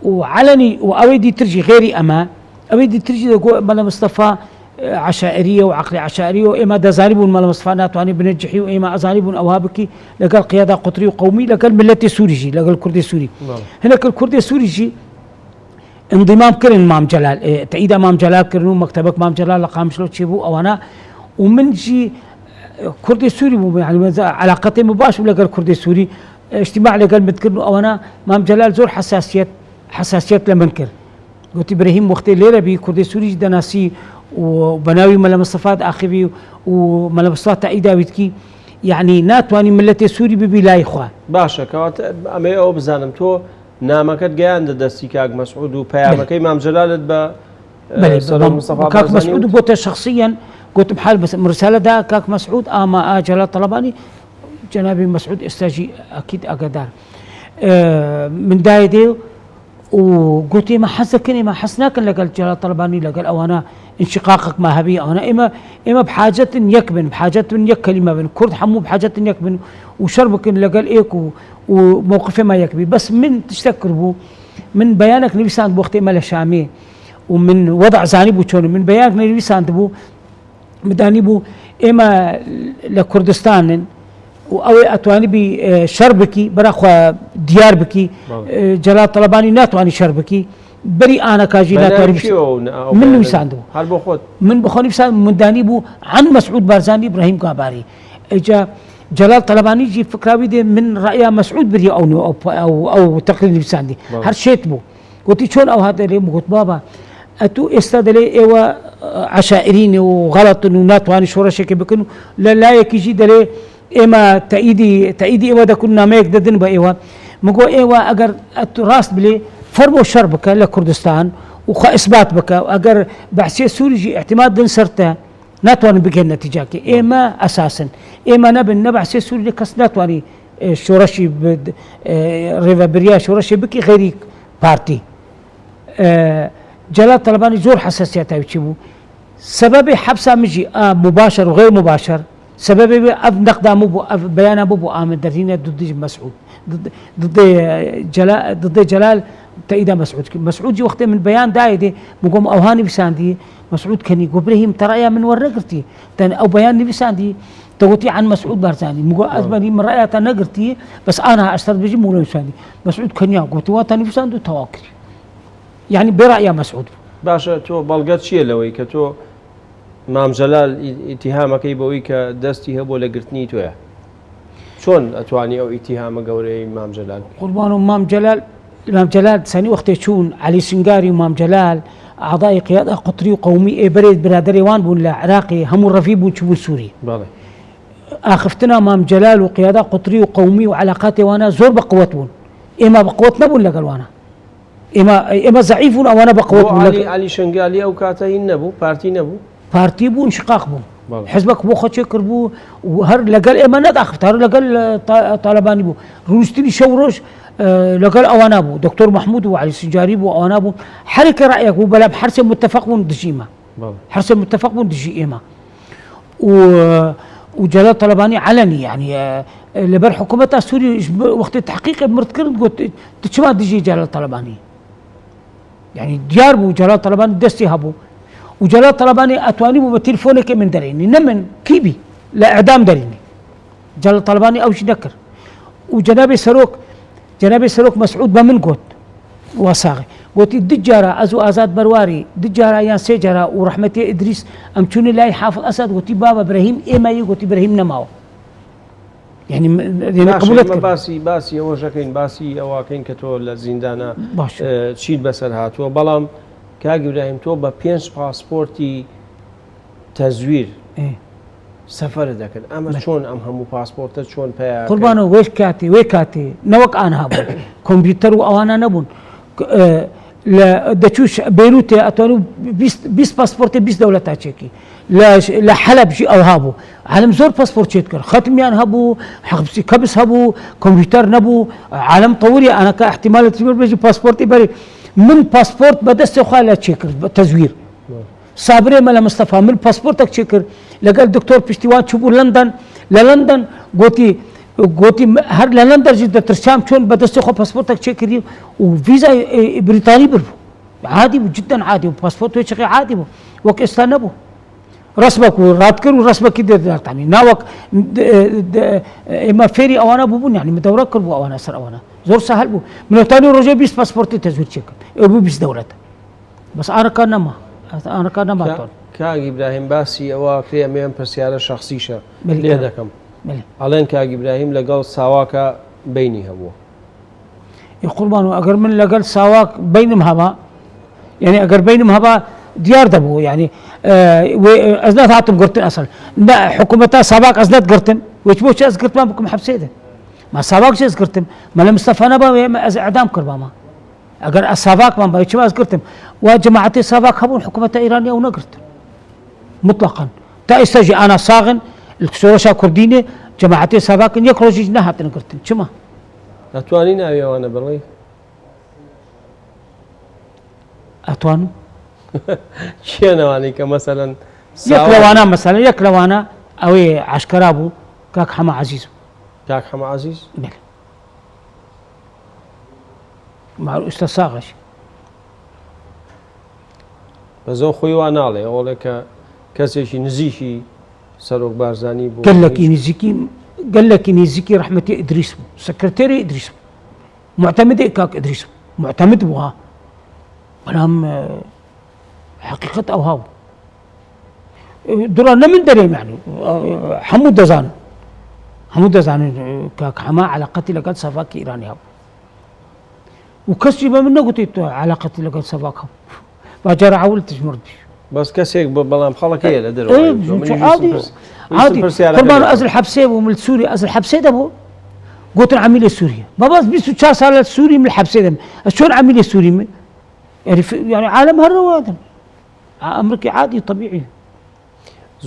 [SPEAKER 3] وعلني وأودي ترجي غيري أما أودي ترجي مالا مصطفى عشائرية وعقلي عشائرية وإما دزاربون مالا مصطفى ناتواني بنجحي وإما أزاربون أوهابكي لقى قيادة قطري وقومي لقى الملة سوريجي لقى الكردي السوري هناك الكردي السوريجي انضمام كرن مام جلال تأييد مام جلال كرنو مكتبك مام جلال لقام شلو تشيبو او انا ومن جي كردي سوري يعني علاقتي مباشره لقى الكردي السوري اجتماع لقى متكرنو او انا مام جلال زور حساسيات لمنكر قلت ابراهيم وقت ليله بي كردي سوري دناسي وبناوي ملا مصطفى اخبي وملا مصطفى تأييد ويتكي يعني ناتواني ملتي سوري ببلا اخوان
[SPEAKER 2] باشا كوات امي او بزانم تو نامەکەت گەیاندە دەستی کاک مەسعود و پەیامەکەی مام جەلالت بە مصطفى
[SPEAKER 3] كاك مسعود بوت شخصيا قلت بحال بس مرسالة دا كاك مسعود اما جلال طلباني جنابي مسعود استاجي اكيد اقدار من دايدي وقلت ما حسكني ما حسناك لقى جلال طلباني لقى اوانا انشقاقك ما هبي انا اما بحاجة يكبن بحاجة يك كلمة بن كرد حمو بحاجة يكبن وشربك لقى الايك وموقفه ما يكبي بس من تشتكربو من بيانك نبيسان بوقت ما لشامي ومن وضع زانبو شون من بيانك نبيسان بو مدانبو اما لكردستان او اتواني بشربكي براخوا دياربكي جلال طلباني ناتواني شربكي بري انا كاجي ناتواني من نبيسان
[SPEAKER 2] هل بخوت
[SPEAKER 3] من بخوني بسان من دانبو عن مسعود بارزاني ابراهيم كاباري اجا جلال طلباني جي فكراوي دي من رأيه مسعود بري أو تقرير نفساندي هرشيت بو قلت شون أو هذا اللي قلت بابا أتو استدلي إيوا عشائرين وغلط وناتواني شورشك بكنو لا يكيجي دلي إما تأيدي إيوا دا كنا ما يقدرن بإيوا مقو إيوا أجر راس بلي فرمو شربك لكردستان وخا إثبات بك أجر بحسي سوري اعتماد دن سرته ناتواني بكين نتيجاك إما أساسا إما نبع سي سوري كس ناتواني شورشي ريفا بريا شورشي بكي غيري بارتي جلال طلباني زور حساسيات بيشبو سبب حبسه مجي مباشر وغير مباشر سبب نقد مو بيان ابو امن درينا ضد مسعود ضد جلال تأييد مسعود جي وقت من بيان دايدي مقوم اوهاني بساندي مسعود كني ابراهيم ترى من ورقرتي او بيان بساندي توتي عن مسعود بارزاني مقول ازمني من رايته نقرتي بس انا اشترط بيجي مو بساندي مسعود كني قلت واتني بساندو تواكل يعني برأي مسعود
[SPEAKER 2] باشا تو بلغت شيء لوي كتو مام جلال اتهامك يبوي كدستي هبو لقرتني تويا شلون اتواني او اتهام قوري مام جلال
[SPEAKER 3] قربان مام جلال ثاني وقت يشون علي سنغاري ومام جلال اعضاء قياده قطري وقومي بريد برادري وان بون لا عراقي هم الرفيب بون سوري
[SPEAKER 2] بالي
[SPEAKER 3] اخفتنا مام جلال وقياده قطري وقومي وعلاقاتي وانا زور بقوتون اما بقوتنا بون لقل وانا اما ضعيف او انا بقوت
[SPEAKER 2] علي شنقالي او كاتين نبو
[SPEAKER 3] بارتي بو انشقاق بو حزبك بو خشكر بو وهر لقال اما نداخفت هر لقال طالباني بو روستي شوروش لقال اوانا بو دكتور محمود وعلي سنجاري بو اوانا بو حركه رايك بو بلا بحرس متفق بون دجيما حرس متفق بون دجي اما وجلال طلباني علني يعني لبر حكومه سوريا وقت التحقيق مرتكرن قلت تشما دجي جلال طلباني يعني ديار بو جلال طلباني دستي هبو وجلال طلباني اتواني بو بتليفونك من دريني نمن كيبي لا اعدام دريني جلال طلباني اوش نكر وجنابي سروك مسعود بمن قوت وصاغي قلت الدجارة ازو ازاد برواري دجارة يان سجرة ورحمتي ادريس امتوني لاي حافظ اسد قلت بابا ابراهيم ايما قلت ابراهيم نماو يعني
[SPEAKER 2] قبولت باسي او شكين باسي او كاين كتو للزندانه تشيل بسر هاتو بلام كاغ ابراهيم تو با بينش باسبورتي تزوير سفر ذاك اما شلون ام همو باسبورت شلون بيا
[SPEAKER 3] قربانو ويكاتي نوك انا هابو كمبيوتر وانا نبون لا دتشوش بيروت اتونو 20 باسبورت 20 دوله تاچيكي لا حلب جي او هابو عالم زور باسبورت شيتكر ختم يان هابو حبسي كبس هابو كمبيوتر نبو عالم طوري انا كاحتمال تزوير بيجي باسبورت بري من باسبورت بدست خاله تشيكر تزوير صابري ملا مصطفى من باسبورتك تشيكر لقال دكتور بشتيوان شوفوا لندن قوتي هر لندن جدا ترشام شون بدست خو باسبورتك تشيكر وفيزا بريطاني برفو عادي جدا عادي وباسبورت وشقي عادي وك استنبو رسمك وراتكر ورسمك كده يعني ناوك اما فيري او انا بوبون يعني مدورك بو او انا سر او انا زور سهل بو من ثاني روجي بيس باسبورت تزوير تشيك ابو بيس دولت بس انا كان ما
[SPEAKER 2] كاغ ابراهيم باسي او في امام برسياله شخصي شا ليه دكم علين كاغ ابراهيم لقال ساواك بيني هو
[SPEAKER 3] يقربان اگر من لقال ساواك بينهم هبا يعني اگر بينهم هبا ديار دبو يعني ازنات هاتم قرتن اصلا لا حكومتها سابق ازنات قرتن ويش از قرتن بكم حبسيده ما سابق شيء قرتن ما مصطفى نبا اعدام كرباما اگر السابق ما بيش از قرتن وجماعتي سابق هبون حكومه ايرانيه ونقرت مطلقا تا استجي انا صاغن الكسورشا كرديني جماعتي سابق يكروجي نهات نقرتن شما
[SPEAKER 2] اتوانينا يا انا بالله
[SPEAKER 3] اتوانو
[SPEAKER 2] شنواني كمثلا
[SPEAKER 3] يكلوانا مثلا يكلوانا اوي عشكرابو كاك حما عزيز بله مع الاستاذ صاغش
[SPEAKER 2] بزو خوي وانا عليه ولك كسيشي نزيشي سروق بارزاني بو
[SPEAKER 3] قال لك نزيكي رحمتي ادريس سكرتيري ادريس معتمد كاك ادريس معتمد بوها بلام حقيقة أو هاو درانا من دريم يعني حمود دزان همو دەزانن کاک حەما علاقەتی لەگەڵ سەڤاکی ئیرانی هەبوو و کەسی بە من نەگوتی تۆ علاقەتی لەگەڵ سەڤاک هەبوو باجارە عەول تژمرد
[SPEAKER 2] بەس کەسێک بەڵام خەڵک هەیە لە
[SPEAKER 3] عادي قربان ئەز الحەبسێ بوو من سووری ئەز الحەبسێ دەبوو گوتن عەمیلە سووریا بەباس 24 ساڵ لە سووری من الحەبسێ دەم چۆن عەمیلە سووری من يعني عالم هەرەوە دەم ئەمریکی عادی طبیعی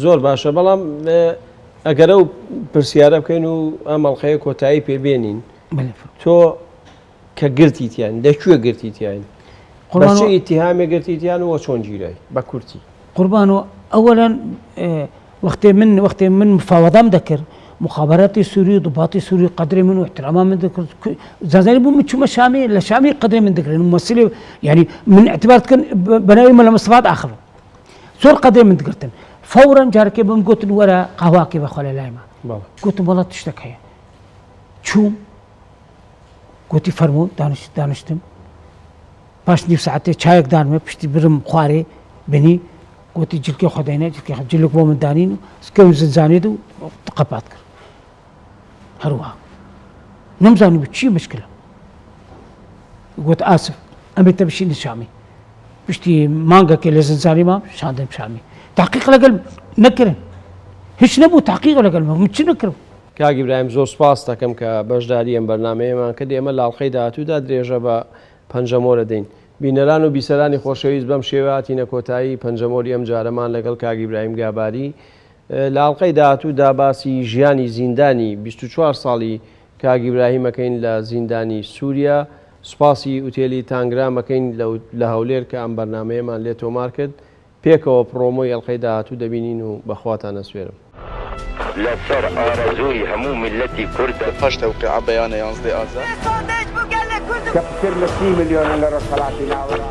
[SPEAKER 2] زۆر باشە بەڵام ئەگەرە و پرسیارە بکەین و ئەم ئەڵقەیە کۆتایی پێبێنین تۆ کە گرتیتیان لەکوێ گرتیتیان بەچ ئیتیهامێ گرتیتیان و چۆن گیرای بە کورتی
[SPEAKER 3] قوربان و ئەوەلاً وەختێ من مفاوەدام دەکرد مخابراتی سووری و ضباطی سووری قدری من و احتراما من دەکرد زانزانی بوو من چوومە شامی لە شامی قدری من دەکرێن ممثلی يعني من اعتبارتکن بەناوی مەلە مستەفات ئاخر زۆر قدری من دەگرتن فورا جارێکێ بم گوتن وەرە قاواکێ بەخوا لە لای ما گوتم وەڵا تشتێک هەیە چووم گوتی فەرموو دانیشتم پاش نیو ساعتێ چایەک دانمێ پشتی برم خوارێ بینی گوتی جلکێ خۆداینە جلک بۆ من دانین و سکەوی زنجانێت و قەپات کرد هەروەها نەمزانی بوو چی مشکلە گوت ئاسف ئەمێتە بشینە شامی پشتی مانگەکە لە زنجانی مام شاندم شامی تحقیق لەگەڵ نەکردن هیچ نەبوو تحقیق لەگەڵ من چی نەکردم
[SPEAKER 2] کاک ئیبراهیم زۆر سپاس دەکەم کە بەشداری ئەم بەرنامەیەمان کرد ئێمە لە ئەڵقەی داهاتوودا درێژە بە پەنجەمۆرە دەین بینەران و بیسەرانی خۆشەویست بەم شێوە هاتینە کۆتایی پەنجەمۆری ئەم جارەمان لەگەڵ کاک ئیبراهیم گاباری لە ئەڵقەی داهاتوودا باسی ژیانی زیندانی 24 ساڵی کاک ئیبراهیمەکەین لە زیندانی سووریا سوپاسی ئوتێلی تانگرامەکەین لە هەولێر کە ئەم بەرنامەیەمان لێ تۆمار کرد پێکەوە پرۆمۆی ئەڵقەی داهاتوو دەبینین و بەخواتانە سوێرم
[SPEAKER 6] لسر آرزوی همو ملتی کرد
[SPEAKER 5] پاش توقيع بيان 11 آذار
[SPEAKER 4] كبتر ل 30 مليون اللي رسلاتي ناولا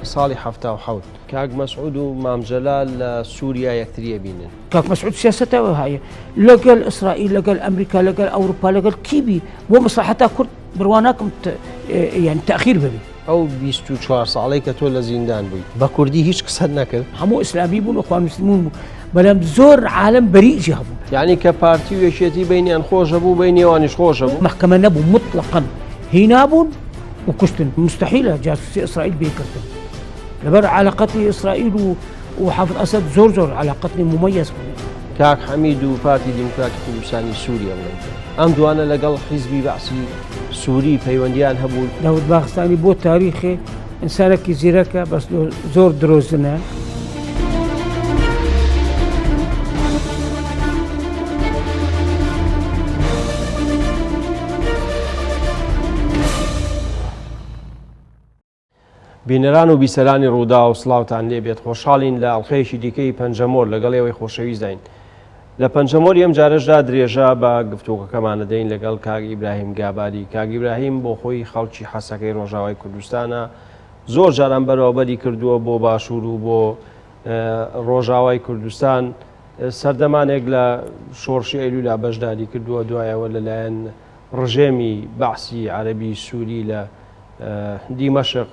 [SPEAKER 2] ساڵی 1970 کاک مەسعود و مامجەلال لە سووریا یەکتریە بینن
[SPEAKER 3] کاک مەسعود سیاسەتەوە هەیە لەگەڵ ئیسرائیل لەگەڵ ئەمریکا لەگەڵ ئەوروپا لەگەڵ کیبی بۆ مەسلحەتا کورد بڕواناکەم يعني تأخير ببی
[SPEAKER 2] ئەو 24 ساڵەی کە تۆ لە زیندان بووی بە کوردی هیچ قسەت نەکرد
[SPEAKER 3] هەموو ئیسلامی بوون و خوان مسلمون بوو بەڵام زۆر عالم بەریجی هەبوو
[SPEAKER 2] یعنی کە پارتی و یەکێتی بینیان خۆشە بوو بین نێوانیش خۆشە بوو
[SPEAKER 3] محکمە نەبوو مطلقاً هینا بوون و کوشتن مستحیلە جاسوسی ئیسرائیل بێکردن لەبەر علاقەتی ئیسرائیل و حافظ ئەسەد زۆر علاقەتی مميز بوو
[SPEAKER 2] کاک حەمید و پارتی دیموکراتی کوردستانی سووریا بڵێن ئەم دوانە لەگەڵ حیزبی بەعسی سووری پەیوەندیان هەبوو
[SPEAKER 3] داود باخستانی بۆ تاریخێ ئینسانێکی زیرەکە بەس زۆر درۆزنە
[SPEAKER 2] بینەران و بیسەرانی ڕوودا و سڵاوتان لێبێت خۆشحاڵین لە ئەڵقەیەکی دیکەی پەنجەمۆر لەگەڵ ئێوەی خۆشەویست داین لە پەنجەمۆری ئەم جارەشدا درێژە بە گفتوگەکەمانە دەین لەگەڵ کاک ئیبراهیم گاباری کاک ئیبراهیم بۆ خۆی خەڵکی حەسەکەی ڕۆژاوای کوردستانە زۆر جاران بەراوبەری کردووە بۆ باشوور و بۆ ڕۆژاوای کوردستان سەردەمانێک لە شۆڕشی ئەیلولا بەشداری کردووە دوایەوە لەلایەن ڕژێمی بەعسی عەرەبی سووری لە دیمەشق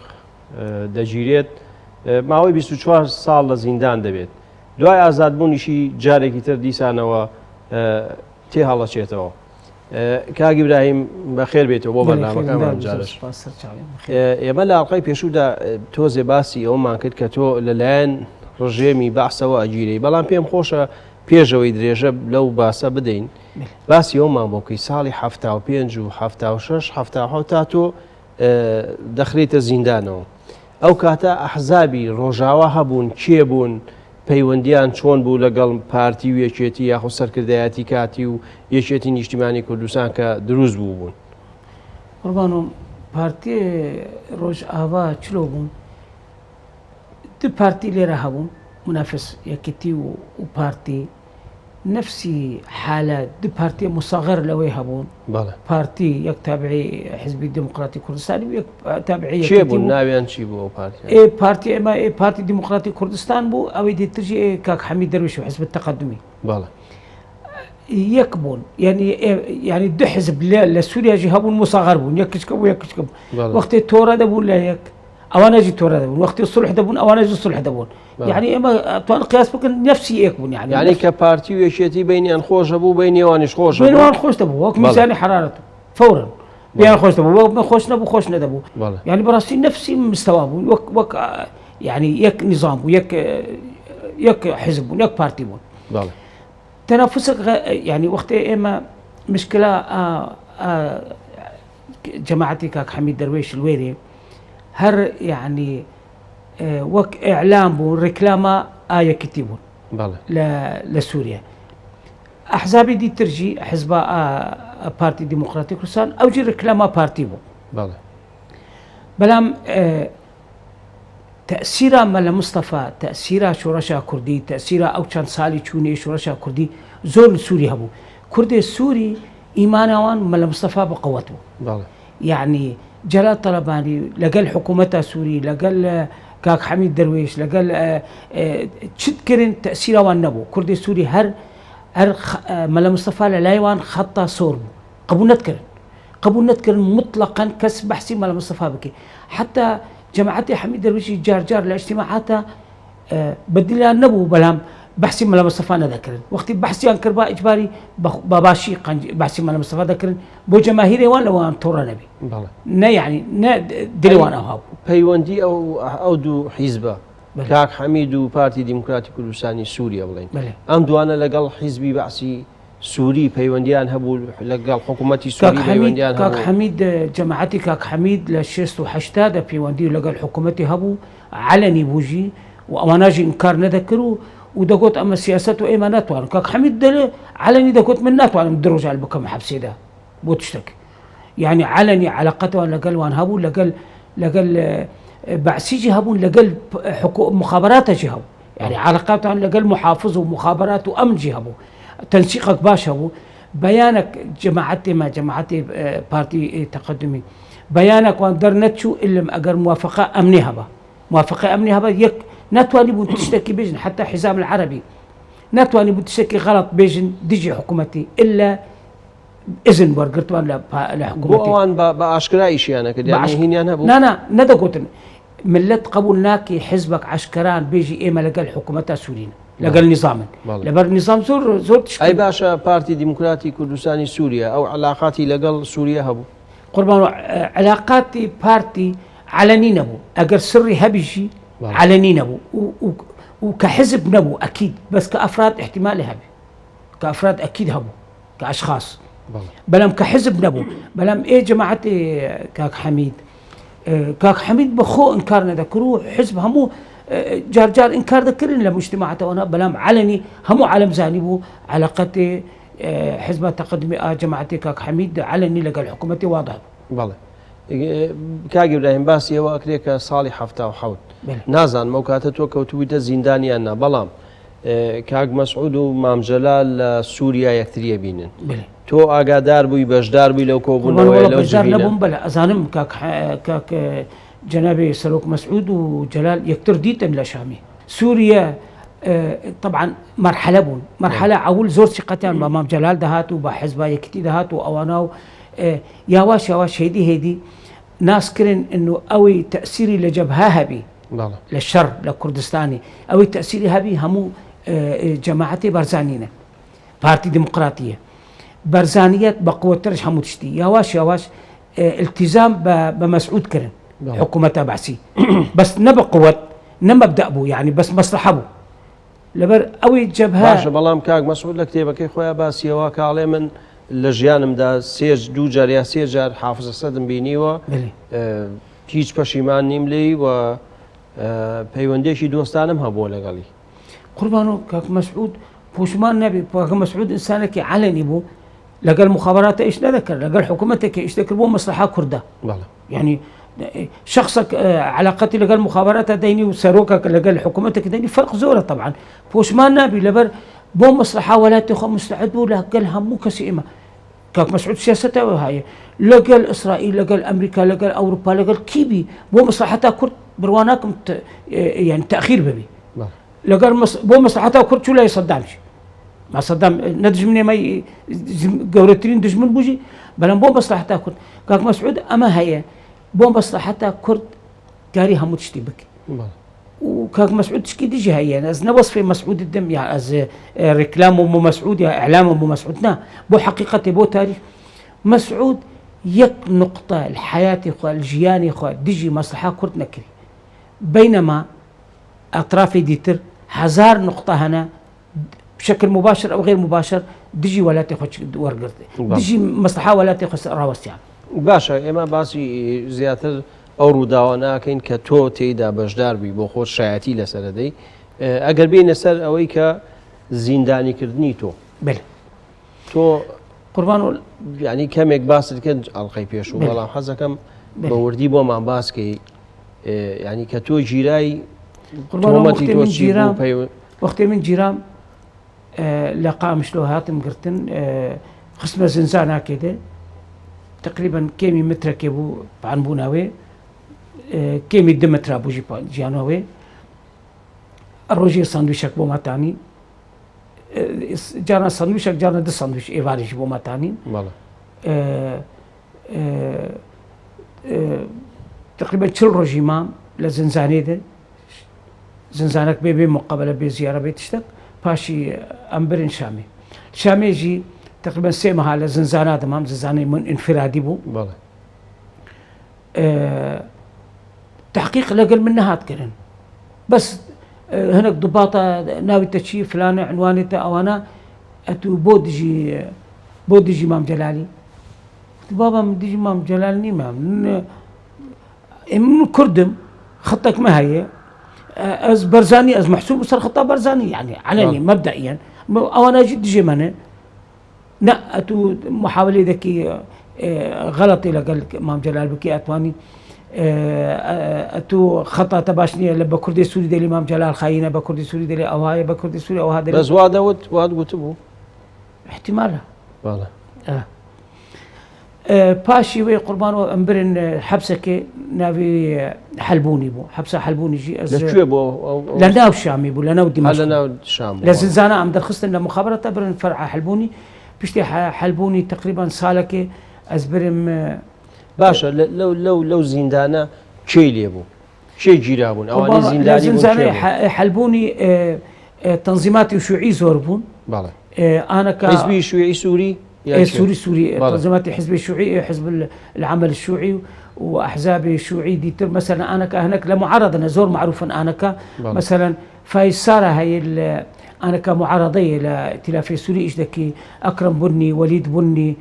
[SPEAKER 2] دەگیرێت ماوەی 24 ساڵ لە زیندان دەبێت دوای ئازادبوونیشی جارێکی تر دیسانەوە تێ هەڵەچێتەوە کاک ئیبراهیم بەخێر بێتەوە بۆ بەرنامەکەمان جارش ئێمە لە ئەڵقەی پێشوودا تۆزێ باسی ئەومان کرد کە تۆ لەلایەن ڕژێمی بەعسەوە ئەگیرەی بەڵام پێم خۆشە پێشەوەی درێژە لەو باسە بدەین باسی ئەومان بۆکەی ساڵی 75 و 76 77 تا تۆ دەخرێتە زیندانەوە ئەو کاتە ئەحزابی ڕۆژاوا هەبوون کێ بوون پەیوەندیان چۆن بوو لەگەڵ پارتی و یەکێتی یاخۆ سەرکردایەتی کاتی و یەکێتی نیشتیمانی کوردستان کە دروست بوو بوون
[SPEAKER 3] قوربان و پارتی ڕۆژئاوا چلۆ بوون دو پارتی لێرە هەبوون منافس یەکێتی و پارتی نفسی حالە دو پارتی مصغر لەوەی هەبوون پارتی یەک تابعی حزبی دموکراتی کوردستانی و یەک تابعی
[SPEAKER 2] چێ بوون ناویان چی بوو
[SPEAKER 3] پارتی ئێمە پارتی دموکراتی کوردستان بوو ئەوەی دیترژی کاک حەمید دەرویش و حزب التقدمی یەک بوون یعنی دو حزب لە سووریاژی هەبوون مصغر بوون یەک کچکە بوو یەک کچکە بوو وەختێ تۆڕە دەبوون لە یەک أوانا جي تورا دبون وقت الصلح دبون أوانا جي الصلح دبون يعني إما توان قياس بكن نفسي يكون
[SPEAKER 2] يعني كبارتي ويشيتي بيني أن خوش أبو بيني وانش خوش
[SPEAKER 3] بيني وان خوش دبو وقت ميزاني حرارته فورا بيان خوش دبو وقت خوش نبو خوش ندبو يعني براسي نفسي مستوى وك يعني يك نظام ويك حزب ويك بارتي بون تنافسك يعني وقت إما مشكلة جماعتي كاك حميد درويش الويري هر يعني وك إعلام بون ركلامة كتيبون لسوريا أحزابي دي ترجي حزب بارتي ديمقراطي كردستان أو جي ركلامة بارتي بون بلام تأثيرا مال مصطفى تأثيرا شورشا كردي تأثيرا أو كان سالي تشوني شورشا كردي زور سوري هبو كردي السوري إيمانوان مال مصطفى بقوته يعني جلال طلباني لقال حكومتها سوري لقال كاك حميد درويش لقال تشتكرن تأثيرا وان نبو كردي السوري هر مال مصطفى لايوان خطة صوربو قبول نذكرن مطلقا كسب بحثي مال مصطفى بكي حتى جماعتي حميد درويش جار لاجتماعاتها بدلها نبو بلام بحثي مال مصطفى نذكرن وقت بحثي عن كرباء اجباري باباشي بحثي مال مصطفى ذكرن بو جماهيري وان لو ان تورا نبي نا يعني نا دلوان او
[SPEAKER 2] بيوندي او دو حزبه كاك حميد وبارتي ديمقراطي كردستاني سوريا بلين ام دوانا لقال حزبي بحثي سوري بيونديان هبو لقال حكومتي سوري بيونديان هبو
[SPEAKER 3] كاك حميد جماعتي كاك حميد لشيستو حشتاد بيوندي لقال حكومتي هبو علني بوجي واماناجي انكار نذكروا ودقوت اما سياسته ايمانات وان كاك حميد دل علني دقوت منات وان مدرج على بكم حبسي ده بو تشتكي يعني علني علاقته لقال وان هبو لقال بعسيجي هبو لقال مخابرات جهبو يعني علاقاته لقال محافظ ومخابرات وامن جهبو تنسيقك باش هبو بيانك جماعتي ما جماعتي بارتي تقدمي بيانك وان درنتشو الا اجر موافقه امني هبا يك ناتواني بون تشتكي بيجن حتى حزام العربي ناتواني بون تشتكي غلط بيجن ديجي حكومتي الا اذن برقرتوان لحكومتي
[SPEAKER 2] وان باشكراي شي انا كده يعني هنيان هبو
[SPEAKER 3] لا ندقوت ملت قبولناكي حزبك عشكران بيجي ايما لقال حكومتها سورينا لقال نظاما لبر نظام زور تشكي
[SPEAKER 2] اي باشا بارتي ديمقراطي كردستاني سوريا او علاقاتي لقال سوريا هبو
[SPEAKER 3] قربان علاقاتي بارتي علني نبو اگر سري هبيجي علني نبو وكحزب نبو اكيد بس كافراد احتمال هبي كافراد اكيد هبو كاشخاص بلام كحزب نبو بلام ايه جماعتي كاك حميد بخو انكار نذكروا حزب همو جار انكار ذكرين لمجتمعاته وانا بلام علني همو علم زانبو علاقتي حزب تقدمي جماعتي كاك حميد علني لقى الحكومتي واضح
[SPEAKER 2] بالله كاك ابراهيم باسي واكريك صالح حفتا وحوت نازان موكاتتو كوتويتا زندانيانا بلام كاك مسعود ومام جلال سوريا يكتريا بينن تو اگادار بوي بشدار بي لو كوبون
[SPEAKER 3] لو جبينا نبون بلا ازانم كاك جنابي سلوك مسعود وجلال يكتر ديتن لشامي سوريا طبعا مرحله اول زور ثقتان امام جلال دهاتو بحزبه يكتي دهاتو اواناو يا واش هيدي ناس كرن انه اوي تاثيري لجبهه هبي للشر لكردستاني اوي تاثيري هبي همو جماعتي برزانينا بارتي ديمقراطيه برزانيات بقوة ترش همو تشتي يا واش التزام بمسعود كرن حكومتها بعسي بس نبى قوة نمبدأ بو يعني بس مصلحة بو لبر اوي جبهه
[SPEAKER 2] باشا بلام كاك مسعود لكتيبك خويا باسي واك علي من لجيانم دا سيج دو جار يا سيجار حافظ الصدم بينيوا هیچ پشیمان نیم لی و پیوندیشی دوستانم هبو لگلی
[SPEAKER 3] قربانو كاك مسعود بوشمان نبي كاك مسعود انسانك علني بو لقى المخابرات ايش نذكر لقى حكومتك ايش ذكر بو مصلحه كرده يعني شخصك علاقتي لقى المخابرات ديني وسروكك لقى حكومتك ديني فرق زوره طبعا بوشمان نبي لبر بو مصلحه ولا تخو مستعد له قال همو كسيمه كاك مسعود سياسته هاي لقى اسرائيل لقى امريكا لقى اوروبا لقى كيبي بو مصلحتها كرد برواناكم يعني تاخير ببي لقى بو مصلحتها كرد شو لا يصدمش ما صدام ندج مني ما قورتين دج من بوجي بلان بو مصلحتها كرد كاك مسعود اما هي بو مصلحتها كرد كاري هموت شتي بك وكاك مسعود تشكي ديجي هي أنا أزنا وصفي مسعود الدم يعني أز ركلام أم مسعود يا إعلام أم مسعود نا بو حقيقة بو تاريخ مسعود يك نقطة الحياة إخوة الجيان إخوة ديجي مصلحة كرت نكري بينما أطراف ديتر هزار نقطة هنا بشكل مباشر أو غير مباشر ديجي ولا تاخذ ورقة ديجي مصلحة ولا تاخذ راوس يعني
[SPEAKER 2] باشا إما باسي زيادة ئەو ڕووداواناکەین کە تۆ تێیدا بەشداربی بۆ خۆت شایەتی لەسەرەدەی ئەگەر بینە سەر ئەوەی کە زیندانیکردنی تۆ تۆ
[SPEAKER 3] قوربان
[SPEAKER 2] ینی کەمێک باست کرد ئەڵقەی پێش و بەڵام حەزەکەم بە وردی بۆمان باسکەی ینی کە تۆ گیرای
[SPEAKER 3] تۆمەتی تۆ وەختێ من گیرام لە قامشلۆ هاتم گرتن خستمە زنجاناکێدێ تقريبا كيمي متر كيبو بعنبوناوي كيمي دمترا بوجي جيانوي الروجي ساندويشك بو ماتاني جانا ساندويشك جانا دي ساندويش ايفاريش بو ماتاني
[SPEAKER 2] والله
[SPEAKER 3] تقريبا 4 روجي مام لزنزاني ده زنزانك بيبي مقابله بزياره بيتشتك باشي امبرين شامي يجي تقريبا سيمها على زنزانات امام زنزاني من انفرادي بو
[SPEAKER 2] والله
[SPEAKER 3] تحقيق الاقل من نهات كرن بس هناك ضباطه ناوي تشي فلان عنوانته او انا اتو بودجي امام جلالي بابا مديجي امام جلالني ما من كردم خطك ما هي از برزاني از محسوب صار خطه برزاني يعني علني مبدئيا او انا جد جي منه لا اتو محاوله ذكي غلط الى قال امام جلال بكي اتواني اتو خطا تباشني لما كردي سوري ديال امام جلال خاينه بكردي سوري ديال او هاي بكردي سوري او هذا
[SPEAKER 2] بس واد قلتبو
[SPEAKER 3] احتمالا
[SPEAKER 2] والله
[SPEAKER 3] باشي وي قربان امبرن حبسك نافي حلبوني بو حبسه حلبوني جي
[SPEAKER 2] از بو
[SPEAKER 3] لناو شامي بو لناو دمشق
[SPEAKER 2] لناو شام
[SPEAKER 3] لزنزانه عم درخصت لمخابرات ابرن فرع حلبوني بشتي حلبوني تقريبا سالكي ازبرم
[SPEAKER 2] باشا لو زندانه شي ليبو شي جيرابون او
[SPEAKER 3] زنداني حلبوني تنظيمات شيوعي زوربون
[SPEAKER 2] بله
[SPEAKER 3] انا
[SPEAKER 2] حزبي شيوعي سوري
[SPEAKER 3] سوري تنظيمات الحزب الشيوعي حزب العمل الشيوعي واحزاب الشيوعي دي مثلا انا هناك لمعارضه نزور معروفا انا مثلا فايساره هي انا كمعارضيه لائتلاف السوري ايش ذكي اكرم بني وليد بني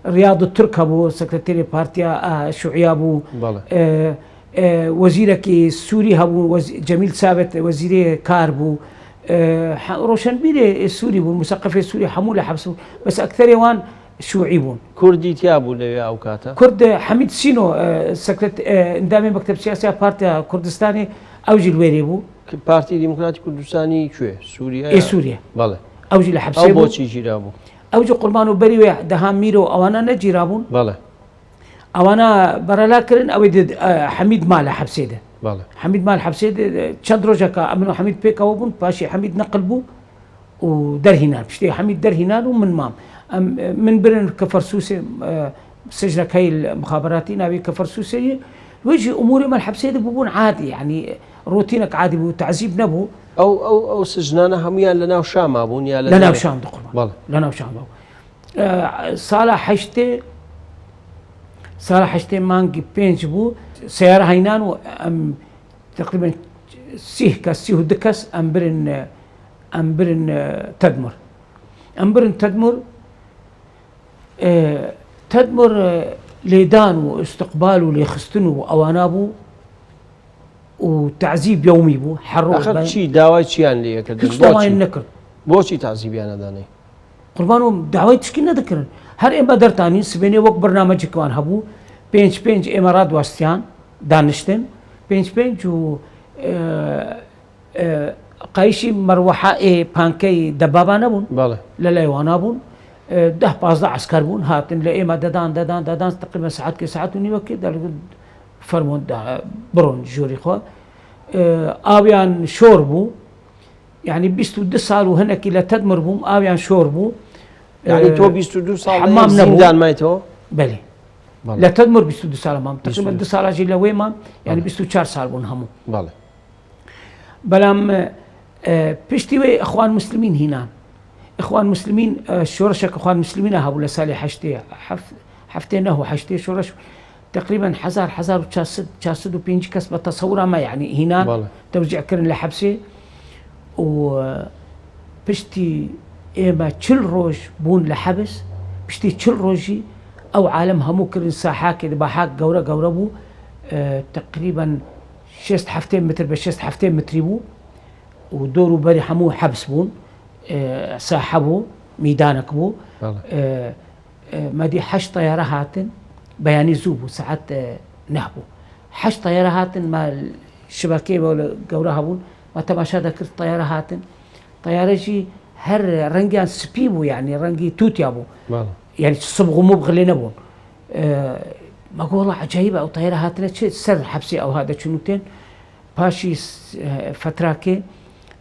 [SPEAKER 3] رياض الترك ابو سكرتيري بارتيا شيوعي ابو وزيرك السوري ابو جميل ثابت وزير كاربو روشنبيلي السوري والمثقف السوري حموله حبسوا بس اكثر يوان شيوعيبون
[SPEAKER 2] كردي تيابو لي اوقاتا
[SPEAKER 3] كرد حميد سينو سكرت اندامي مكتب سياسي بارتيا كردستاني اوجي الويريبو
[SPEAKER 2] بارتي ديمقراطي كردستاني شو سوريا
[SPEAKER 3] اي سوريا
[SPEAKER 2] بله
[SPEAKER 3] اوجي لحبسه
[SPEAKER 2] او بوتشي جيرابو
[SPEAKER 3] اوجي قربانو بري دهام ميرو اوانا نجيرابون
[SPEAKER 2] بله
[SPEAKER 3] اوانا برلاكرن او حميد مال حبسيده
[SPEAKER 2] بله
[SPEAKER 3] حميد مال حبسيده تشندروجا امنو حميد بيكاوبون باشي حميد نقلبو ودر هنال بشتي حميد در هنال ومن مام من برن كفرسوسي سجنك هاي المخابراتي نبي كفرسوسي ويجي اموري مال حبسيده بوبون عادي يعني روتينك عادي بو تعذيب نبو
[SPEAKER 2] او سجنانا هم يا لنا وشام ابون يا
[SPEAKER 3] لنا وشام دقربان
[SPEAKER 2] بله
[SPEAKER 3] لنا وشام صالح حشتي مانجي بينج بو سيارة هينان وام تقريبا سيه دكس امبرن تدمر تدمر ليدان واستقبال وليخستنو واوانابو وتعذيب يومي بو حرو
[SPEAKER 2] اخر شيء داوي شي ان لي كدن
[SPEAKER 3] بوشي النكر
[SPEAKER 2] بوشي تعذيب انا داني
[SPEAKER 3] قربانو دعوي تشكينا ذكر هر ام بدرتاني سبيني وقت برنامج كمان هبو بينج امارات واستيان دانشتن بينج و قايشي مروحه بانكي دبابه نبون
[SPEAKER 2] بله
[SPEAKER 3] للايوانا بون 10-15 عسكر بون هاتن لايما ددان تقريبا ساعات ونيوكي فرمون برون جوري خو آويان شوربو يعني 22 سال وهناك لا تدمر بوم آويان شوربو
[SPEAKER 2] يعني تو 22 سال
[SPEAKER 3] حمام
[SPEAKER 2] زندان مايتو
[SPEAKER 3] بلي لا تدمر 22 سال مام تقريبا 2 سال اجي لوي مام يعني 24 سال بون همو
[SPEAKER 2] بله
[SPEAKER 3] بلام بيشتي اخوان مسلمين هنا اخوان مسلمين شورشك اخوان مسلمين هابو لسالي حشتي حفتين هو حشتي شورش تقريبا 1405 كس بتصوره ما يعني هنا ترجع كرن لحبسي و بشتي اما تشل روج بون لحبس بشتي تشل روجي او عالم همو كرن ساحاك اذا بحاك قورة بو تقريبا 6 حفتين متر بشست حفتين متر بو ودورو بري حمو حبس بون ساحة بو ميدانك بو ما دي 8 طيارة هاتن بياني زوبو ساعات نهبو 8 طيارة هاتن ما الشبكية ولا قورها بون ما تماشى ذكر طيارة هاتن طيارة جي هر رنجان سبيبو يعني رنجي توتي ابو يعني صبغوا مبغلي نبون ما قول والله عجيبة او طيارة هاتن سر حبسي او هذا شنوتين باشي فتراكي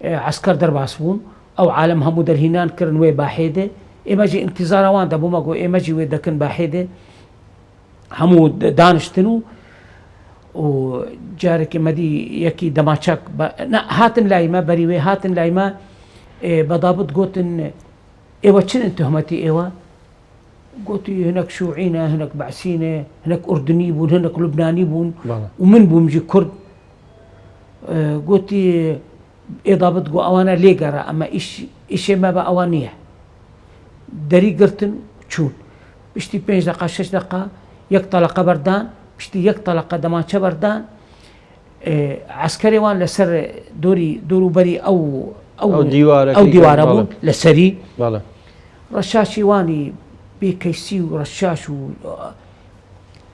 [SPEAKER 3] عسكر درباسبون او عالم همو در هنان كرن وي باحيده اما جي انتظار وان دبو ما قو اما جي وي دكن باحيده همو دانشتنو وجارك مدي يكي دماچك هاتن لايما بريوي هاتن لايما بضابط قوتن ايوه چن تهمتي ايوه قوتي هناك شيوعينا هناك بعسينه هناك اردني بون هناك لبناني بون ومن بومجي كرد قوتي ضابط قو اوانا ليقرا اما ايش ما باوانيه دري قرتن تشون بشتي 5 دقائق 6 دقائق يقطلق بردان بشتي يقطلق دمانچه بردان عسكري وان لسر دورو بري او ديوار بون لسري رشاشي واني بكيسي ورشاش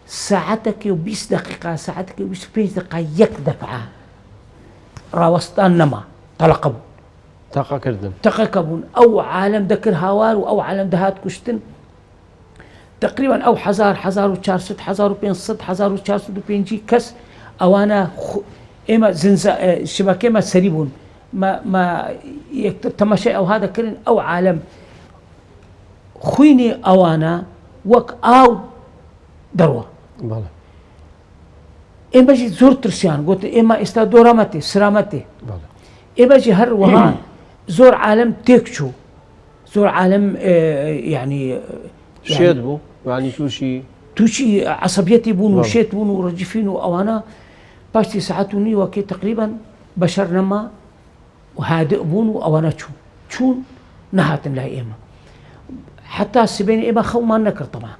[SPEAKER 3] ساعتك و20 دقيقة ساعتك و25 دقيقة يك دفعة راوستان نما طلقبون تقاكردن او عالم دكر هاوار او عالم دهات كشتن تقريبا او 1400 1405 كس اوانا اما زنزا شبكه ما سريبون ما تماشي او هذا كرن او عالم خويني اوانا وك او دروه اما جي زور ترسيان قلت اما استادورامتي سرامتي اما جي هر وها زور عالم تكشو زور عالم يعني
[SPEAKER 2] شيت بو يعني
[SPEAKER 3] توشي عصبيتي بون وشيت بون ورجفين وانا باشتي ساعتوني وكي تقريبا بشر نما وهادئ بون وانا تشون نهات لا ايما حتى السبيني ايما خو ما نكر طبعا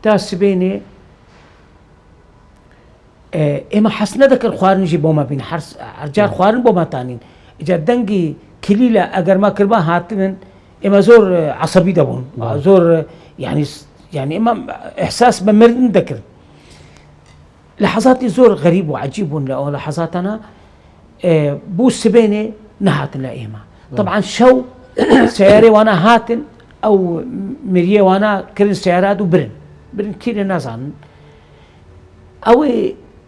[SPEAKER 3] تا السبيني ايما حسنا ذكر خوارن جي بوما بين حرس رجال خوارن بوما تانين اجا دنجي كليله اگر ما كربا هاتن اما زور عصبي دبون زور يعني اما احساس بمرن ذكر لحظاتي زور غريب وعجيب ولا لحظات انا بو السبيني نهات لا ايما طبعا شو سياري وانا هاتن او مريه وانا كرن سيارات وبرن كثير ناس عن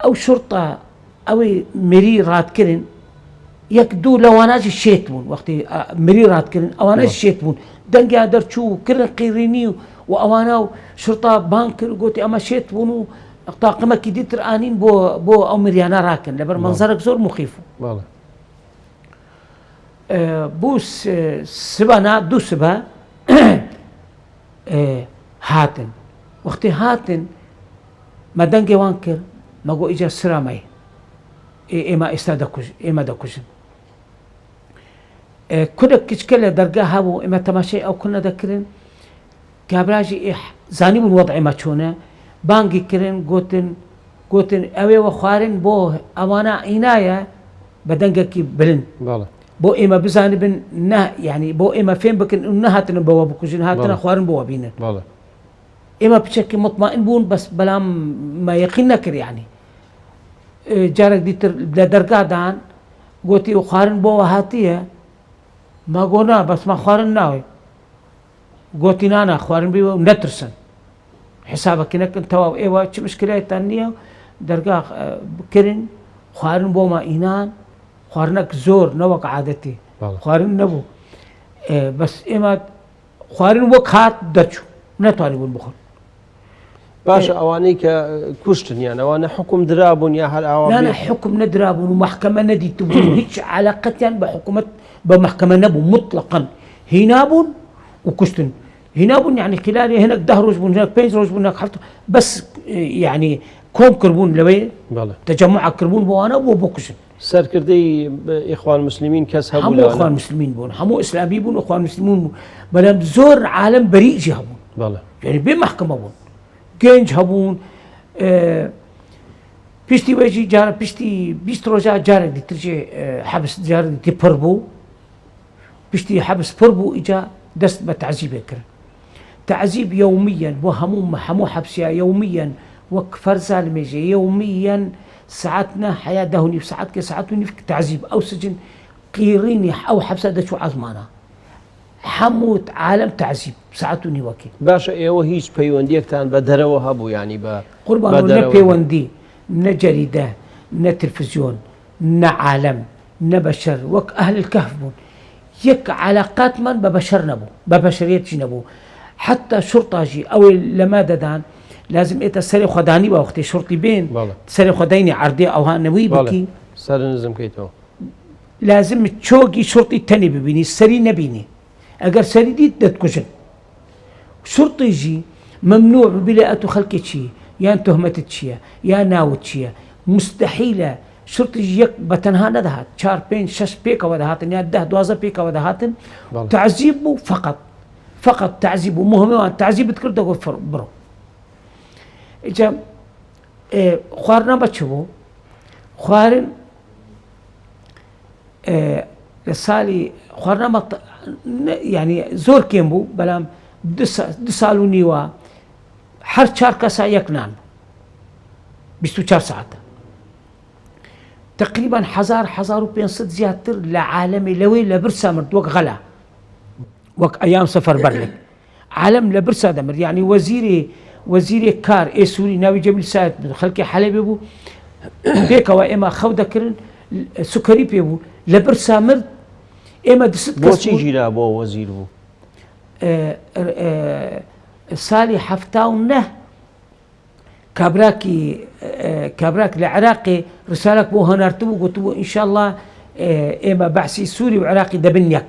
[SPEAKER 3] او شرطه او مري رات كرن يكدو لو انا شيتبون وقتي مري رات كرن او انا شيتبون دنجي هذا شو كرن قيريني واوانا شرطه بانكر قلت اما شيتبون طاقمه كديت رانين بو او مريانا راكن لبر منظرك زور مخيف
[SPEAKER 2] والله
[SPEAKER 3] بوس سبانا دو سبا هاتن وقتي هاتن ما دنجي وانكر ما قو اجا سرامي اما استادكوج اما دكوجن كنا كشكله درجه هابو اما تماشي او كنا ذكرن كابراجي زاني من وضع ما تشونه بانجي كرن قوتن اوي وخارن بو امانه عنايه بدنجك بلن بو اما بزاني بن يعني بو اما فين بكن انهاتن بو بكوجن هاتنا خارن بو بينا اما بشكل مطمئن بون بس بلا ما يقين نكر يعني جارك دي لدرجة دان قوتي وخارن بو هاتيه ما قونا بس ما خارن ناوي قوتي نانا خارن بيو نترسن حسابك انك انت ايوه شو مشكلة تانية درجة كرن خارن بو ما اينان خارنك زور نوك عادتي خارن نبو بس اما خارن وك هات درجو نتواني بون بخل
[SPEAKER 2] باشە ئەوانەی کە کوشتن یان ئەوانە حکم درابوون یا هەر ئاوا
[SPEAKER 3] لا حكم ندرابون ومحكمة ندي تبون هيك علاقتين بحكومة بمحكمة نبو مطلقا هنابون وكشتن هنابون يعني خلال هناك 10 روز بون هناك 5 روز بون هناك حفظ بس يعني كوم كربون لوي تجمع كربون بوانا وبوكشن
[SPEAKER 2] سەرکردەی ئیخوان مسلمین کەس هەبوو
[SPEAKER 3] همو اخوان مسلمين بون همو اسلامي بون اخوان مسلمون بون بلام زور عالم بريء جي هبون
[SPEAKER 2] بەڵێ
[SPEAKER 3] يعني بمحكمة بون جنج هبون بيشتي ويجي جار بيشتي 20 روزا جارك دي ترجع حبس جارك دي بربو بيشتي حبس بربو اجا دست بتعذيب يكر تعذيب يوميا وهمو حبسيا يوميا وكفرزا الميجي يوميا ساعتنا حياة دهوني في ساعات كساعتوني في تعذيب أو سجن قيريني أو حبس هذا شو عزمانا حموت عالم تعذيب ساعتوني وكي
[SPEAKER 2] باشە ئێوە هیچ پەیوەندیەکتان بە دەرەوە هەبوو ینی بە
[SPEAKER 3] قربان نا بيوندي نا جريدة نا تلفزيون نا عالم نا بشر وك أهل الكهف بون يك علاقات من ببشر نبو ببشرية نبو حتى شرطة جي أو لما ددان لازم إيه تسري خداني بوقت شرطي بين تسري خديني عرضي أو هانوي بكي
[SPEAKER 2] سر نزم كيتو
[SPEAKER 3] لازم تشوقي شرطي تاني ببيني سري نبيني أجر سري دي تتكشن شرطي يجي ممنوع ببلاءته خلق شيء يا تهمة شيء يا ناوت شيء مستحيلة شرطي يجي يك بتنها ندهات 4 5 6 بيكا ودهاتن يا 10 12 بيكا ودهاتن تعذيبه فقط تعذيبه مهم تعذيب تكر دغ برو إجا خوارنا بتشوفوا خوارن لسالي خوارنا يعني زور كيمبو بلام دسالو نيوا هر 4 كاسا يكنان 24 ساعة تقريبا 1500 زيادة لعالمي لوي لبرسا مرد وك غلا وك أيام سفر برلك عالم لبرسا دمر يعني وزيري كار اي سوري ناوي جبل ساعد خلقي حلبي بو بيكا واما خودة كرن سكري بيبو لبرسا مرد اما دست
[SPEAKER 2] بوشي جيلا بو وزير بو
[SPEAKER 3] سالي حفتاون نه كابراك العراقي رسالك بو هنرتبو قلتبو ان شاء الله اما بعثي سوري وعراقي دبنيك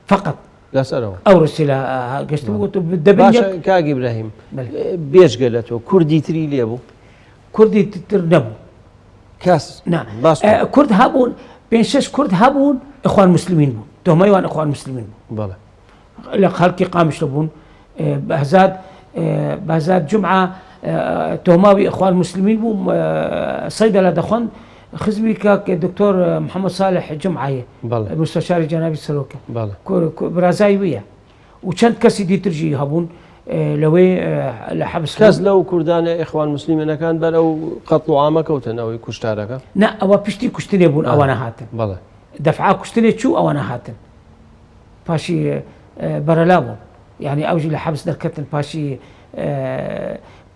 [SPEAKER 3] فقط
[SPEAKER 2] لا سألوا
[SPEAKER 3] او رسالة قشتبو قلتبو دبنيك
[SPEAKER 2] باشا كاق ابراهيم بيش قالتو كردي تري ليبو
[SPEAKER 3] كردي تتر نبو
[SPEAKER 2] كاس
[SPEAKER 3] نعم كرد هابون بين 6 كرد هابون اخوان مسلمين بون تهم ايوان اخوان مسلمين بون
[SPEAKER 2] بلا
[SPEAKER 3] خلقي قامش لبون بهزاد جمعة تهماوي اخوان مسلمين بو صيدلة دخون خزمي كاك دكتور محمد صالح جمعة المستشار الجنابي السلوكي برازايوية وشند كسي دي ترجي هابون لوي لحبس
[SPEAKER 2] كاس لو كردان اخوان مسلمين كان بلو قتلوا عامك وتن او كشتارك
[SPEAKER 3] لا او بيشتي كشتني بون اوانا هاتن
[SPEAKER 2] بلا
[SPEAKER 3] دفعه كشتني شو اوانا هاتن باشي برلابون يعني اوجي لحبس دركتن باشي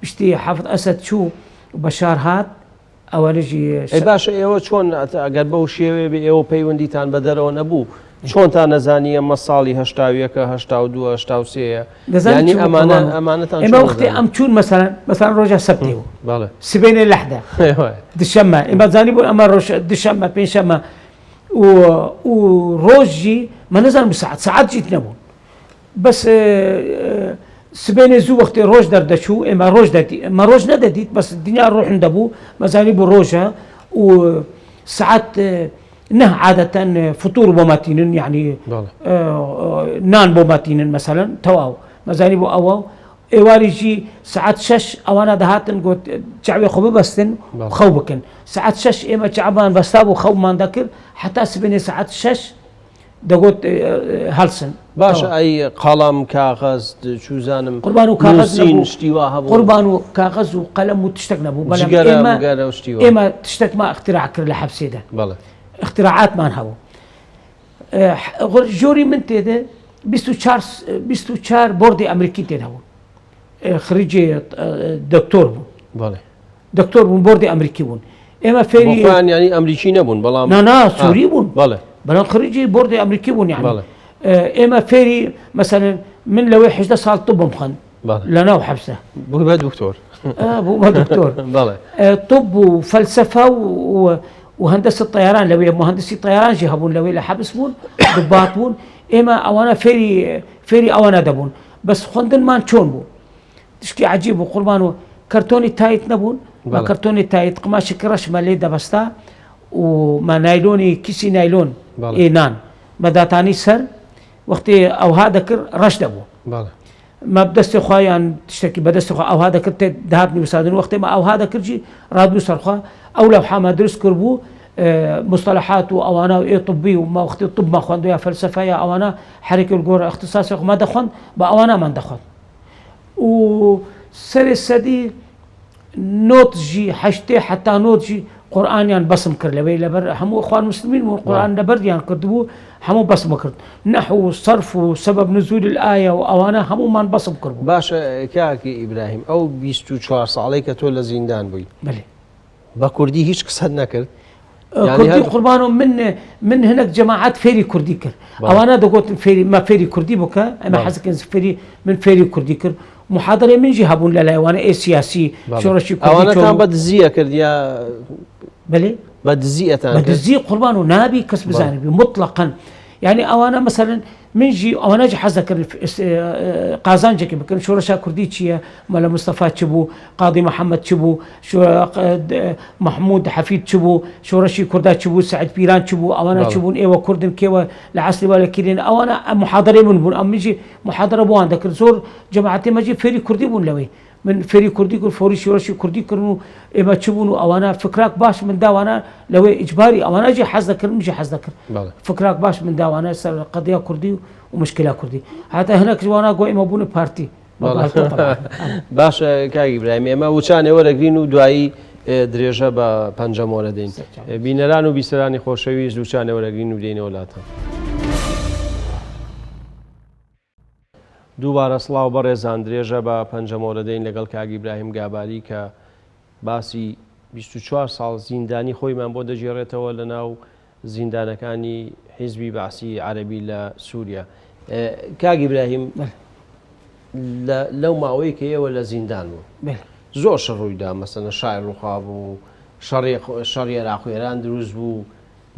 [SPEAKER 3] بيشتي حافظ اسد شو بشار هات او نجي
[SPEAKER 2] اي باشا ايوه شلون اگر بو شيوي بي ايوه بيونديتان بدرو نبو شلون تا نزانيه مصالي هشتاويك هشتاودو هشتاوسي يعني امانه
[SPEAKER 3] اما وقتي ام تشون مثلا رجع سبتي
[SPEAKER 2] بله
[SPEAKER 3] سبين اللحده
[SPEAKER 2] ايوه
[SPEAKER 3] دشمه اما زاني بو اما روش دشمه بين شمه وروجي ما نزل ساعات جيت نبون بس سبين زو وقت روج دردشو اما روج ددي ما روج ندديت بس الدنيا نروح ندبو مزاني بروجها وساعات نه عادة فطور بوماتين يعني نان بوماتين مثلا تواو مزاني بو اوو ايواريجي ساعات 6 اوانا دهاتن قلت شعبي خو بستن خوبكن ساعات 6 اما شعبان بستابو خو ما ذكر حتى سبين ساعات 6 دقوت هالسن
[SPEAKER 2] باشا اي قلم كاغذ شو زانم
[SPEAKER 3] قربانو كاغذ
[SPEAKER 2] نبو
[SPEAKER 3] قربانو كاغذ وقلم وتشتك نبو
[SPEAKER 2] بلا
[SPEAKER 3] اما تشتك ما اختراع كر لحبسي ده
[SPEAKER 2] بلا
[SPEAKER 3] اختراعات ما نهو جوري من تده 24 بوردي امريكي تده خريجي دكتور بون
[SPEAKER 2] بله
[SPEAKER 3] دكتور بون بوردي امريكي بون اما فيري
[SPEAKER 2] يعني امريكي نبون بلا
[SPEAKER 3] لا سوري بون
[SPEAKER 2] بله
[SPEAKER 3] بلان خريجي بوردي امريكي بون يعني اما فيري مثلا من لو 11 سال طب مخن لنا وحبسه
[SPEAKER 2] بو دكتور
[SPEAKER 3] بو دكتور طب وفلسفه وهندسه الطيران لو مهندسي طيران جهبون لو حبس بون ضباط بون اما اوانا فيري اوانا دبون بس خندن مان شون بو تشكي عجيب وقربانو كرتوني تايت نبون ما كرتوني تايت قماش كرش ما لي دبستا وما نايلوني كيسي نايلون اينان بداتاني سر وقتي او هذا كر رش دبو ما بدست خويا تشتكي بدست او هذا كرت ذهبني وسادني وقت ما او هذا كرجي رادو سرخه او لو حما درس كربو مصطلحات او انا ايه طبي وما وقت الطب ما خوندو يا فلسفه يا او انا حركه الجور اختصاصي ما دخن با انا ما دخن وسر السدي نوتجي حشتي حتى نوتجي قرآن يعني بصم كر لبي لبر همو اخوان مسلمين والقرآن لبر يعني كتبوه همو بصم كر نحو صرف وسبب نزول الآية وأوانا همو ما بصم كربو
[SPEAKER 2] باشا كاكي إبراهيم أو 24 ساعة لك تولى زندان بوي
[SPEAKER 3] بلي
[SPEAKER 2] بكردي هيش قصد نكر
[SPEAKER 3] يعني كردي قربانو من هناك جماعات فيري كردي كر أوانا دقوت فيري ما فيري كردي بكا أما حسك فيري من فيري كردي كر محاضرة من جهبون لا وانا ايه سياسي شورشي كردي
[SPEAKER 2] أوانا كان بدزية كرديا
[SPEAKER 3] بلي بدزية قربانو نابي كسب زانبي مطلقا يعني أوانا مثلا منجي أوانا جي حذكر قازان جاكي بكن شورشا كردي تشيا مالا مصطفى تشبو قاضي محمد تشبو محمود حفيد تشبو شورشي كردا تشبو سعد بيران تشبو أوانا تشبون ايوا كردن كيوا لعصري ولا كيرين أوانا محاضرة من بون أم منجي محاضرة بوان ذكر زور جماعتي ماجي فيري كردي بون لوي من فيري كردي كل فوري شورشي كردي كرنو إما تشبونو أوانا فكراك باش من داوانا لو إجباري أوانا جي حذكر مجي حذكر فكراك باش من داوانا صار قضية كردي ومشكلة كردي حتى هناك جوانا قوي إما بوني بارتي
[SPEAKER 2] باش كاي إبراهيم إما وشان ورقرينو دعائي درێژە بە پەنجەمۆرە دەین بینەران و بیسەرانی خۆشەویست دووچانەوەرەگرین و دێنە وڵاتە دووبارە سڵاو بەڕێزان درێژە بە پەنجەمۆرە دەین لەگەڵ کاک ئیبراهیم گاباری کە باسی 24 ساڵ زیندانی خۆیمان بۆ دەژێڕێتەوە لە ناو زیندانەکانی حیزبی بەعسی عەرەبی لە سووریا کاک ئیبراهیم لەو ماوەی کە ئێوە لە زیندان بوو زۆر شەڕ ڕوویدا مەسەلەن شاعیر ڕووخا بوو شەڕی عێراقیێران دروست بوو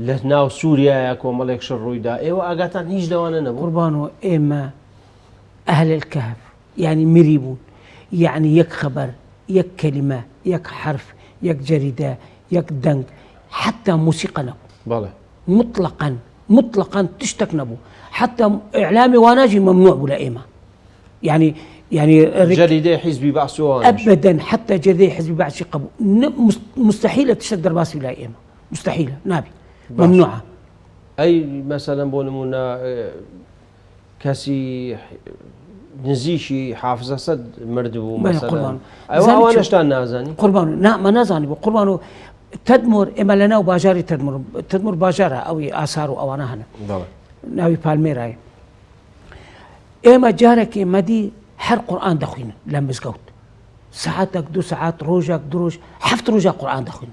[SPEAKER 2] لە ناو سووریایە کۆمەڵێک شەڕ ڕوویدا ئێوە ئاگاتان هیچ لەوانە نەبوو
[SPEAKER 3] قوربانەوە ئێمە أهل الكهف يعني مريبون يعني يك خبر يك كلمة يك حرف يك جريدة يك دنك حتى موسيقى نبو مطلقا تشتك نبو حتى إعلامي واناجي ممنوع ولا إيما يعني
[SPEAKER 2] جريدة حزبي بعث
[SPEAKER 3] أبدا حتى جريدة حزبي بعث قبو مستحيلة تشتك راسي ولا إيما مستحيلة نابي ممنوعة
[SPEAKER 2] أي مثلا بونمونا كاسي نزيشي حافظ أسد مردبو مثلا أيوة أشتان نازاني
[SPEAKER 3] قربانو لا ما نازاني قربانو تدمر إما لنا وباجاري تدمر باجارها أو آثار أو أنا هنا ناوي بالميراي إما جارك إما دي حر قرآن دخوين لما زقوت ساعاتك 2 ساعات روجك دروج حفظ روجك قرآن دخوين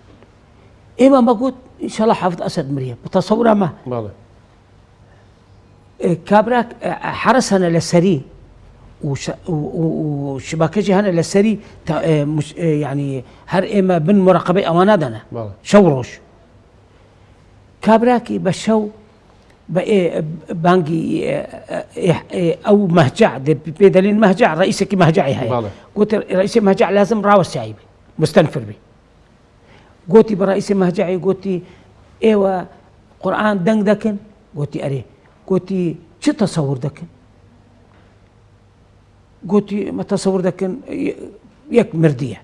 [SPEAKER 3] إما ما قلت إن شاء الله حافظ أسد مريم بتصورها ما كابراك حرسنا للسري وشباكجي هنا للسري يعني هر إما بن مراقبة أوانادنا شوروش كابراكي بشو بانجي أو مهجع بدليل مهجع رئيسك مهجعي هاي قلت رئيس مهجع لازم راوس شايبي مستنفر بي قلت برئيس مهجعي قلت إيوه قرآن دنگ دكن قلت أريه قلت شو تصور دكن قلت ما تصور دكن يك مردية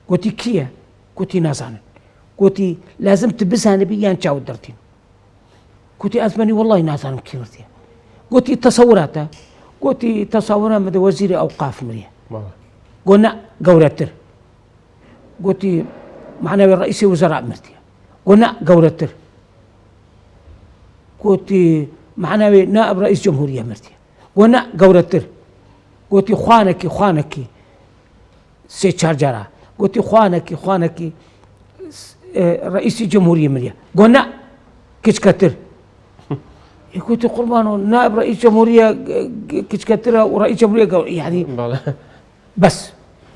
[SPEAKER 3] قلت كيا قلت نازان قلت لازم تبسها بيان تشاو درتين قلت أزمني والله نازان كي مردية قلت تصوراته قلت تصورها مد وزير أوقاف مريا قلنا قولتر قلت معنا رئيس وزراء مردية قلنا قولتر قلت معنا نائب رئيس جمهورية مرتيا وانا قورتر قلت خوانك سي تشارجرا قلت خوانك رئيس جمهورية مريا قلنا كتر قلت قربانو نائب رئيس جمهورية كتر ورئيس جمهورية يعني بس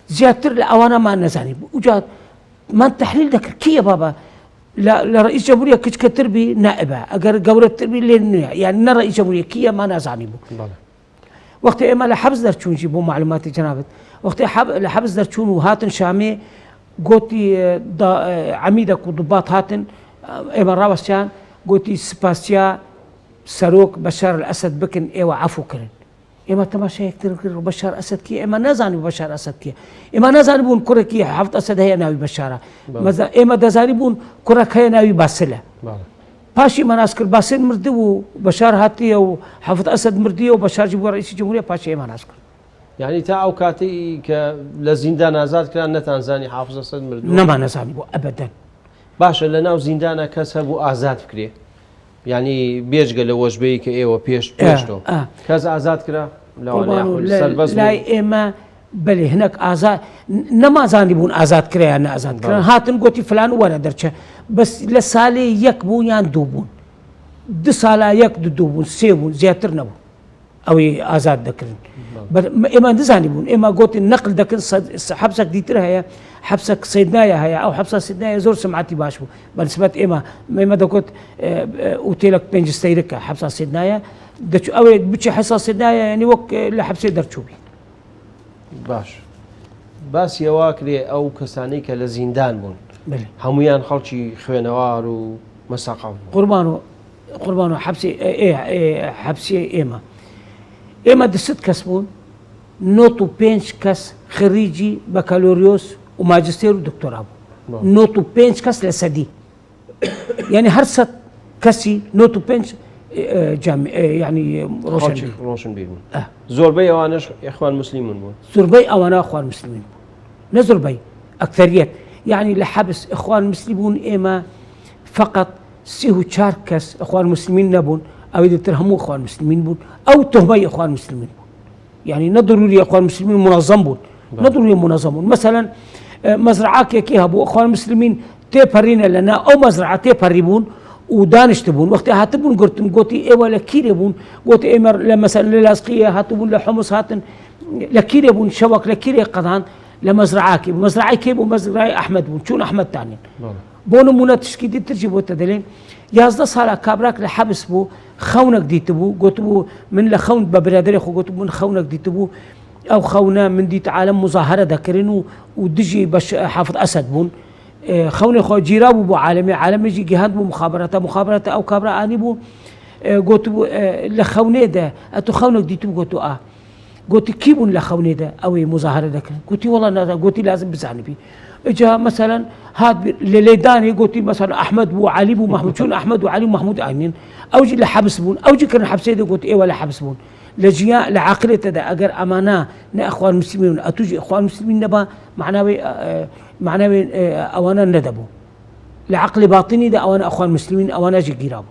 [SPEAKER 3] زیاتر لە ئەوانە مان نەزانی وجات من تحلیل دەکرد کیە بابا لە ڕئیس جمهوریە کچکەتر بی نائبە ئەگەر گەورەتر بی لێ نییە یعنی نە ڕئیس جمهوریە کیە مان نازانی بوو وەختی ئێمە لە حەبس دەرچوونجی بۆ معلوماتی جەنابەت وەختی لە حەبس دەرچوون و هاتن شامێ گوتی عەمیدە و دووبات هاتن ئێمە ڕاوەستیان گوتی سپاسیا سەرۆک بەشار ئەسەد بکن ئێوە عەفو کردن ئێمە تەماشایەکتر کرد بەشار ئەسەد کیە ئێمە نازانی بەشار ئەسەد کیە ئێمە نازانی بوون کوڕێکی حەفت ئەسەد هەیە ناوی بەشارە ئێمە دەزانی بوون کوڕێک هەیە ناوی باسلە پاشی مەناس کرد باسل مردی و بەشار هاتیە و حەفت ئەسەد مردیە و بەشارجی بۆ ڕئیسی جمهوریە پاشی ئێمە ناس کرد
[SPEAKER 2] یعنی تا ئەو کاتی کە لە زیندان ئازاد کران نەتانزانی حافز ئەسەد مردووە
[SPEAKER 3] نەمان نەزانی بوو ئەبەدەن
[SPEAKER 2] باشە لە ناو زیندانە کەس هەبوو ئازاد بکرێ ینی بێژگە لە وەژبەیە کە ئێوە پێشتەوە کەس ئازاد کرا
[SPEAKER 3] لای ئێمە بەێ هەنێک ئازاد نەمازانی بوون ئازاد کرایان ئازاد کران هاتن گوتی فلان وەرە دەرچە بەس لە ساڵێ یەک بوو یان دوو بوون دو ساڵا یەک دوو بوون سێ بوون زیاتر نەبوو ئەوەی ئازاد دەکردن ئێمە دەزانی بوون ئێمە گوتی نەقل دەکرد حەبسێک دیتر هەیە حەبسێک سیدنایە هەیە ئەو حەبسە سیدنایە زۆر سمعەتی باش بوو بەنسبەت ئێمە دەکوت ئوتێلێک پێنج ستەیرەکە حەبسە سیدنایە دەچوو ئەوێ بچی حەسا سیدنایە ینی وەک لە حەبسێ دەرچووبی
[SPEAKER 2] باش باسیەوە کرێ ئەو کەسانەی کە لە زیندان بوون هەمویان خەڵکی خوێنەوار و مەساقاو
[SPEAKER 3] قوربان و حەبسێ ئێمە دەست کەس بوون 95 کەس خریجی بەکالۆریۆس و ماجستێر و دکتۆرا بوو 95 کەس لە سەدی یعنی هەر سەد کەسی 95 ینی
[SPEAKER 2] ڕۆشن بیر بوون زۆربەی ئەوانش ئیخوان مسلیمون بوون
[SPEAKER 3] زۆربەی ئەوانە ئیخوان مسلیمین بوون نە زۆربەی ئەکتەریەت یعنی لە حەبس ئیخوان مسلیم بوون ئێمە فقط 34 کەس ئیخوان مسلمین نەبوون ئەوەی دیتر هەموو ئیخوان مسلمین بوون ئەو تۆهمەی ئیخوان مسلمین بوون یعنی نەضروری ئیخوان مسلمین منەظەم بوون نەضروری منەظەم بوون مەسەلەن مەزرعەکێکی هەبوو ئیخوان مسلمین تێپەڕینە لەنا ئەو مەزرعە تێپەڕی بوون و دانیشت بوون وەختی هاتبوون گرتن گوتی ئێوە لە کیرێ بوون گوتی ئێمە لە مەسەل لە لاسقیە هاتبوون لە حمص هاتن لە کیرێ بوون شەوەک لە کیرێ قەدان لە مەزرعاکی مەزرعی کێ بوو مەزرعی ئەحمەد بوون چون ئەحمەد تانین بۆ نمونە تشکی دیترجی بۆتە دەڵێن 11 ساڵە کابراک لە حەبس بوو خەونێک دیتە بوو گوتبوو من لە خەون بە برادری خۆ گوتبوو من خەونێک دیتە بوو ئەو خەونە من دیت عالم مزاهرە دەکردن و دژی بە حافظ ئەسەد بوون خەونی خۆ گیرا بوو بۆ عالەمێکی گەهاند بوو مخابرەتە ئەو کابرا ئانی بوو گوتبوو لە خەونێدا ئەتو خەونێک دیتم گوتو گوتی کی بوون لە خەونێدا ئەوەی مزاهرە دەکردن گوتی وەڵا نازانم گوتی لازم بزانبی جا مثلا هات لليداني قلت مثلا احمد بو علي بو محمود شون احمد وعلي ومحمود امين اوجي لحبس بون اوجي كان حبس يدي قلت ايه ولا حبس بون لجياء لعقلة تدا اجر امانه نا اخوان المسلمين اتوجي اخوان المسلمين نبا معناوي اوانا ندبو لعقل باطني ده اوانا اخوان المسلمين اوانا جي قرابو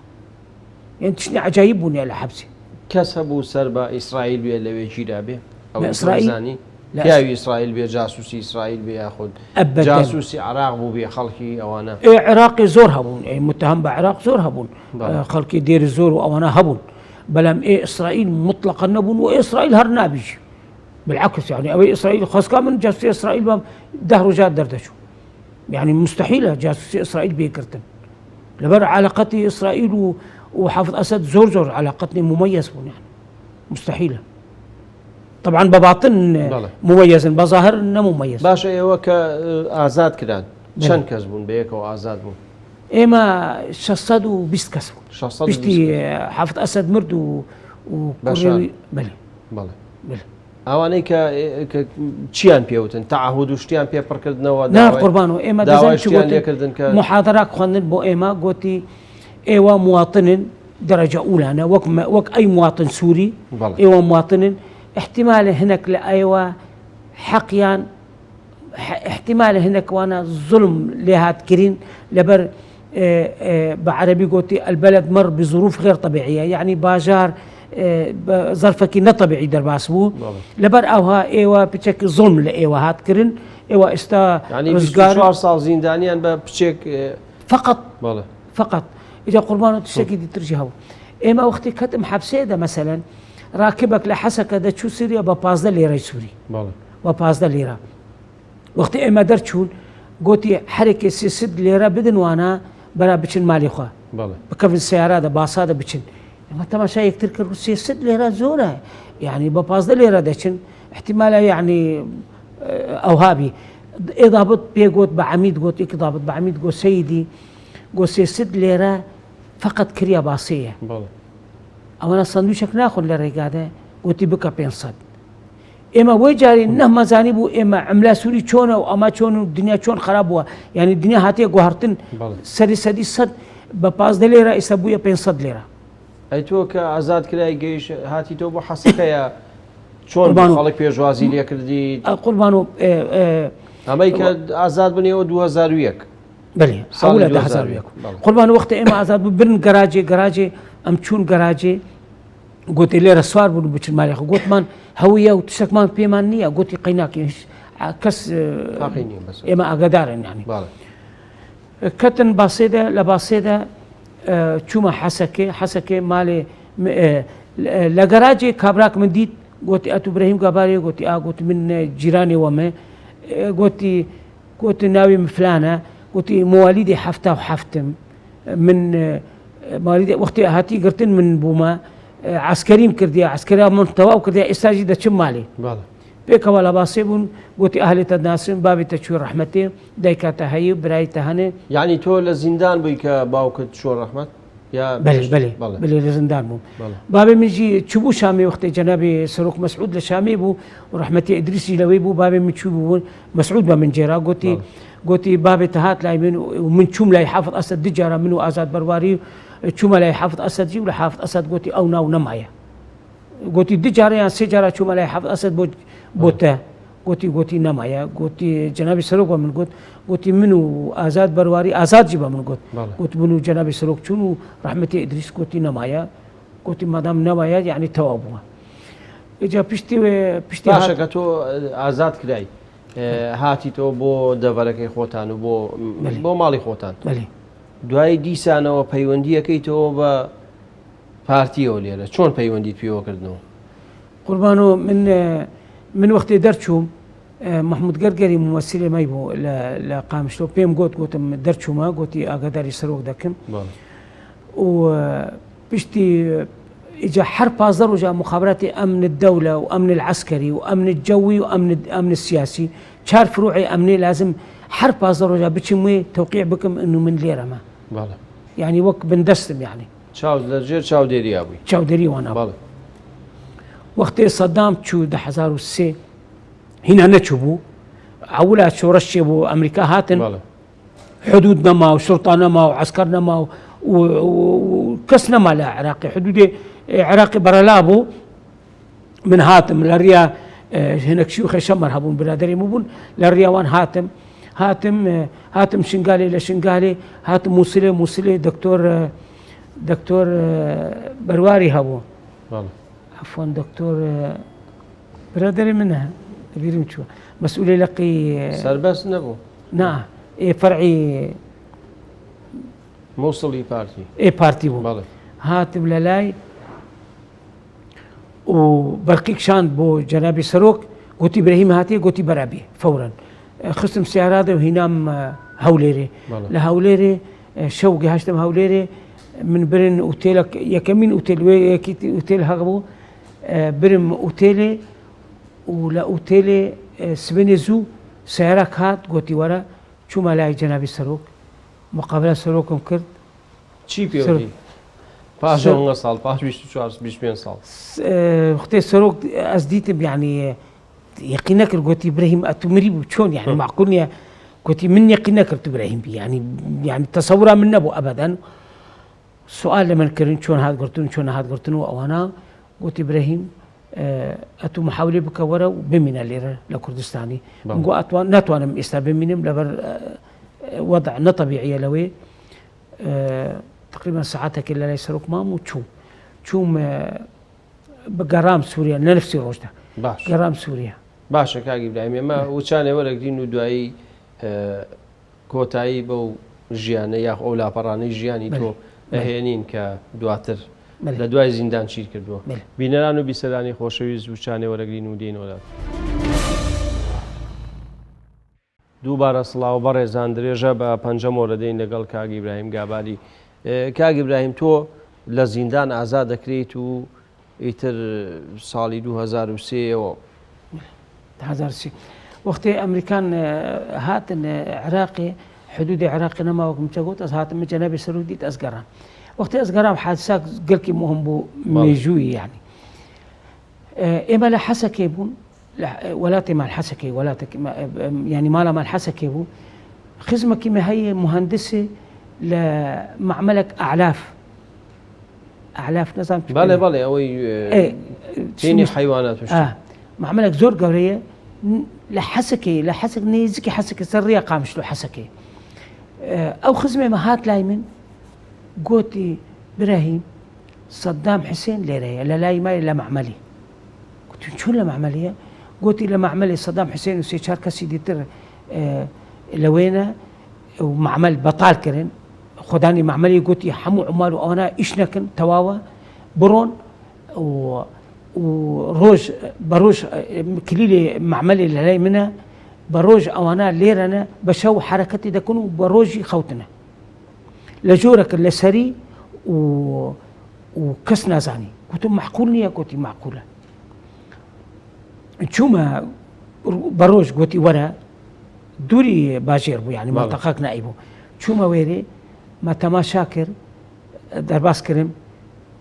[SPEAKER 3] يعني تشني عجايب بني على حبسي
[SPEAKER 2] كسبوا سربا اسرائيل بيلا ويجيرا به او
[SPEAKER 3] اسرائيل
[SPEAKER 2] پیاوی ئیسرائیل بێ جاسوسی ئیسرائیل بێ یاخود جاسوسی عراق بوو بێ خەڵکی ئەوانە
[SPEAKER 3] عراقی زۆر هەبوون متهم بە عراق زۆر هەبوون خەڵکی دێری زۆر و ئەوانە هەبوون بەڵام ئیسرائیل مطلقا نەبوون و ئیسرائیل هەر نابیش بالعكس يعني ئەوەی ئیسرائیل خۆسکا من جاسوسی ئیسرائیل بەم 10 ڕۆژات دەردەچوو يعني مستحيلة جاسوسی ئیسرائیل بێکردن لەبەر علاقەتی ئیسرائیل و حافظ ئەسەد زۆر علاقەتنی مميز بوون يعني مستحيلة طبعا بباطن مميز بظاهر مميز
[SPEAKER 2] باشا ايوه كازاد كدان شن كاس بون بيكو ازاد بون
[SPEAKER 3] ايما 620 كاس بون 620 حافظ اسد مرد و
[SPEAKER 2] باشا
[SPEAKER 3] بله
[SPEAKER 2] اواني ك تشيان بيوتن تعهد وشتيان بي بركدنوا
[SPEAKER 3] لا قربانو ايما دزن محاضرات خوندن بو ايما قوتي ايوا مواطن درجه اولى انا وك اي مواطن سوري ايوا مواطن احتمال هناك لأيوة حقيان احتمال هناك وانا ظلم لهات كرين لبر بعربي قوتي البلد مر بظروف غير طبيعية يعني باجار ظرفك نطبيعي درباسبو لبر اوها ايوة بشكل ظلم لايوة هات كرين ايوة استا
[SPEAKER 2] يعني 24 صار زندانيان بشكل
[SPEAKER 3] فقط اذا قربانه تشتكي دي ترجعوا اما وقتي كتم حبسيده مثلا راكبك لحسك دا تشو سوريا ببازده ليري سوري بە 15 لیرە وەختی ئێمە دەرچوون گوتی هەرێکی 300 لیرە بدنوانە بەرا بچن مالی خوا بکەون سیارادە باسادە بچن ئەمە تەماشا یەکتر کرد 300 لیرە زۆرە یعنی بە 15 لیرە دەچن احتیمالە یعنی ئەوهابی ئێضابط پێگوت بە عەمید گوت یەکی ضابط بە عەمید گۆ سەیدی گۆ 300 لیرە فقط کریە باسەیە ئەوەنە سندویچێک ناخۆن لە ڕێگادە گوتی بکە 500 ئێمە وەی جاری نەمەزانی بوو ئێمە ئەملا سووری چۆنە و ئەما چۆن و دنیا چۆن خراپ بووە یعنی دنیا هاتیە گوهرتن سەدی 100 بە 15 لیرە ئێستا بوویە 500 لیرە
[SPEAKER 2] ئەی تۆ کە ئازاد کرای گەیشت هاتی تۆ بۆ حەسەکەیە چۆن خەڵک پێشوازی لێ کردی
[SPEAKER 3] قوربان و
[SPEAKER 2] ئەمەی کە ئازاد بنیەوە 2001
[SPEAKER 3] بەێ ساڵە 2001 قوربان وەختە ئێمە ئازاد بوو برن گەراجێ ئەم چوون گەراجێ گوتی لێرە سوار بوون بچن مالیخ گوتمان هەویە و تشتێکمان پێمان نییە گوتی قەیناکی کەس ئێمە ئاگادارن ینی کەتن باسێدا لە باسێدا چوومە حەسەکێ مالێ لە گەراجێ کابراک من دیت گوتی ئەتو برەهیم گابارێ گوتی گوتی من جیرانی وەمە گوتی ناوی مفلانە گوتی موالیدی 77 من موالیدی وەختی هاتی گرتن من بوومە عسکەریم کردی عسکەریا من تەواو کردی ئێستاژی دەچم ماڵێ پێکەوە لە باسێ بوون گوتی ئاهلێتە ناسم بابێتە چوی ڕەحمەتێ دایکاتە هەیە برایتە هەنێ
[SPEAKER 2] یعنی تۆ لە زیندان بووی کە باوکت چۆ ڕەحمەت
[SPEAKER 3] بەێ لە زندان بووم بابێ منجی چوبوو شامی وەختی جەنابی سەرۆک مەسعود لە شامی بوو و ڕەحمەتی ئیدریسی لەوەی بوو بابێ من چوو بوون مەسعود بە من جێرا گوتی بابێتە هات لای من و من چوم لای حافظ ئەسەد دوجارە من و ئازاد بەرواری چوومە لای حافظ ئەسەدجی و لە حافظ ئەسەد گوتی ئەو ناو نەمایە گوتی دوجارە یان سێ جارە چوومە لای حافظ ئەسەد بۆتە گوتی نەمایە گوتی جەنابی سەرۆک بە من گوتی من و ئازاد بەرواری ئازادجی بە من گوت من و جەنابی سەرۆک چوون و ڕەحمەتی ئیدریس گوتی نەمایە گوتی مادام نەمایە یعنی تەواو بووە ئجا پشتی
[SPEAKER 2] باشەکە تۆ ئازاد کرای هاتی تۆ بۆ دەڤەرەکەی خۆتان و بۆ ماڵی خۆتان دوای دیسانەوە پەیوەندیەکەیتەوە بە پارتیەوە لێرە چۆن پەیوەندیت پێوەکردنەوە
[SPEAKER 3] قوربان و من وەختی دەرچووم محمود گەرگەری ممەسیلێ مەی بوو لە قامشتۆ پێم گوتم دەرچوومە گوتی ئاگاداری سەرۆک دەکەم و پشتی ئیجا هەر 15 ڕۆژە مخابراتی ئەمن الدەولە و ئەمن العسکەری و ئەمن الجەوی و ئەمن السیاسی 4 فروعی ئەمنی لازم هەر 15 ڕۆژە بچم وێ تەوقیع بکەم ئەنو من لێرەمە یعنی وەک بندەستم یعنی
[SPEAKER 2] لەژێر چاودێریا بووی
[SPEAKER 3] چاودێری وانە وەختێ سەدام چوو 2003 هینا نەچوو بوو ئەولا شۆڕەشێ بۆ ئەمریکا هاتن حدود نەما و شرطا نەما و عسکەر نەما و کەس نەما لە عێراقی حدودێ عێراقی بەرەلا بوو من هاتم لە ڕیا هێنەکشی و خێشەمەر هەبوون برادەرێم بوون لە ڕیاوان هاتم شنگالێ لە شنگالێ هاتم مووسلێ دکتۆر بەرواری هەبوو عفوان دکتۆر برادەری منە بیرم چووە مەسئولی لەقی
[SPEAKER 2] سەربەست نەبوو
[SPEAKER 3] نا فەرعی
[SPEAKER 2] مووسڵی پارتی
[SPEAKER 3] پارتی بوو هاتم لە لای و بەرقی کشاند بۆ جەنابی سەرۆک گوتی برەهیم هاتێ گوتی بەرابێ فەورەن خستم سیارادە و هینام هەولێرێ لە هەولێرێ شەو گەهشتم هەولێرێ من برن ئوتێلە یەکەمین ئوتێل وەیەکی ئوتێل هەغ بوو برم ئوتێلێ و لە ئوتێلێ سبێنێ زوو سیارەک هات گوتی وەرە چوومە لای جەنابی سەرۆک مقابلە سەرۆکم کرد
[SPEAKER 2] چی پێوەی پاش ساڵ پاش 25 ساڵ
[SPEAKER 3] وەختێ سەرۆک ئەس دیتم یعنی یەقی نەکرد گوتی برەهیم ئەتو مری بوو چۆن یعنی معقول نییە گوتی من یەقی نەکرد تو برەهیم بی یعنی تەسەورا من نەبوو ئەبەدەن سوال لە من کردن چۆن هاتگرتن چۆن هاتگرتن و ئەوانە گوتی برەهیم ئەتو محاولێ بکە وەرە و بمینە لێرە لە کوردستانی گو ناتوانم ئێستا بمینم لەبەر وضع نەطەبیعیە لەوێ تقریبا ساعاتێکی لە لای سەرۆک مام و چووم گەڕام سووریا لە نفسی ڕۆژدا گەڕام سووریا
[SPEAKER 2] باشە کاگی برایم ئێمە وچانێ وەرەگرین و دوایی کۆتایی بەو ژیانە یاخ ئەو لاپەڕانەی ژیانی تۆ ئەهێنین کە دواتر لە دوای زیندان چیر کردووە بینەران و بیسەرانی خۆشەویست وچانێ وەرەگرین و دێن وەرات دووبارە سڵاو بەڕێزان درێژە بە پەنجەمەوە دەین لەگەڵ کاک ئیبراهیم گاباری. کاک ئیبراهیم تۆ لە زیندان ئازاد دەکرێت و ئیتر ساڵی 2003ەوە
[SPEAKER 3] وەختی ئەمریکان هاتن عراقی حدودی عراقی نەماوەکم چەگوت ئەس هاتم جەنابی سەرۆک دیت ئەزگەڕان وەختی ئەزگەڕام حادسا گەلکی مهم بوو مێژووی یعنی ئێمە لە حەسەکێ بوون ولاتی مال حەسەکەی يعني مالا مال حەسەکێ بوو خزمەکی مە هەیە مهندسی لە معملك أعلاف نظام
[SPEAKER 2] بەڵێ ئەوەی تینی حیوانات
[SPEAKER 3] معملك زۆر گەورەیە لە حەسەک نێزیکی حەسەکە سەر ڕێیا قامشت و حەسەکەی ئەو خزمێ مە هات لای من گوتی براهیم سەدام حسێن لێرەیە لە لای مای لە معمەلی گوتی چۆن لە معمەلیە گوتی لە معمەلی سەدام حسێن و سێ چار کەسی دیتر لەوێنە و معمەل بەتاڵ کردن خۆدانی معمەلی گوتی هەموو عمال و ئەوانە ئیش نەکەن تەواوە بڕۆن وڕۆژ بە ڕۆژ کلیلی معمەلی لە لای منە بە ڕۆژ ئەوانە لێرەنە بە شەو حرەکەتی دەکەن و بە ڕۆژی خەوتنە لە جۆرەکە لەسەری و کەس نازانی گوتم معقول نییە گوتی معقولە چوومە بە ڕۆژ گوتی وەرە دووری باژێر بوو یعنی مەنتەقەک نایی بوو چوومە وێرێ ما تەماشا کرد دەرباس کردم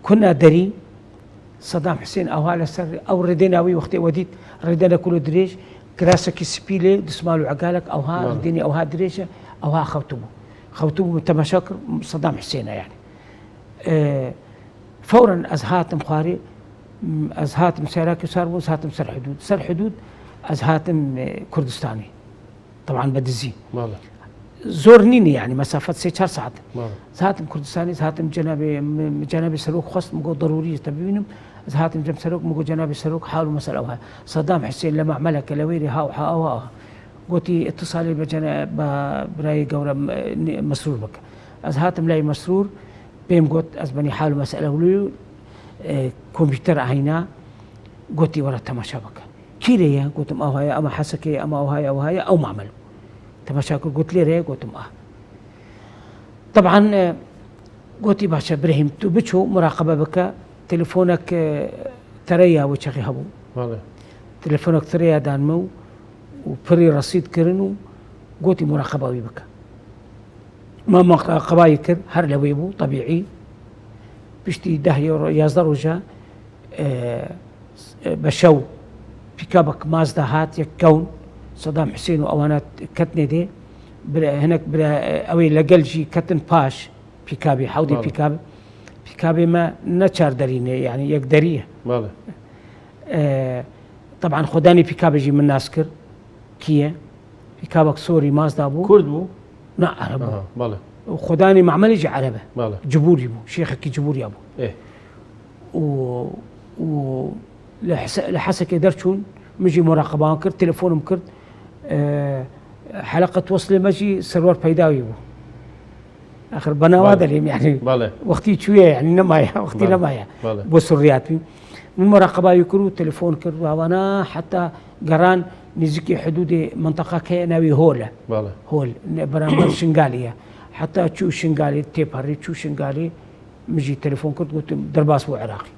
[SPEAKER 3] کونا دەری سەدام حسێن ئەوها لەسەر ئەو ڕێدێناوی وەختی وەدیت ڕێدەنە کول و درێژ کراسێکی سپی لێ دسمال و عەگالێک ئەوها ڕێدێنی ئەوها درێژە ئەوها خەوتبوو تەماشا کرد سەدام حسێنە یعنی فورا ئەز هاتم خوارێ ئەز هاتم سێراکی سار بوو هاتم سەر حدود ئەز هاتم کوردستانی طبعا بەدزی زۆر نینی يعني مسافة 3-4 ساعات هاتم كردستاني هاتم جنابي سلوك خصم مقول ضروري تبينهم هاتم جنب سلوك مقول جنابي سلوك حاولوا مسألة صدام حسين لما عملك لويري هاو قلتي اتصالي براي قورة مسرور بك هاتم لاي مسرور بيم قلت أزبني حاولوا مسألة وليو كمبيوتر عينا قلتي ورا تماشا بك كيريا قلت هاي أما حسكي أما هاي أو معمل تماشاكل قلت لي ريه قلت طبعا قلت باشا ابراهيم تو بتشو مراقبه بك تليفونك تريا وشغي هبو تليفونك تريا دانمو وبري رصيد كرنو قلت مراقبه بك ما مراقبه يكر هر لويبو طبيعي بشتي دهيو يازدر وجا بشو بيكابك مازدا هات يكون صدام حسين وأوانات كتني دي هناك أوي لقلجي كتن باش بيكابي حودي بيكابي ما نتشار دريني يعني يقدريه طبعا خداني بيكابي جي من ناسكر كيا بيكابك سوري مازدا بو
[SPEAKER 2] كرد بو
[SPEAKER 3] لا عربو وخداني معمل يجي عربه جبوري بو شيخك جبوري ابو
[SPEAKER 2] ايه
[SPEAKER 3] و لحسك درشون مجي مراقبان كرت تليفونم كرت حلقة وصل مجي سرور بيداوي بو آخر بنا هذا اللي يعني وقتي شوية يعني نمايا وقتي نمايا بو سريات من مراقبة يكرو تليفون كرو وانا حتى قران نزكي حدود منطقة كيناوي هول برامج شنغالية حتى تشو شنغالي تيباري تشو شنغالي مجي تليفون كرت قلت درباس بو عراقي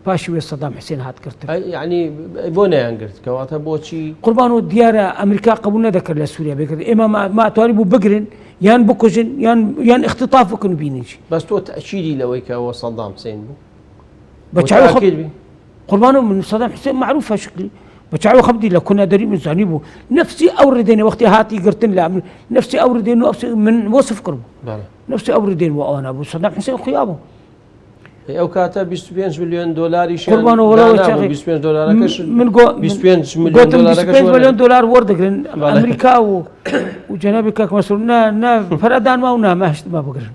[SPEAKER 3] باشوي صدام حسين هات كرت
[SPEAKER 2] يعني بونا ينقرت كواتا بوشي
[SPEAKER 3] قربانو ديار امريكا قبولنا ذكر لسوريا بكر اما ما طالبوا بقرن يان بوكوجن يان اختطاف بكون بينيش
[SPEAKER 2] بس تو تأشيري لويك هو صدام حسين بو
[SPEAKER 3] بتشعروا قربانو من صدام حسين معروفه شكلي بتشعروا خبدي لو كنا دارين من زانيبو نفسي اوردين وقتي هاتي قرتن لا نفسي اوردين من وصف قربو نفسي اوردين وانا ابو صدام حسين خيابه
[SPEAKER 2] او كاتا 25 مليون دولار
[SPEAKER 3] قربان والله
[SPEAKER 2] 25 دولار كش
[SPEAKER 3] من
[SPEAKER 2] 25 مليون دولار
[SPEAKER 3] 25 مليون دولار وردقرن امريكا وجنابي كاك مسؤول نا فردان ما هشت ما بقرن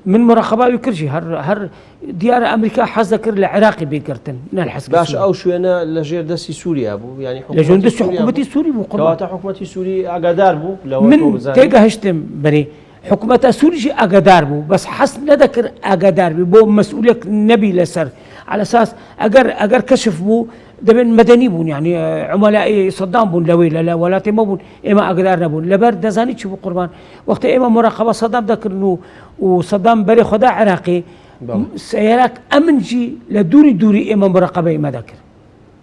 [SPEAKER 3] من مراقبه يكرجي هر ديار امريكا حظ ذكر العراقي بيقرتن نالحس
[SPEAKER 2] باش او شوينا لجير دسي سوريا ابو يعني
[SPEAKER 3] حكومتي سوري بو
[SPEAKER 2] قربان حكومتي سوري اقدار بو لو
[SPEAKER 3] من تيجا هشتم بري حكومة سوريا أقدار بو بس حس نذكر أقدار بو مسؤولية نبي لسر على اساس اگر كشف بو دبن مدني بون يعني عملاء صدام بون لوي لا ولا تمبون اما اقدار بون لبر دزاني شو قربان وقت اما مراقبه صدام ذكرنو وصدام بري خدا عراقي سيارك امن جي لدوري اما مراقبه ما ذكر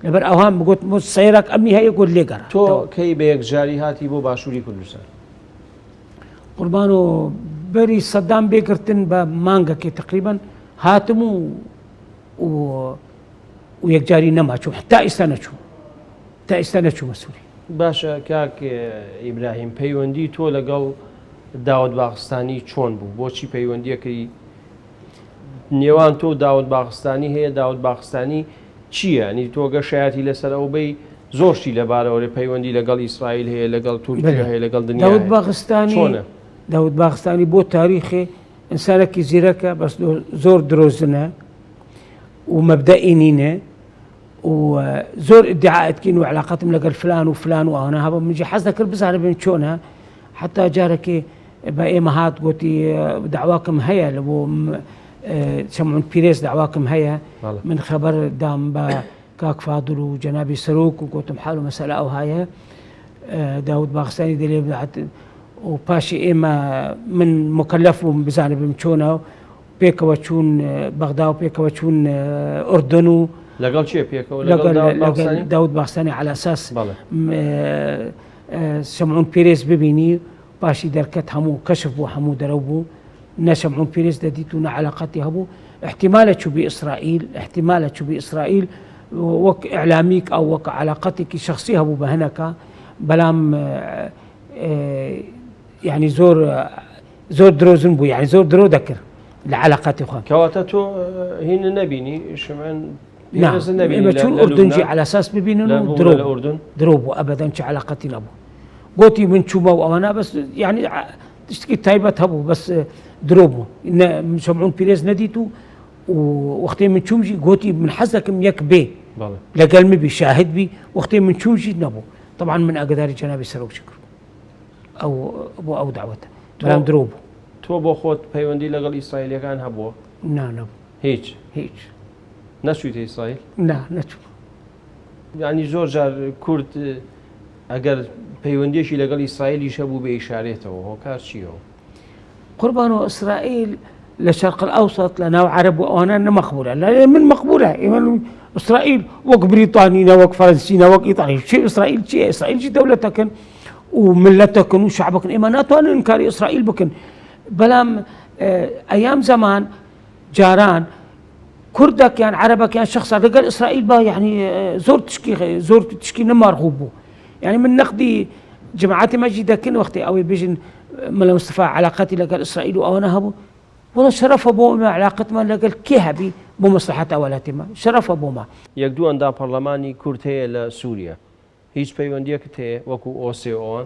[SPEAKER 3] لبر اوهام قلت سيارك امني هي يقول لي قرا
[SPEAKER 2] تو كي بيك جاري هاتي بو باشوري كردستان
[SPEAKER 3] قربانو بري صدام بيكرتن بمانجا كي تقريبا هاتمو ويكجاري نما شو حتى استنى شو مسؤولي
[SPEAKER 2] باشا كاك ابراهيم پەیوەندی تۆ لەگەڵ داوود باغستانی چۆن بوو بۆچی پەیوەندیەکەی نێوان تۆ داوود باغستانی هەیە داوود باغستانی چییە نی تۆ گەشایەتی لەسەر ئەو بەی زۆرشی لەبارەوە پەیوەندی لەگەڵ ئیسرائیل هەیە لەگەڵ تورکیا هەیە لەگەڵ دنیا
[SPEAKER 3] داوود باغستانی بۆ تاریخی ئینسانێکی زیرەکە بەس زۆر درۆزنە ومبدئي نينه وزور ادعاءات كينو علاقتهم لقال فلان وفلان وانا هذا من جي حزنك بزعل بين شونها حتى جارك باي مهات قوتي دعواكم هيا لو سمعون بيريس دعواكم هيا من خبر دام با كاك فاضل وجنابي سروك وقوتهم حاله مسألة او هاي داود باغستاني دليل بعد وباشي اما من مكلف بزعل بين شونها بيكواتشون بغداد وبيكواتشون أردن
[SPEAKER 2] لقال شيء بيكو
[SPEAKER 3] لقال داود باغستاني على أساس سمعون بيريز ببيني باشي دركت همو كشفوا همو دروبو نسمعون بيريز دديتونا علاقاتي هبو احتمالات شو بإسرائيل وك إعلاميك أو وك علاقتك شخصية هبو بهنكا بلام يعني زور دروزن بو يعني زور درو ذكر العلاقات اخوان
[SPEAKER 2] كواتاتو هنا نبيني شمعن
[SPEAKER 3] نعم بتشون اردنجي على اساس ببينوا دروب ابدا شي علاقتي نبو قوتي من شوما وانا بس يعني تشتكي تايبه هبو بس دروبو ان سمعون بيريز نديتو وقتين من شومجي قوتي من حزكم يك بي لقلمي بي شاهد بي وقتين من شومجي نبو طبعا من اقدار جنابي سروك شكر او دعوته بلام دروبو
[SPEAKER 2] تۆ بۆ خۆت پەیوەندی لەگەڵ ئیسرائیلەکان هەبووە؟
[SPEAKER 3] نانەبوو
[SPEAKER 2] هیچ نەچوویتە ئیسرائیل؟
[SPEAKER 3] نەچوو
[SPEAKER 2] یعنی زۆر جار کورد ئەگەر پەیوەندیەکی لەگەڵ ئیسرائیلیش هەبوو بێ ئیشارێتەوە هۆکار چیەوە؟
[SPEAKER 3] قوربانەوە ئیسرائیل لە شەرق الأوسط لەناو عەرەب و ئەوانە نەمەقبولە لا من مەقبولە ئیسرائیل وەک بریتانیە وەک فەرەنسینە وەک ئیتاڵی چی ئیسرائیل چییە؟ ئیسرائیل چی دەولەتەکەن وملتكن وشعبكن إما ناتوان إنكار إسرائيل بكن بلام أيام زمان جاران كردك يعني عربك يعني شخص رجال إسرائيل با يعني زور تشكي نمار غوبو يعني من نقدي جماعات مجيدة كن وقتي أو بيجن ملا مصطفى علاقاتي لقال إسرائيل وأنا هبو ولا شرف أبو ما علاقة ما لقال كيهبي بمصلحة أولاتي ما شرف أبو ما
[SPEAKER 2] يقدو أن دا برلماني كرد هي لسوريا هیچ پەیوەندیەکت هەیە وەکو ئۆسێۆن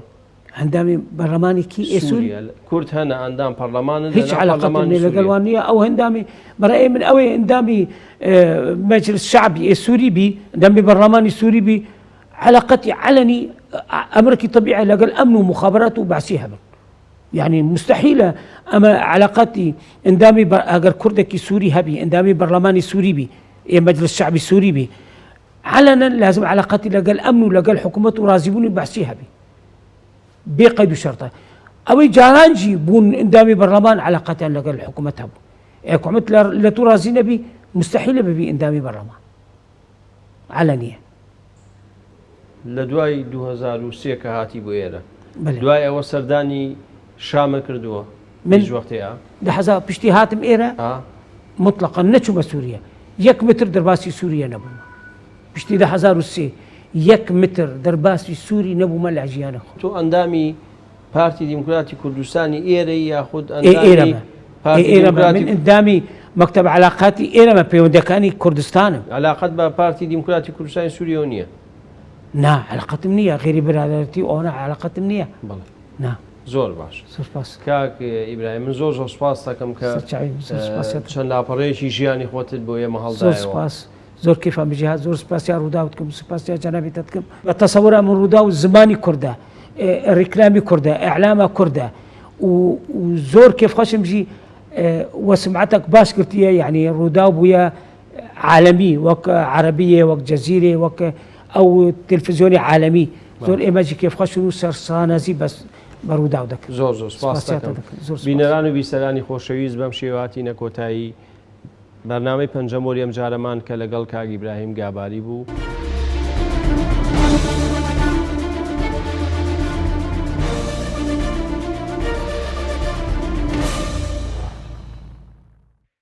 [SPEAKER 3] هەندامی بەرلەمانی کی
[SPEAKER 2] سووریا کورد هەنە ئەندام پەرلەمانن
[SPEAKER 3] هیچ علاقەتی لەگەڵوان نییە ئەو هەندامی بەڕێ من ئەوەی هەندامی مەجلس شعبی سووری بی هەندامی بەرلەمانی سووری بی علاقەتی علني أمريكي طبيعي لقال أمن ومخابرات وبعسيها يعني مستحيلة أما علاقاتي اندامي أجر كردكي سوري هبي اندامي برلماني سوري بي مجلس الشعبي سوري بي علنا لازم علاقاتي لقال أمن ولقال حكومته رازبوني بعسيها بي بقيد شرطة أو جارانجي بون اندامي برلمان علاقاتي لقال الحكومة هبو حكومة لا ترازينا بي مستحيلة بي اندامي برلمان علنية
[SPEAKER 2] لدواي 2003 کە هاتی بۆ ئێرە دوای ئەوە سەردانی شامە کردووە
[SPEAKER 3] من
[SPEAKER 2] وەختەیە
[SPEAKER 3] لحظة پشتی هاتم ئێرە مطلقا نەچوومە سووریا 1 متر دەرباسی سووریا نەبوومە پشتی 2003 1 متر دەرباسی سووری نەبوومە لە ژیانە خۆم.
[SPEAKER 2] تۆ ئەندامی پارتی دیموکراتی کوردستانی ئێرە یاخود ئەندامی
[SPEAKER 3] من ئەندامی مەکتەب علاقاتی ئێرەمە پەیوەندەکانی کوردستانم.
[SPEAKER 2] علاقەت بە پارتی دیموکراتی کوردستانی سووریا نییە؟
[SPEAKER 3] نا علاقتم نییە غێری برادەتی ئەوە علاقتم نییە. نا
[SPEAKER 2] زۆر باش
[SPEAKER 3] سپاس
[SPEAKER 2] کاک ئیبراهیم من زۆر سپاس دەکەم کە چەند لاپەڕەیەکی ژیانی خۆتت بۆ ئێمە هەڵدایەوە.
[SPEAKER 3] سپاس زۆر کیفام بجیهات زۆر سپاسیان ڕوودا بکەم سپاسیان جەنابیتت بکەم بە تەسەوورە من ڕوودا و زمانی کوردە ڕیکلامی کوردە ئەعلامە کوردە و زۆر کیف خۆشم بژی وسمعتك باش قلتيها يعني ڕوودا بووە عالمی وەک عربیە وەک جەزیرێ وەک ئەو تلڤیزیۆنی عالمی زۆر ئێمەجی کێفخەشن و سەرسانەزی بەس بەڕووداو دەکەن.
[SPEAKER 2] زۆر زۆر سپاس دەکەم. بینەران و بیسەرانی خۆشەویست بەم شێوەتی نەکۆتایی بەرنامەی پەنجەم وەری ئەم جارەمان کە لەگەڵ کاک ئیبراهیم گاباری بوو.